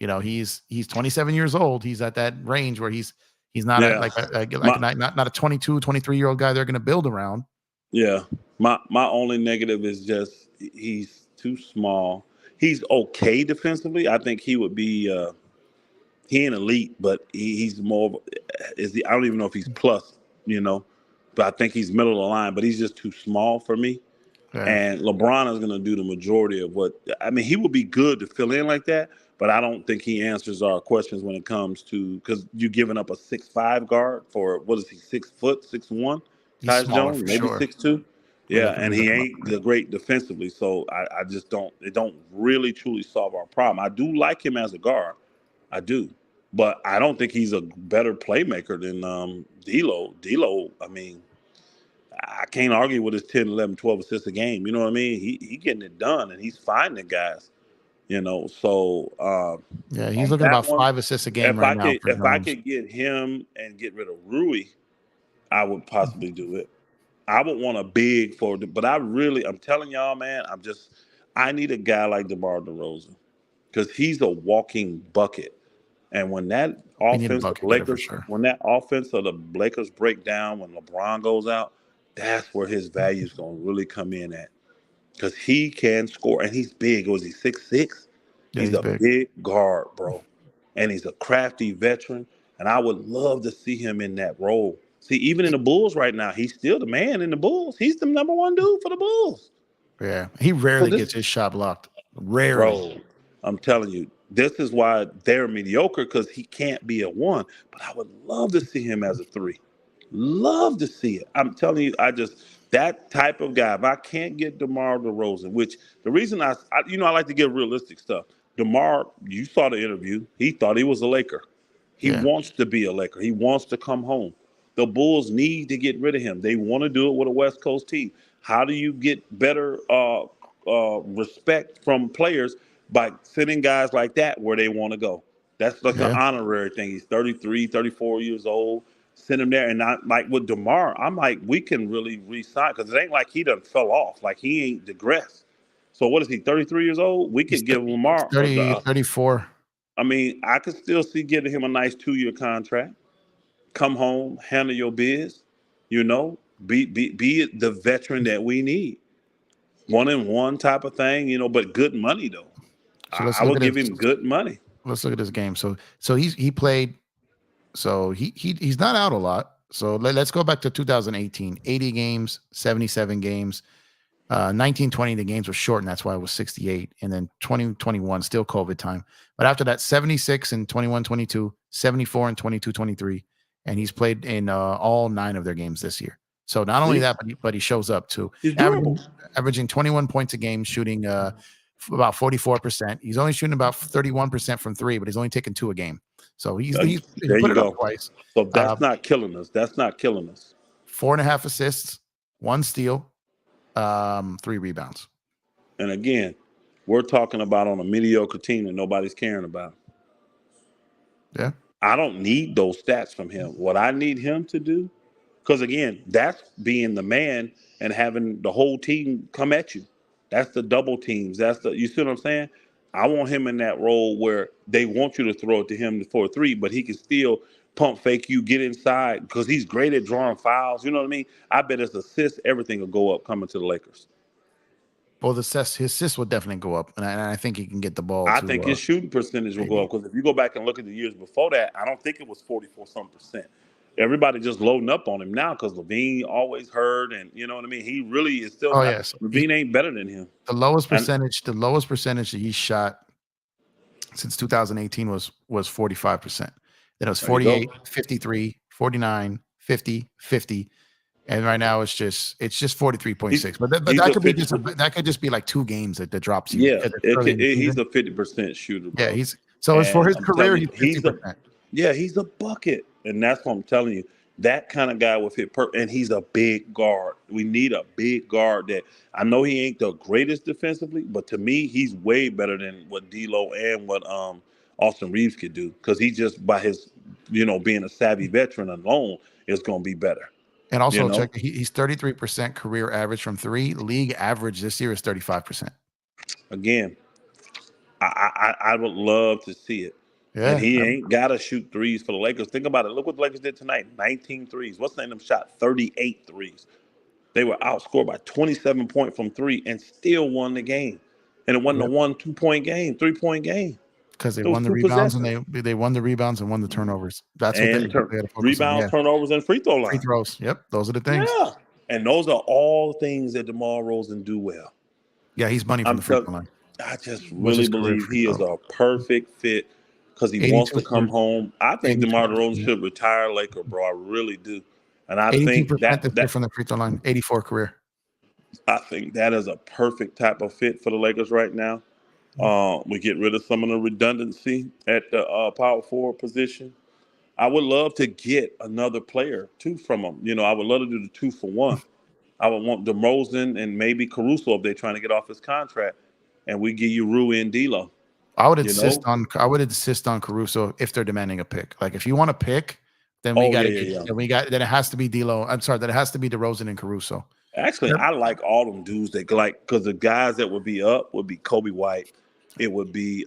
he's 27 years old. He's at that range where he's not not a 22, 23-year-old guy they're going to build around. Yeah. My only negative is just he's too small. He's okay defensively. I think he would be he ain't elite, but he's more I don't even know if he's plus, but I think he's middle of the line, but he's just too small for me. Yeah. And LeBron is going to do the majority of he would be good to fill in like that, but I don't think he answers our questions when it comes to, because you're giving up a 6'5" guard for, what is he, 6 foot, 6'1"? Tyus Jones, maybe sure. 6'2". Yeah, and he ain't the great defensively, so I just don't, it don't really truly solve our problem. I do like him as a guard. I do. But I don't think he's a better playmaker than D'Lo. D'Lo, I can't argue with his 10, 11, 12 assists a game. You know what I mean? He getting it done, and he's finding guys. So he's looking about 5 assists a game right now. If I could get him and get rid of Rui, I would possibly do it. I would want a big forward, but I'm telling y'all, man, I need a guy like DeMar DeRozan because he's a walking bucket. And when that offense of the Lakers break down, when LeBron goes out, that's where his value is going to really come in at, because he can score and he's big. Was he 6'6"? Yeah, he's a big guard, bro, and he's a crafty veteran. And I would love to see him in that role. See, even in the Bulls right now, he's still the man in the Bulls. He's the number 1 dude for the Bulls. Yeah, he rarely gets his shot blocked. Rarely. Bro, I'm telling you, this is why they're mediocre, because he can't be a 1. But I would love to see him as a 3. Love to see it. I'm telling you, that type of guy. If I can't get DeMar DeRozan, which the reason I like to give realistic stuff. DeMar, you saw the interview. He thought he was a Laker. He wants to be a Laker. He wants to come home. The Bulls need to get rid of him. They want to do it with a West Coast team. How do you get better respect from players? By sending guys like that where they want to go. That's like an honorary thing. He's 33, 34 years old. Send him there. And not like with DeMar, I'm like, we can really re-sign, because it ain't like he done fell off. Like he ain't digressed. So what is he, 33 years old? We could give Lamar 34. I could still see getting him a nice 2-year contract. Come home, handle your biz. You know, be the veteran that we need. 1-and-1 type of thing, but good money though. So let's I look would at give his him good money. let's look at his game. So he played. So he's not out a lot. So let's go back to 2018. 80 games, 77 games. 1920, the games were short, and that's why it was 68. And then 2021, still COVID time. But after that, 76 and 21-22, 74 and 22-23. And he's played in all 9 of their games this year. So not only See? that, but he shows up too. He's durable. Averaging 21 points a game, shooting about 44%. He's only shooting about 31% from 3, but he's only taking 2 a game. So he's There put you it go. up twice. So that's not killing us. That's not killing us. 4.5 assists, 1 steal, 3 rebounds. And again, we're talking about on a mediocre team that nobody's caring about. Yeah. I don't need those stats from him. What I need him to do, because again, that's being the man and having the whole team come at you. That's the double teams. You see what I'm saying? I want him in that role where they want you to throw it to him for a 3, but he can still pump fake you, get inside, because he's great at drawing fouls. You know what I mean? I bet his assists, everything will go up coming to the Lakers. Well, his assists will definitely go up, and I think he can get the ball. I think his shooting percentage will go up, because if you go back and look at the years before that, I don't think it was 44-something%. Everybody just loading up on him now because Levine always hurt, and you know what I mean. He really is still. Oh yes, Levine ain't better than him. The lowest percentage that he shot since 2018 was 45%. Then it was 48, 53, 49, 50, 50. And right now it's just 43.6. But that could just be like 2 games that drops you. Yeah, he's a 50% shooter. Bro. Yeah, as for his career, he's 50%. He's a bucket, and that's what I'm telling you. That kind of guy with and he's a big guard. We need a big guard that I know he ain't the greatest defensively, but to me, he's way better than what D'Lo and what Austin Reaves could do, because he just by his being a savvy veteran alone is going to be better. And also check, he's 33% career average from 3. League average this year is 35%. Again, I would love to see it. Yeah, and he ain't got to shoot threes for the Lakers. Think about it. Look what the Lakers did tonight. 19 threes. What's the name of them shot? 38 threes. They were outscored by 27 points from 3 and still won the game. And it wasn't a 2-point game, 3-point game. Because they won the rebounds and they won the rebounds and won the turnovers. That's what they had to focus rebounds, on. Turnovers, and free throw line. Free throws. Yep, those are the things. Yeah, and those are all things that DeMar DeRozan do well. Yeah, he's money from the free throw line. I just really believe he is a perfect fit because he wants to come home. I think DeMar DeRozan should retire Laker, bro. I really do. And I think that from the free throw line, 84 career. I think that is a perfect type of fit for the Lakers right now. We get rid of some of the redundancy at the power forward position. I would love to get another player too from them. I would love to do the 2-for-1. I would want DeRozan and maybe Caruso if they're trying to get off his contract, and we give you Rui and D'Lo. I would insist on Caruso if they're demanding a pick. Like if you want a pick, then we got to then it has to be D'Lo. I'm sorry, that it has to be DeRozan and Caruso. Actually, I like all them dudes that because the guys that would be up would be Kobe White. It would be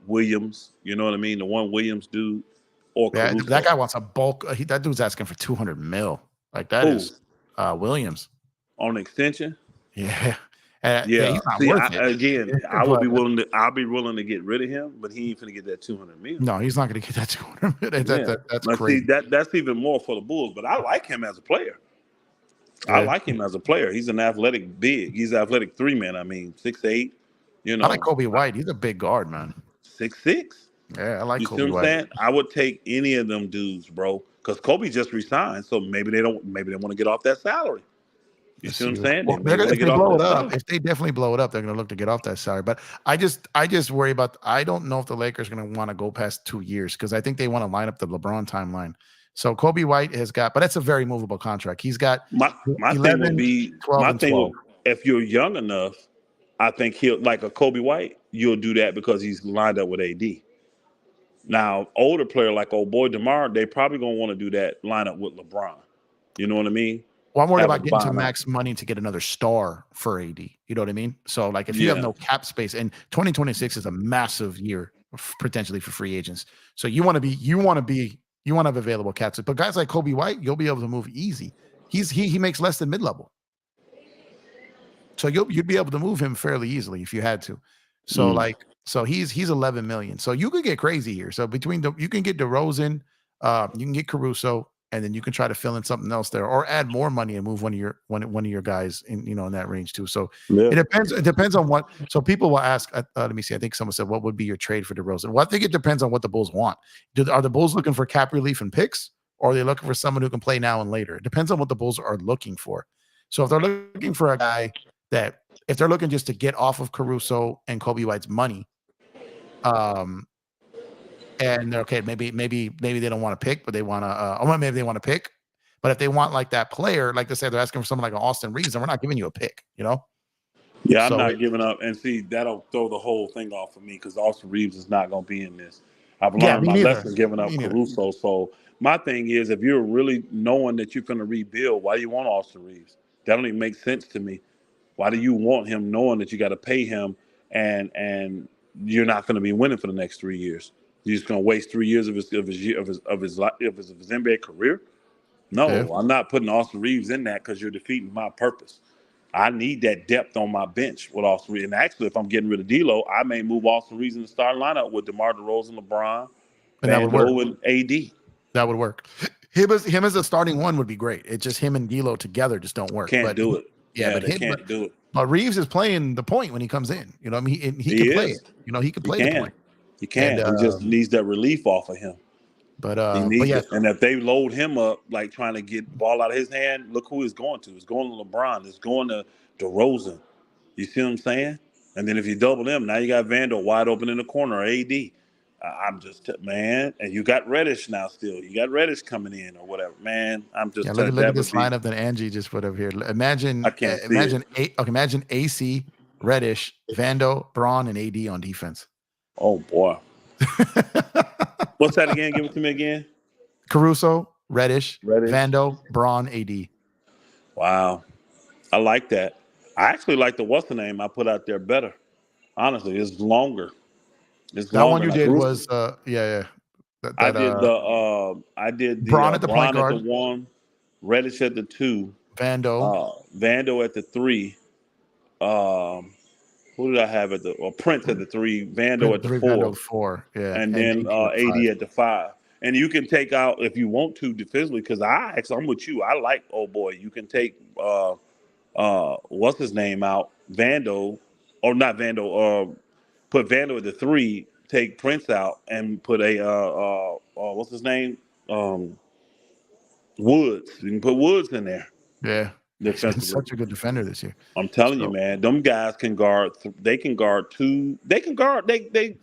Williams. You know what I mean? The one Williams dude. Or Caruso. That guy wants a bulk. That dude's asking for $200 million. Like that is Williams on extension. Yeah. He's not worth it. I'll be willing to get rid of him, but he ain't gonna get that $200 million. No, he's not gonna get that $200 million. That's crazy. See, that's even more for the Bulls. But I like him as a player. Yeah. I like him as a player. He's an athletic big. He's an athletic 3-man. I mean, 6'8". I like Kobe White. He's a big guard, man. 6'6". Yeah, I like Kobe White. You see what I'm saying? I would take any of them dudes, bro, because Kobe just resigned, so maybe they want to get off that salary. You see what I'm saying? Well, if they blow it up, if they definitely blow it up, they're going to look to get off that salary. But I just worry about. I don't know if the Lakers are going to want to go past 2 years because I think they want to line up the LeBron timeline. So Kobe White has got, but that's a very movable contract. He's got my 11, thing would be 12 my thing. 12. If you're young enough, I think he'll like a Kobe White. You'll do that because he's lined up with AD. Now, older player like old boy DeMar, they probably gonna want to do that lineup with LeBron. You know what I mean? Well, I'm worried about getting to max money to get another star for AD. You know what I mean? So, like, if you have no cap space, and 2026 is a massive year potentially for free agents. So you want to be You want to have available cap space. But guys like Kobe White, you'll be able to move easy. He makes less than mid-level. So you'd be able to move him fairly easily if you had to. So so he's 11 million. So you could get crazy here. So you can get DeRozan, you can get Caruso, and then you can try to fill in something else there, or add more money and move one of your guys in in that range too. So it depends. It depends on what. So people will ask. Let me see. I think someone said, "What would be your trade for DeRozan?" Well, I think it depends on what the Bulls want. Are the Bulls looking for cap relief and picks, or are they looking for someone who can play now and later? It depends on what the Bulls are looking for. So if they're looking for a guy that, if they're looking just to get off of Caruso and Kobe White's money, and they're okay, maybe they don't want to pick, but they want to, or maybe they want to pick. But if they want like that player, like they say, they're asking for someone like an Austin Reaves, and we're not giving you a pick, Yeah, I'm not giving up. And see, that'll throw the whole thing off for me because Austin Reaves is not going to be in this. I've learned my lesson giving up Caruso. So my thing is, if you're really knowing that you're going to rebuild, why do you want Austin Reaves? That don't even make sense to me. Why do you want him knowing that you got to pay him and you're not going to be winning for the next 3 years? You're just going to waste 3 years of his NBA career? No, I'm not putting Austin Reaves in that because you're defeating my purpose. I need that depth on my bench with Austin Reaves. And actually, if I'm getting rid of D'Lo, I may move Austin Reaves in the starting lineup with DeMar DeRozan, LeBron, and Vando, and AD. That would work. Him as a starting one would be great. It's just him and D'Lo together just don't work. Can't do it. Yeah, but they can't do it. But Reaves is playing the point when he comes in. I mean, he can play it. He can play the point. He can. He just needs that relief off of him. But and if they load him up like trying to get ball out of his hand, look who he's going to. It's going to LeBron. It's going to DeRozan. You see what I'm saying? And then if you double them, now you got Vando wide open in the corner, AD. I'm just, man, and you got Reddish now still. You got Reddish coming in or whatever. Man, I'm just look at this lineup that Angie just put up here. Imagine AC, Reddish, Vando, Braun, and AD on defense. Oh boy. What's that again? Give it to me again. Caruso, Reddish, Vando, Braun, AD. Wow. I like that. I actually like the what's the name I put out there better. Honestly, it's longer. That one you did was I did the Braun at the point guard, at the 1, Reddish at the 2, Vando at the 3. Who did I have at the Prince at the 3, Vando at the 4, yeah, and then AD at the 5. And you can take out if you want to defensively because I'm with you. I like you can take what's his name out, Vando, or not Vando, put Vando at the 3, take Prince out, and put a what's his name, Woods. You can put Woods in there. Yeah, he's been such a good defender this year. I'm telling you, man, them guys can guard. They can guard 2. They can guard.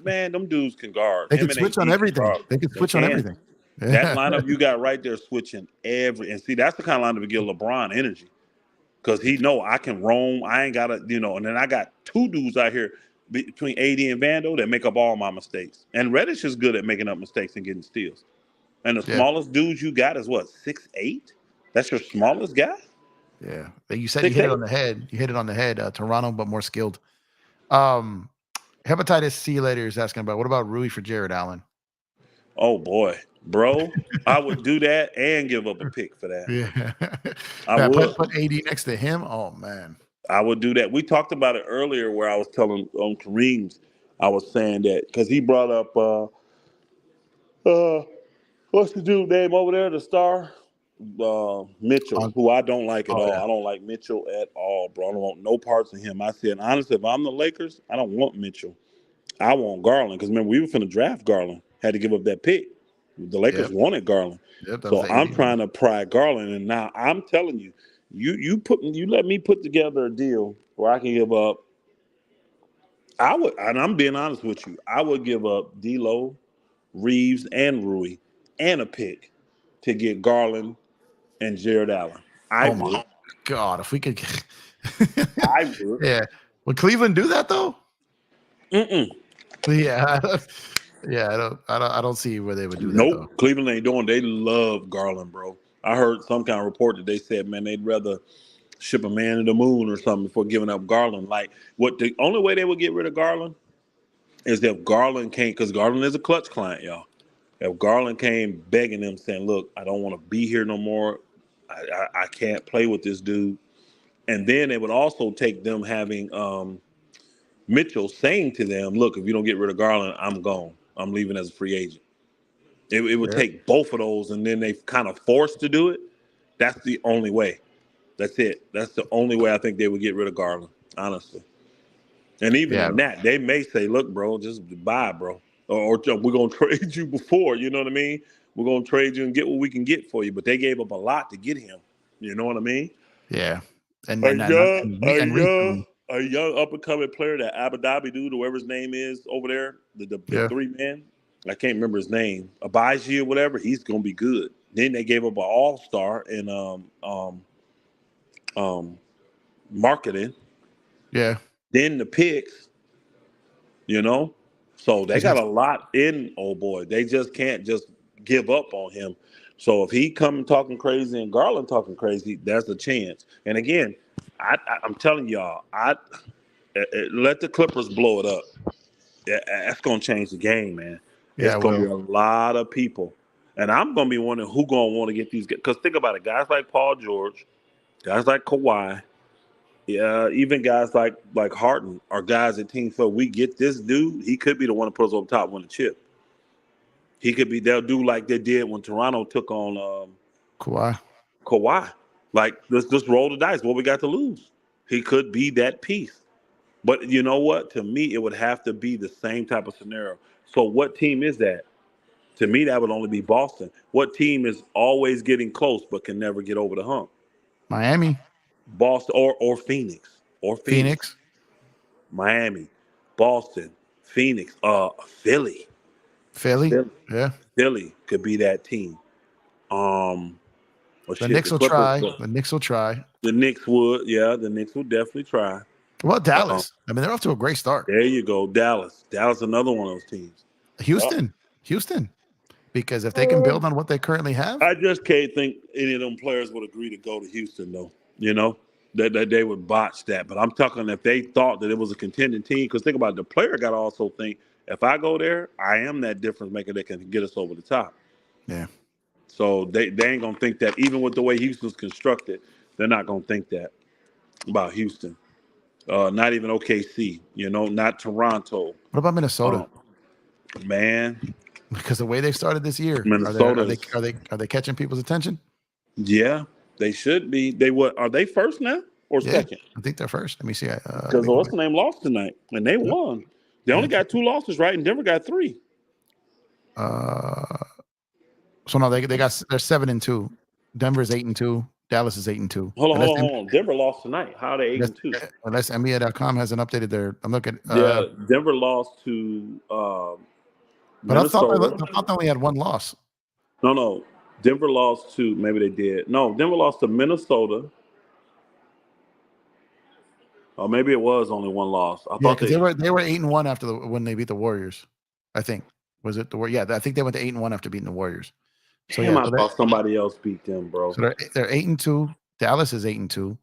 Man, them dudes can guard. They can switch on everything. They can switch on everything. That lineup you got right there switching and see that's the kind of lineup to give LeBron energy because he know I can roam. I ain't got to, and then I got 2 dudes out here between AD and Vando that make up all my mistakes. And Reddish is good at making up mistakes and getting steals. And the smallest dude you got is what, 6'8"? That's your smallest guy? Yeah. You said 6'8"? You hit it on the head. You hit it on the head. Toronto, but more skilled. Hepatitis C later is asking about what about Rui for Jared Allen? Oh boy. Bro, I would do that and give up a pick for that. Yeah. I would. Put AD next to him. Oh man. I would do that. We talked about it earlier where I was telling on Kareem's, I was saying that because he brought up what's the dude name over there, the star? Mitchell, who I don't like at all. Yeah. I don't like Mitchell at all, bro. I don't want no parts of him. I said, honestly, if I'm the Lakers, I don't want Mitchell. I want Garland because remember we were finna draft Garland. Had to give up that pick. The Lakers wanted Garland. So I'm trying to pry Garland, and now I'm telling you, you let me put together a deal where I can give up. I would, and I'm being honest with you, I would give up D'Lo, Reeves, and Rui, and a pick to get Garland and Jared Allen. I would. My God, if we could get I would. Yeah. Would Cleveland do that though? Yeah. Yeah, I don't see where they would do that. Nope, Cleveland ain't doing. They love Garland, bro. I heard some kind of report that they said, man, they'd rather ship a man to the moon or something before giving up Garland. Like, the only way they would get rid of Garland is if Garland can't, because Garland is a clutch client, y'all. If Garland came begging them, saying, "Look, I don't want to be here no more. I can't play with this dude," and then it would also take them having Mitchell saying to them, "Look, if you don't get rid of Garland, I'm gone. I'm leaving as a free agent." It would Yeah. take both of those, and then they kind of forced to do it. That's the only way. That's it. That's the only way I think they would get rid of Garland, honestly. And even Yeah. in that, they may say, "Look, bro, just bye, bro, or we're gonna trade you before." You know what I mean? We're gonna trade you and get what we can get for you. But they gave up a lot to get him. You know what I mean? Yeah. And A and and, young, and, a and young, recently, a young up and coming player, that Abu Dhabi dude, whoever his name is over there, the yeah. 3 man. I can't remember his name, Abaji or whatever. He's gonna be good. Then they gave up an all-star in marketing. Yeah. Then the picks, you know. So they He's got got a lot in old boy. They just can't just give up on him. So if he come talking crazy and Garland talking crazy, there's a chance. And again, I'm telling y'all, let the Clippers blow it up. That's gonna change the game, man. yeah, It's gonna be well, a lot of people, and I'm gonna be wondering who gonna want to get these. Because think about it, guys like Paul George, guys like Kawhi, yeah, even guys like Harden are guys that teams feel we get this dude. He could be the one to put us over top, win the chip. He could be. They'll do like they did when Toronto took on Kawhi. Kawhi. Like let's just roll the dice. What we got to lose? He could be that piece. But you know what? To me, it would have to be the same type of scenario. So what team is that? To me, that would only be Boston. What team is always getting close but can never get over the hump? Miami. Boston or Phoenix. Or Phoenix. Phoenix. Miami. Boston. Phoenix. Philly. Philly. Philly. Yeah. Philly could be that team. Well, The shit, the Knicks will Clippers. try. The Knicks will try. The Knicks would. Yeah, the Knicks would definitely try. Well, Um, Dallas. I mean, they're off to a great start. there you go. Dallas. Dallas, another one of those teams. Houston. Houston. Because if they can build on what they currently have, I just can't think any of them players would agree to go to Houston, though. You know, that they would botch that. But I'm talking if they thought that it was a contending team, because think about it, the player got to also think, if I go there, I am that difference maker that can get us over the top. yeah. So they ain't going to think that. Even with the way Houston's constructed, they're not going to think that about Houston. Not even OKC, you know, not Toronto. What about Minnesota? Man, Because the way they started this year, Minnesota. are they catching people's attention? Yeah, they should be. They what? Are they first now or Yeah, second? I think they're first. Let me see. Because what's the name lost tonight, and they won. They only got 2 losses, right? And Denver got 3. So no, they're 7-2. Denver's 8-2. Dallas is 8-2. Hold on. Denver lost tonight. How are they 8-2? Unless NBA.com hasn't updated their. I'm looking. Yeah, Denver lost to But I thought Minnesota. they only had one loss. No. Denver lost to, maybe they did. No, Denver lost to Minnesota. Or maybe it was only one loss. I thought because they were 8-1 after when they beat the Warriors. I think was it the Warriors? Yeah, I think they went to 8-1 after beating the Warriors. So Damn, I thought somebody else beat them, bro. So they're 8-2. Dallas is 8-2.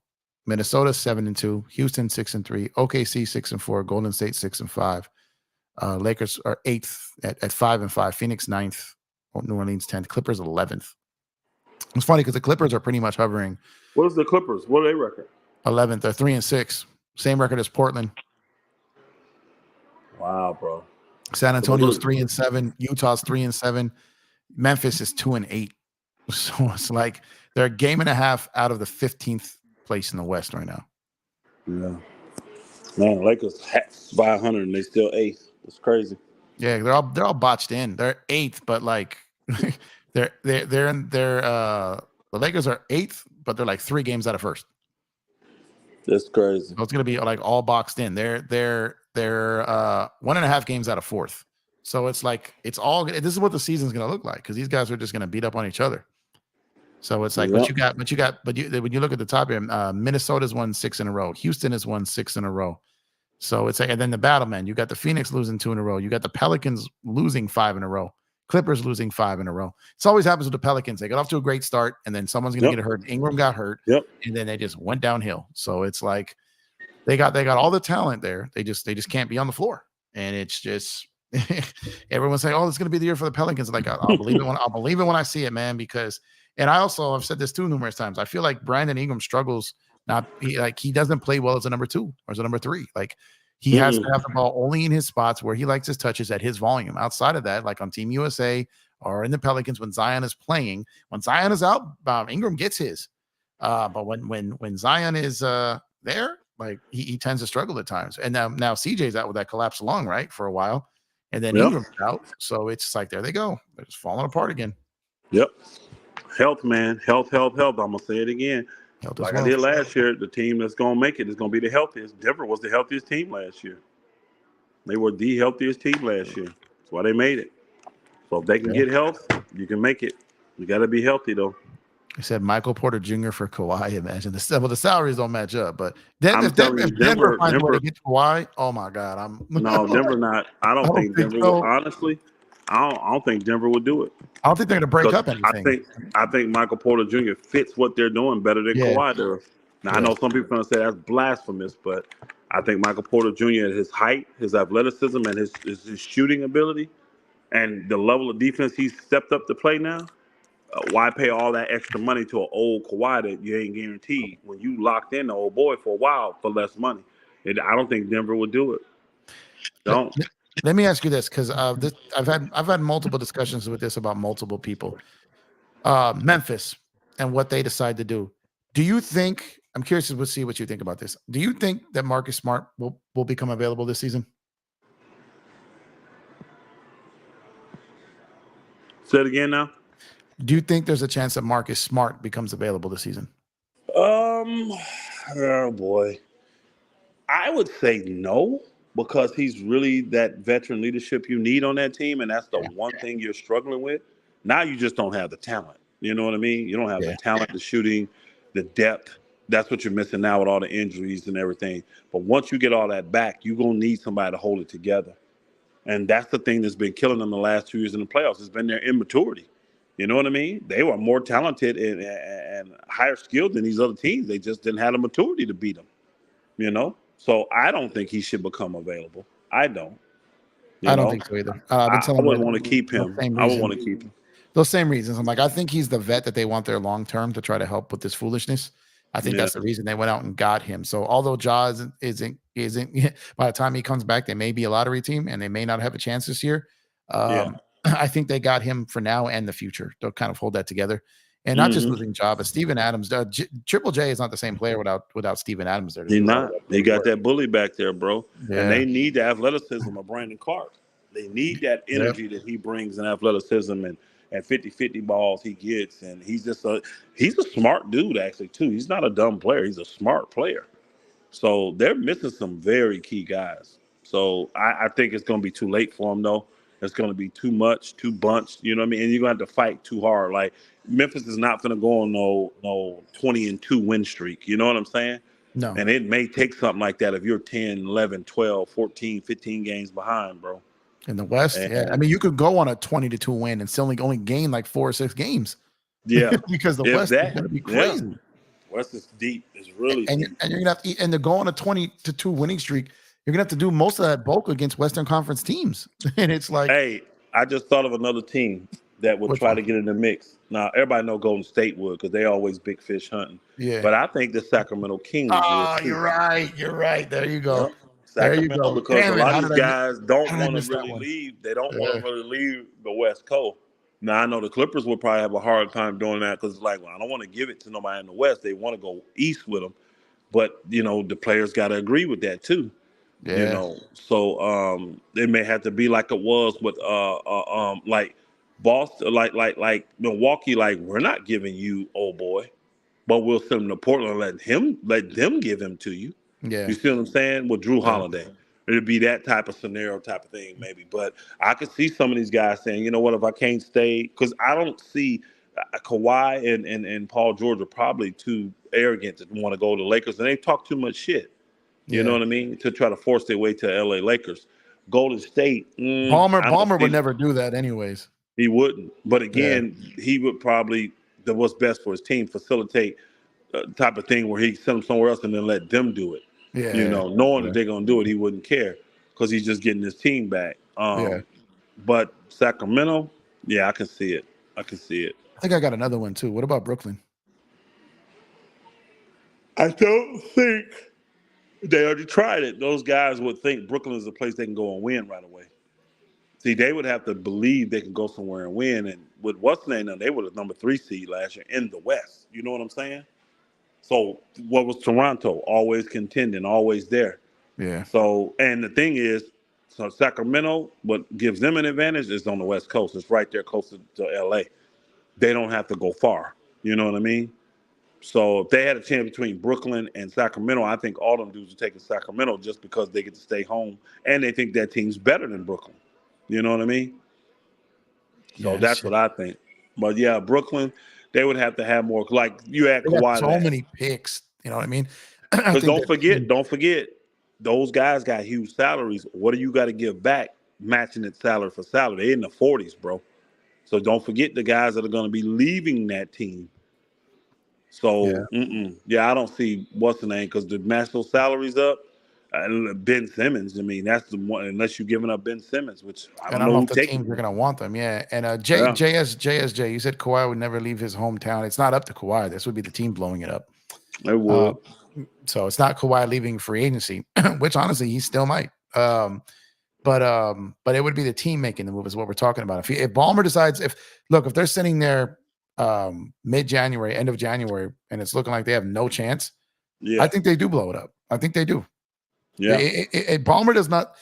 Minnesota 7-2. Houston 6-3. OKC 6-4. Golden State 6-5. Lakers are 8th at 5-5. Phoenix 9th. New Orleans 10th. Clippers 11th. It's funny because the Clippers are pretty much hovering. What is the Clippers? What are they record? 11th. They're 3-6. Same record as Portland. Wow, bro. San Antonio's 3-7. Utah's 3-7. Memphis is 2-8. So it's like they're a game and a half out of the 15th place in the West right now. Yeah. Man, Lakers 500 and they still 8th. It's crazy. Yeah, they're all botched in. They're 8th, but like they're the Lakers are 8th, but they're like 3 games out of first. That's crazy. So it's gonna be like all boxed in. They're 1.5 games out of 4th. So it's like this is what the season's gonna look like because these guys are just gonna beat up on each other. So it's like, when you look at the top here, Minnesota's won 6 in a row. Houston has won 6 in a row. So it's like, and then the battle, man, you got the Phoenix losing 2 in a row. You got the Pelicans losing 5 in a row. Clippers losing 5 in a row. It always happens with the Pelicans. They got off to a great start, and then someone's going to get hurt. Ingram got hurt, and then they just went downhill. So it's like they got all the talent there. They just can't be on the floor, and it's just everyone's saying, "Oh, it's going to be the year for the Pelicans." Like, I'll believe it when I see it, man. Because, and I also have said this too numerous times. I feel like Brandon Ingram struggles. He doesn't play well as a number 2 or as a number 3. Like, he has to have the ball only in his spots where he likes his touches at his volume. Outside of that, like on Team USA or in the Pelicans, when Zion is playing, when Zion is out, Ingram gets his. But when Zion is there, like he tends to struggle at times. And now CJ's out with that collapsed lung, right, for a while, and then Ingram's out. So it's like, there they go. They're just falling apart again. Yep. Health, man. Health. I'm gonna say it again. Like I did last year, the team that's gonna make it is gonna be the healthiest. Denver was the healthiest team last year. They were the healthiest team last year. That's why they made it. So if they can get health, you can make it. You got to be healthy, though. I said Michael Porter Jr. for Kawhi. Imagine the salaries don't match up, but if Denver finds a way to get Kawhi, oh my God, no, Denver not. I don't think Denver so. will, honestly. I don't think Denver would do it. I don't think they're going to break up anything. I think Michael Porter Jr. fits what they're doing better than Kawhi does. Now I know some people are going to say that's blasphemous, but I think Michael Porter Jr. at his height, his athleticism, and his shooting ability, and the level of defense he's stepped up to play now. Why pay all that extra money to an old Kawhi that you ain't guaranteed when you locked in the old boy for a while for less money? I don't think Denver would do it. Don't. Let me ask you this, because I've had multiple discussions with this about multiple people. Memphis and what they decide to do. Do you think? I'm curious to see what you think about this. Do you think that Marcus Smart will become available this season? Say it again now. Do you think there's a chance that Marcus Smart becomes available this season? Oh boy, I would say no, because he's really that veteran leadership you need on that team, and that's the one thing you're struggling with. Now you just don't have the talent. You know what I mean? You don't have the talent, the shooting, the depth. That's what you're missing now with all the injuries and everything. But once you get all that back, you're gonna need somebody to hold it together, and that's the thing that's been killing them the last 2 years in the playoffs. It's been their immaturity. You know what I mean? They were more talented and higher skilled than these other teams. They just didn't have the maturity to beat them. You know? So I don't think he should become available. I don't. I don't think so either. I wouldn't want to keep him. I would want to keep him. Those same reasons. I'm like, I think he's the vet that they want there long term to try to help with this foolishness. I think that's the reason they went out and got him. So although Ja isn't by the time he comes back, they may be a lottery team and they may not have a chance this year. I think they got him for now and the future. They'll kind of hold that together, and not just losing Ja, but Steven Adams. Triple J is not the same player without Steven Adams there. He's not. They got that bully back there, bro, and they need the athleticism of Brandon Clark. They need that energy that he brings and athleticism and 50-50 balls he gets, and he's a smart dude actually too. He's not a dumb player. He's a smart player. So they're missing some very key guys. So I think it's going to be too late for him though. It's going to be too much, too bunched, you know what I mean? And you're going to have to fight too hard. Like, Memphis is not going to go on no 20-2 win streak. You know what I'm saying? No. And it may take something like that if you're 10, 11, 12, 14, 15 games behind, bro. In the West, I mean, you could go on a 20-2 win and still only gain like 4 or 6 games. Yeah. Because the West is going to be crazy. Yeah. West is deep. It's really deep. And you're going to have to go on a 20-2 winning streak. You're going to have to do most of that bulk against Western Conference teams. And it's like, hey, I just thought of another team that would try to get in the mix. Now, everybody know Golden State would because they always big fish hunting. Yeah. But I think the Sacramento Kings would. You're right. There you go. Yep. Sacramento, because a lot of these guys don't want to really leave. They don't want to really leave the West Coast. Now, I know the Clippers would probably have a hard time doing that because it's like, well, I don't want to give it to nobody in the West. They want to go east with them. But, you know, the players got to agree with that too. Yeah. You know, so it may have to be like it was with like Boston, like Milwaukee. Like, we're not giving you old boy, but we'll send him to Portland. Let them give him to you. Yeah, you see what I'm saying? With Drew Holiday, it'd be that type of scenario, type of thing, maybe. But I could see some of these guys saying, you know what, if I can't stay, because I don't see Kawhi and Paul George are probably too arrogant to want to go to the Lakers, and they talk too much shit. You know what I mean? To try to force their way to LA Lakers. Golden State. Balmer would never do that anyways. He wouldn't. But again, he would probably do what's best for his team, facilitate type of thing where he send them somewhere else and then let them do it. Yeah. You know, knowing that they're going to do it, he wouldn't care because he's just getting his team back. Yeah. But Sacramento, yeah, I can see it. I can see it. I think I got another one too. What about Brooklyn? I don't think they already tried it. Those guys would think Brooklyn is a place they can go and win right away. See, they would have to believe they can go somewhere and win. And with what's the name, they were the number 3 seed last year in the West. You know what I'm saying? So what was Toronto? Always contending, always there. Yeah. So, and the thing is, so Sacramento, what gives them an advantage is on the West Coast. It's right there close to LA. They don't have to go far. You know what I mean? So if they had a chance between Brooklyn and Sacramento, I think all them dudes are taking Sacramento just because they get to stay home and they think that team's better than Brooklyn. You know what I mean? So Yeah. that's what I think. But yeah, Brooklyn, they would have to have more. Like you had They got Kawhi so last. many picks. You know what I mean? I Because think don't forget, those guys got huge salaries. What do you got to give back matching it salary for salary? They're in the 40s, bro. So don't forget the guys that are going to be leaving that team. So, yeah, I don't see what's the name because to match those salaries up, Ben Simmons. I mean, that's the one. Unless you're giving up Ben Simmons, which I And don't I don't know know who if the taking teams are him. going to want them. Yeah. And Yeah. JSJ, you said Kawhi would never leave his hometown. It's not up to Kawhi. This would be the team blowing it up. It would. So it's not Kawhi leaving free agency, which honestly he still might. But it would be the team making the move is what we're talking about. If Ballmer decides, if they're sitting there mid-January, end of January, and it's looking like they have no chance, Yeah. I think they do blow it up. I think they do. Yeah. Ballmer does not.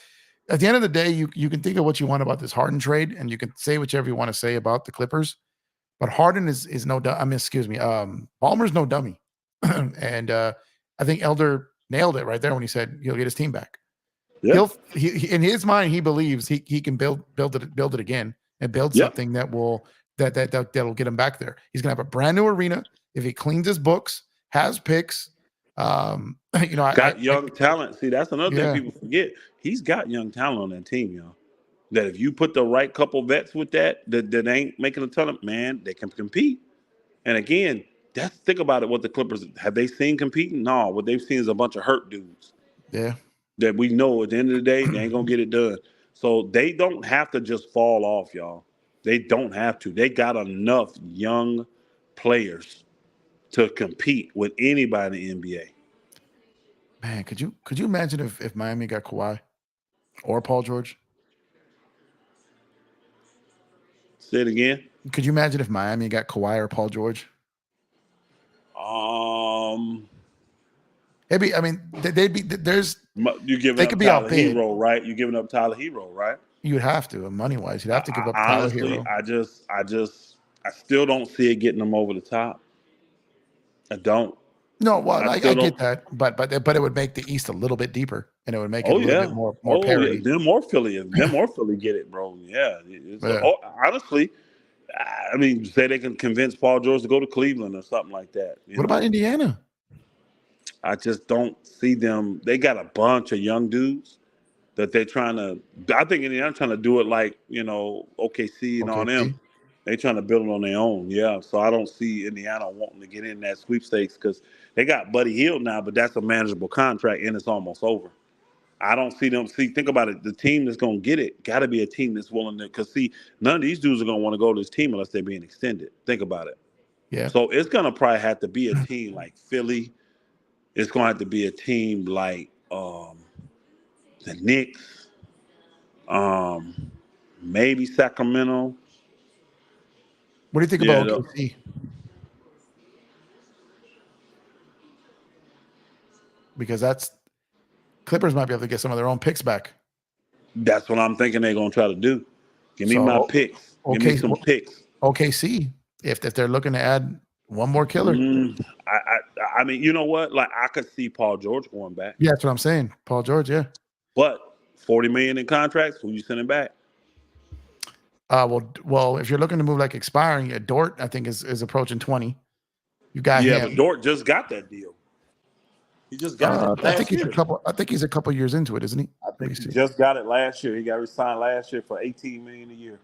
At the end of the day, you can think of what you want about this Harden trade, and you can say whatever you want to say about the Clippers, but Harden is no. I mean, excuse me. Ballmer's no dummy, and I think Elder nailed it right there when he said he'll get his team back. Yeah. He in his mind, he believes he can build it again and build Yeah. something that'll get him back there. He's gonna have a brand new arena if he cleans his books, has picks. Got young talent. See, that's another thing Yeah. people forget. He's got young talent on that team, y'all. That if you put the right couple vets with that ain't making a ton of, man, they can compete. And again, think about it. What the Clippers have they seen competing? No, what they've seen is a bunch of hurt dudes. Yeah. That we know at the end of the day, they ain't gonna get it done. So they don't have to just fall off, y'all. They don't have to. They got enough young players to compete with anybody in the NBA. Man, could you imagine if Miami got Kawhi or Paul George? Say it again. Could you imagine if Miami got Kawhi or Paul George? Maybe. I mean, they'd be there's. You giving they up could be Tyler outbid. Hero, right? You giving up Tyler Hero, right? You would have to, money wise. You'd have to give up Tyler Honestly, Hero. I still don't see it getting them over the top. I don't. No, well, I get don't. that, but it would make the East a little bit deeper, and it would make it a little bit more parity. Yeah. Them more Philly get it, bro. Yeah. Honestly, I mean, say they can convince Paul George to go to Cleveland or something like that. What about Indiana? I just don't see them. They got a bunch of young dudes that they're trying to. I think Indiana's trying to do it like OKC and all them. They trying to build it on their own. Yeah. So I don't see Indiana wanting to get in that sweepstakes because they got Buddy Hield now, but that's a manageable contract and it's almost over. I don't see them. Think about it. The team that's going to get it got to be a team that's willing to. Because none of these dudes are going to want to go to this team unless they're being extended. Think about it. Yeah. So it's going to probably have to be a team like Philly. It's going to have to be a team like the Knicks, maybe Sacramento. What do you think about OKC? Because Clippers might be able to get some of their own picks back. That's what I'm thinking they're going to try to do. Give me my picks. Give me some picks. OKC, if they're looking to add one more killer. I mean, you know what? Like I could see Paul George going back. Yeah, that's what I'm saying. Paul George, yeah. But $40 million in contracts, who you sending back? Well, if you're looking to move like expiring, Dort, I think is approaching 20. You got him. But Dort just got that deal. He just got it. I think he's a couple years into it, isn't he? I think he just got it last year. He got re-signed last year for $18 million a year.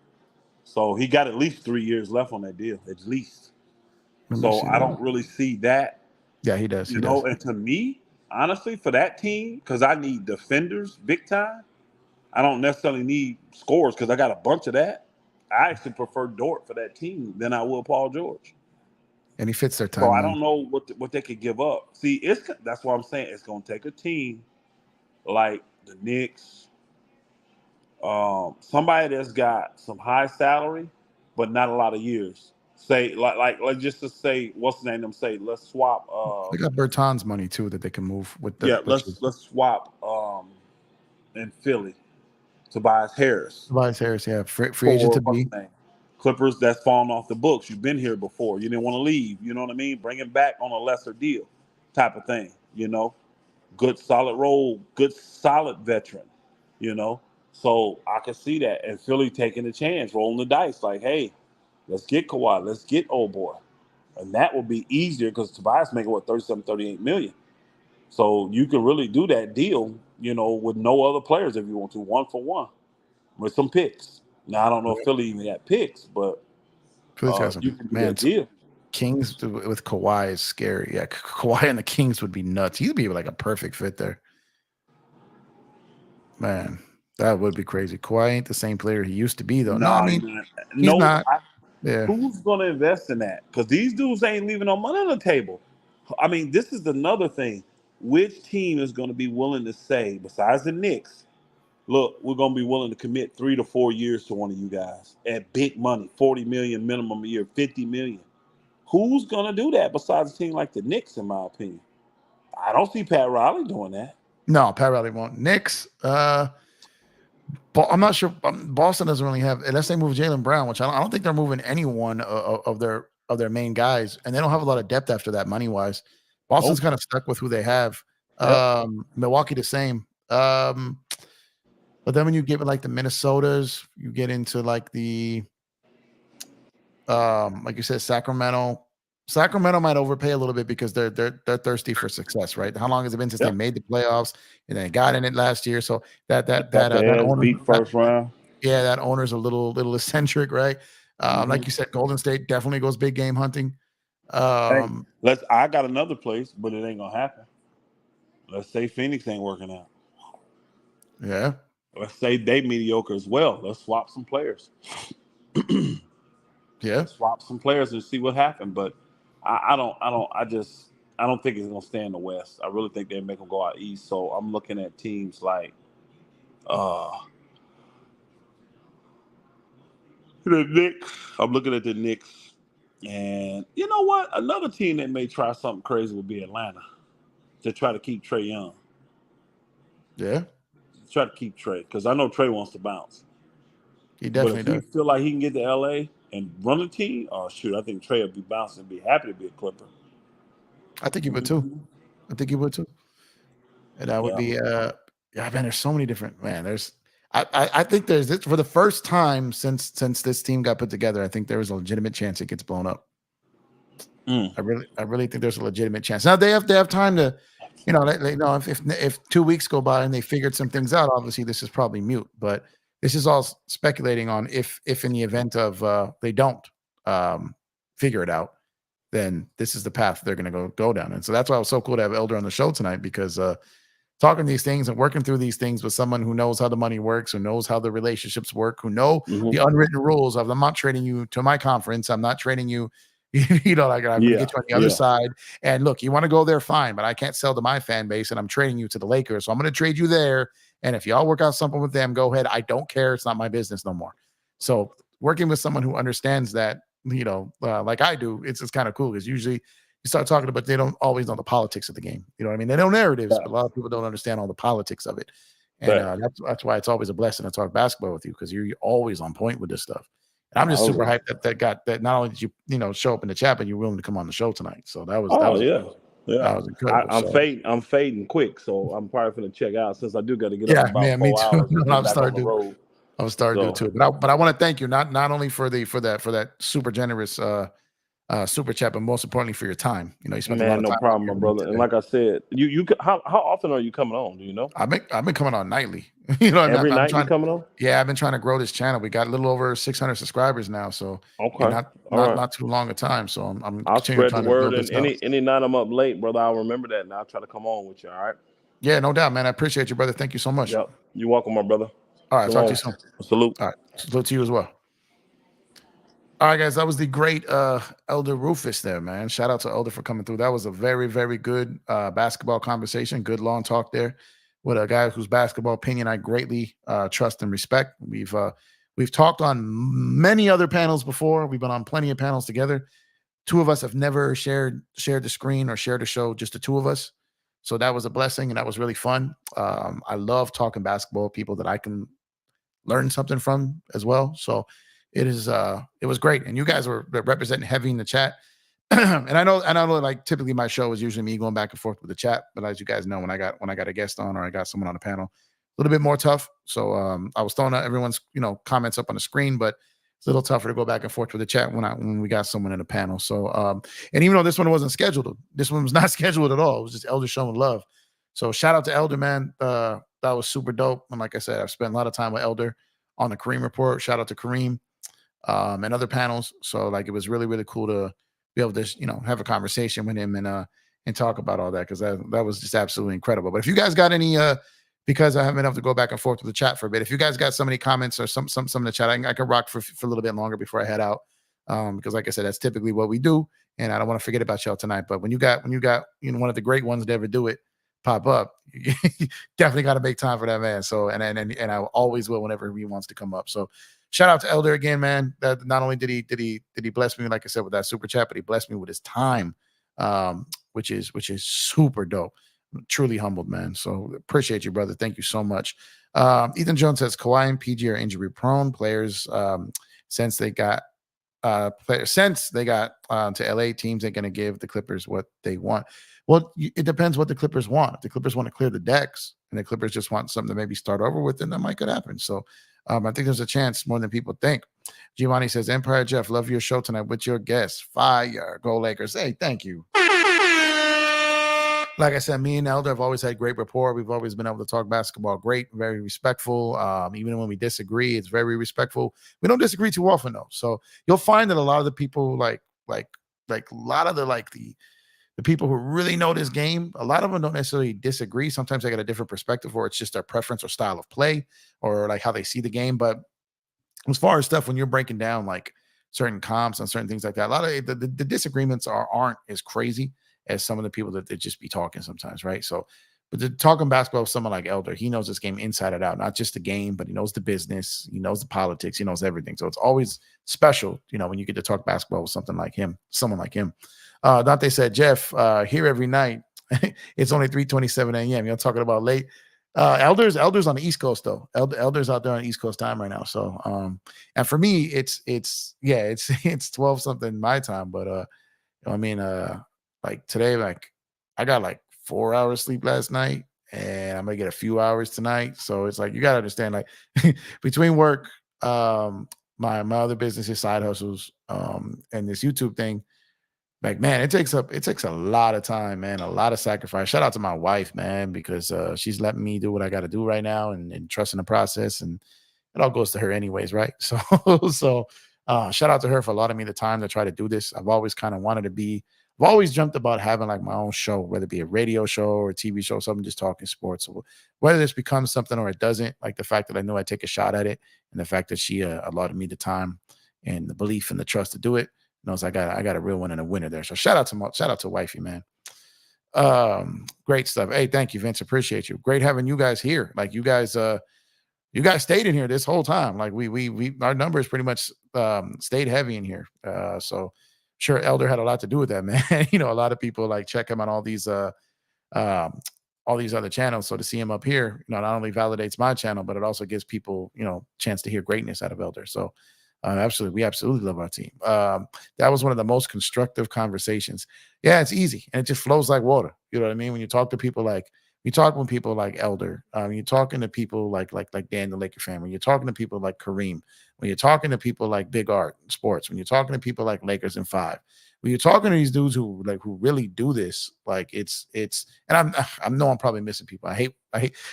So he got at least 3 years left on that deal, at least. So I don't really see that. Yeah, he does. And to me, honestly, for that team, because I need defenders big time. I don't necessarily need scores because I got a bunch of that. I actually prefer Dort for that team than I will Paul George. And he fits their So I timeline. don't know what they could give up. See, that's what I'm saying. It's going to take a team like the Knicks, somebody that's got some high salary, but not a lot of years. Say like just to say what's the name? Them say let's swap. They got Bertans money too that they can move with the. Yeah, let's swap in Philly, Tobias Harris Tobias Harris, yeah, free agent for to what's be. the name? Clippers that's fallen off the books. You've been here before. You didn't want to leave. You know what I mean? Bring him back on a lesser deal, type of thing. You know, good solid role, good solid veteran. You know, so I can see that, and Philly taking the chance, rolling the dice, like, hey, let's get Kawhi, let's get old boy, and that will be easier because Tobias making what 37, 38 million. So you can really do that deal, you know, with no other players if you want to, 1-for-1 with some picks. Now I don't know if Philly even got picks, but Philly's got some you can do man. that deal. Kings with Kawhi is scary. Yeah, Kawhi and the Kings would be nuts. He'd be like a perfect fit there. Man, that would be crazy. Kawhi ain't the same player he used to be, though. No, I mean, he's not. Yeah. Who's going to invest in that? Because these dudes ain't leaving no money on the table. I mean, this is another thing. Which team is going to be willing to say, besides the Knicks, look, we're going to be willing to commit 3 to 4 years to one of you guys at big money, 40 million minimum a year, 50 million. Who's going to do that besides a team like the Knicks, in my opinion? I don't see Pat Riley doing that. No, Pat Riley won't. Knicks, I'm not sure. Boston doesn't really have, unless they move Jaylen Brown, which I don't think they're moving any one of their main guys, and they don't have a lot of depth after that money wise. Boston's kind of stuck with who they have. Yep. Milwaukee the same. But then when you get like the Minnesotas, you get into like the like you said, Sacramento. Sacramento might overpay a little bit because they're thirsty for success, right? How long has it been since they made the playoffs and they got in it last year? So that owner beat first round. Yeah, that owner's a little eccentric, right? Like you said, Golden State definitely goes big game hunting. I got another place, but it ain't gonna happen. Let's say Phoenix ain't working out. Yeah. Let's say they mediocre as well. Let's swap some players. Yeah. Swap some players and see what happened. But I don't think it's gonna stay in the West. I really think they make them go out east. So I'm looking at teams like the Knicks. I'm looking at the Knicks. And you know what? Another team that may try something crazy would be Atlanta to try to keep Trae Young. Yeah. Try to keep Trae because I know Trae wants to bounce. He definitely does. But if he feel like he can get to LA and run the team, oh shoot, I think Trae would be bouncing and be happy to be a Clipper. I think he would too. And that would be man, there's so many different I think there's this for the first time since this team got put together, I think there was a legitimate chance it gets blown up. I really think there's a legitimate chance. Now they have time to, they know if 2 weeks go by and they figured some things out, obviously this is probably mute, but this is all speculating on if in the event of they don't figure it out, then this is the path they're going to go down. And so that's why it was so cool to have Elder on the show tonight, because talking these things and working through these things with someone who knows how the money works, who knows how the relationships work, who know the unwritten rules of, I'm not trading you to my conference. I'm not trading you, I'm going to get you on the other side. And look, you want to go there, fine, but I can't sell to my fan base and I'm trading you to the Lakers. So I'm going to trade you there. And if y'all work out something with them, go ahead. I don't care. It's not my business no more. So working with someone who understands that, like I do, it's kind of cool, because usually you start talking about, they don't always know the politics of the game. You know what I mean? They know narratives, but a lot of people don't understand all the politics of it. And that's why it's always a blessing to talk basketball with you, because you're always on point with this stuff. And I'm just super hyped that not only did you show up in the chat, but you're willing to come on the show tonight. So that was that was incredible. I'm fading quick, so I'm probably going to check out, since I do got to get up about 4 hours. I'm starting to do too. But I want to thank you not only for that super generous super chat, but most importantly for your time. You spent a lot of time. No problem, my brother. Today. And like I said, you how often are you coming on? Do you know? I've been coming on nightly. Every night you coming on? Yeah, I've been trying to grow this channel. We got a little over 600 subscribers now, so not too long a time. So I'll spread the word, and any night I'm up late, brother, I'll remember that, and I'll try to come on with you. All right? Yeah, no doubt, man. I appreciate you, brother. Thank you so much. Yep, you're welcome, my brother. All right, talk to you Shalom. soon. Salute. All right, salute to you as well. All right, guys, that was the great Elder Rufus there, man. Shout out to Elder for coming through. That was a very, very good basketball conversation. Good long talk there with a guy whose basketball opinion I greatly trust and respect. We've talked on many other panels before. We've been on plenty of panels together. Two of us have never shared the screen or shared a show, just the two of us. So that was a blessing and that was really fun. I love talking basketball with people that I can learn something from as well. So it was great. And you guys were representing heavy in the chat. and I know like typically my show is usually me going back and forth with the chat. But as you guys know, when I got a guest on or I got someone on the panel, a little bit more tough. So I was throwing out everyone's comments up on the screen, but it's a little tougher to go back and forth with the chat when we got someone in the panel. So and even though this one wasn't scheduled, this one was not scheduled at all. It was just Elder showing love. So shout out to Elder, man. That was super dope. And like I said, I've spent a lot of time with Elder on the Kareem Report. Shout out to Kareem and other panels. So like it was really, really cool to be able to, have a conversation with him and talk about all that because that was just absolutely incredible. But if you guys got any because I haven't been able to go back and forth with the chat for a bit. If you guys got so many comments or some in the chat, I can rock for a little bit longer before I head out. Because like I said, that's typically what we do. And I don't want to forget about y'all tonight. But when you got one of the great ones to ever do it pop up, you definitely got to make time for that man. So and I always will whenever he wants to come up. So shout out to Elder again, man. That not only did he bless me, like I said, with that super chat, but he blessed me with his time, which is super dope. I'm truly humbled, man. So appreciate you, brother. Thank you so much. Ethan Jones says Kawhi and PG are injury prone players. Since they got to LA, teams ain't going to give the Clippers what they want. Well, it depends what the Clippers want. If the Clippers want to clear the decks and the Clippers just want something to maybe start over with, then that might could happen. So I think there's a chance more than people think. Giovanni says, Empire Jeff, love your show tonight with your guests. Fire. Go Lakers. Hey, thank you. Like I said, me and Elder have always had great rapport. We've always been able to talk basketball great, very respectful. Even when we disagree, it's very respectful. We don't disagree too often, though. So you'll find that a lot of the people like a lot of the people who really know this game, a lot of them don't necessarily disagree. Sometimes they got a different perspective, or it's just their preference or style of play, or like how they see the game. But as far as stuff when you're breaking down like certain comps and certain things like that, a lot of the disagreements aren't as crazy as some of the people that they just be talking sometimes, right? So, but talking basketball with someone like Elder, he knows this game inside and out, not just the game, but he knows the business, he knows the politics, he knows everything. So it's always special, when you get to talk basketball with someone like him. Dante said, Jeff, here every night. It's only 3:27 a.m. You're talking about late. Elder's on the East Coast though. Elder's out there on East Coast time right now. So, and for me, it's 12 something my time, but like today, like I got like 4 hours sleep last night and I'm gonna get a few hours tonight. So it's like you gotta understand, like between work, my other businesses, side hustles, and this YouTube thing, like man, it takes a lot of time, man, a lot of sacrifice. Shout out to my wife, man, because she's letting me do what I gotta do right now and trusting the process, and it all goes to her anyways, right? So shout out to her for allowing me the time to try to do this. I've always kind of wanted to be I've always dreamt about having like my own show, whether it be a radio show or a TV show, something just talking sports. So whether this becomes something or it doesn't, like the fact that I know I take a shot at it, and the fact that she allowed me the time and the belief and the trust to do it, knows I got a real one and a winner there. So shout out to wifey, man. Great stuff. Hey, thank you, Vince. Appreciate you. Great having you guys here. Like you guys stayed in here this whole time. Like we our numbers pretty much stayed heavy in here. So sure, Elder had a lot to do with that, man. A lot of people like check him on all these other channels. So to see him up here, not only validates my channel, but it also gives people, chance to hear greatness out of Elder. So we absolutely love our team. That was one of the most constructive conversations. Yeah, it's easy and it just flows like water. You know what I mean? When you talk to people like Elder, you're talking to people like Dan, the Laker fan, when you're talking to people like Kareem, when you're talking to people like Big Art Sports, when you're talking to people like Lakers in 5, when you're talking to these dudes who really do this, like it's, and I know I'm probably missing people. I hate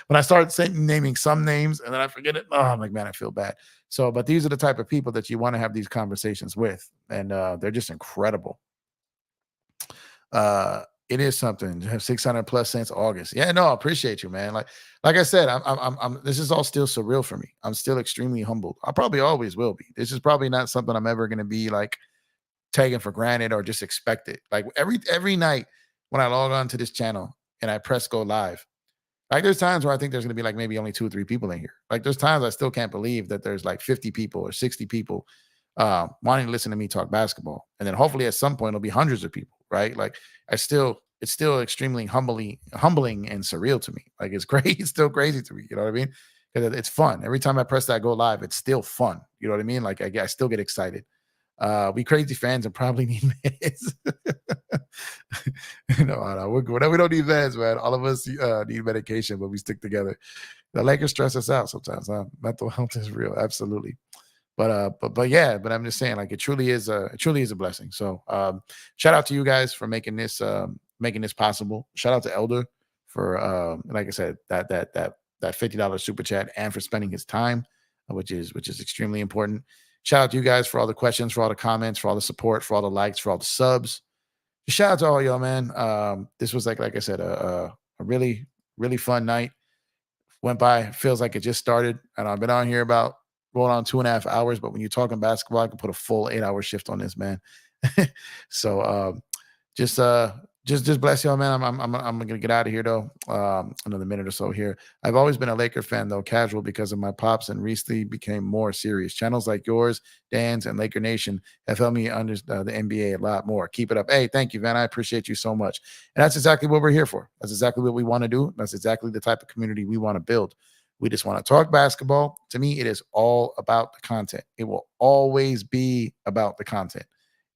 when I start naming some names and then I forget it. Oh, I'm like, man, I feel bad. So, but these are the type of people that you want to have these conversations with, and they're just incredible. It is something. 600 plus since August. Yeah, no, I appreciate you, man. Like I said, I'm this is all still surreal for me. I'm still extremely humbled. I probably always will be. This is probably not something I'm ever gonna be like taken for granted or just expect it. Like every night when I log on to this channel and I press go live, like there's times where I think there's gonna be like maybe only 2 or 3 people in here. Like there's times I still can't believe that there's like 50 people or 60 people wanting to listen to me talk basketball. And then hopefully at some point it'll be hundreds of people, right? Like it's still extremely humbling and surreal to me. Like it's crazy, it's still crazy to me. You know what I mean? Because it's fun. Every time I press that go live, it's still fun. You know what I mean? Like I still get excited. We crazy fans and probably need meds. No, we don't need meds, man. All of us need medication, but we stick together. The Lakers stress us out sometimes. Mental health is real, absolutely. But I'm just saying, like it truly is a blessing. So shout out to you guys for making this possible. Shout out to Elder for like I said, that $50 super chat and for spending his time, which is extremely important. Shout out to you guys for all the questions, for all the comments, for all the support, for all the likes, for all the subs. Just shout out to all y'all, man. This was like I said, a really, really fun night. Went by, feels like it just started. And I've been on here about going on 2.5 hours, but when you're talking basketball, I can put a full 8-hour shift on this, man. So just bless y'all, man. I'm gonna get out of here though. Another minute or so here. I've always been a Laker fan though, casual because of my pops, and recently became more serious. Channels like yours, Dan's, and Laker Nation have helped me understand the NBA a lot more. Keep it up. Hey, thank you, man. I appreciate you so much. And that's exactly what we're here for. That's exactly what we want to do. That's exactly the type of community we want to build. We just want to talk basketball. To me, it is all about the content. It will always be about the content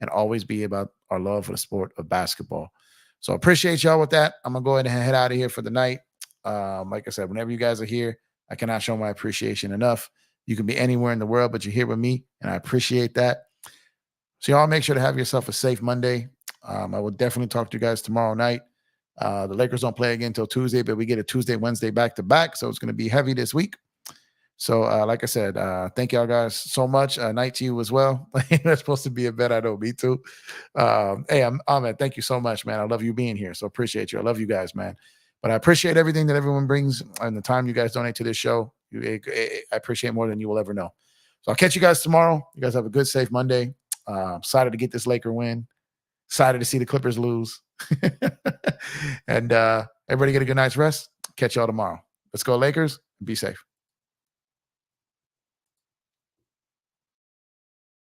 and always be about our love for the sport of basketball. So appreciate y'all with that. I'm going to go ahead and head out of here for the night. Like I said, whenever you guys are here, I cannot show my appreciation enough. You can be anywhere in the world, but you're here with me, and I appreciate that. So y'all make sure to have yourself a safe Monday. I will definitely talk to you guys tomorrow night. The Lakers don't play again until Tuesday, but we get a Tuesday, Wednesday back-to-back, so it's going to be heavy this week. So, like I said, thank y'all guys so much. Night to you as well. That's supposed to be a bet. I know, me too. Hey, Ahmed, thank you so much, man. I love you being here, so appreciate you. I love you guys, man. But I appreciate everything that everyone brings and the time you guys donate to this show. I appreciate more than you will ever know. So I'll catch you guys tomorrow. You guys have a good, safe Monday. Excited to get this Laker win. Excited to see the Clippers lose. And everybody get a good night's rest. Catch y'all tomorrow. Let's go, Lakers. Be safe.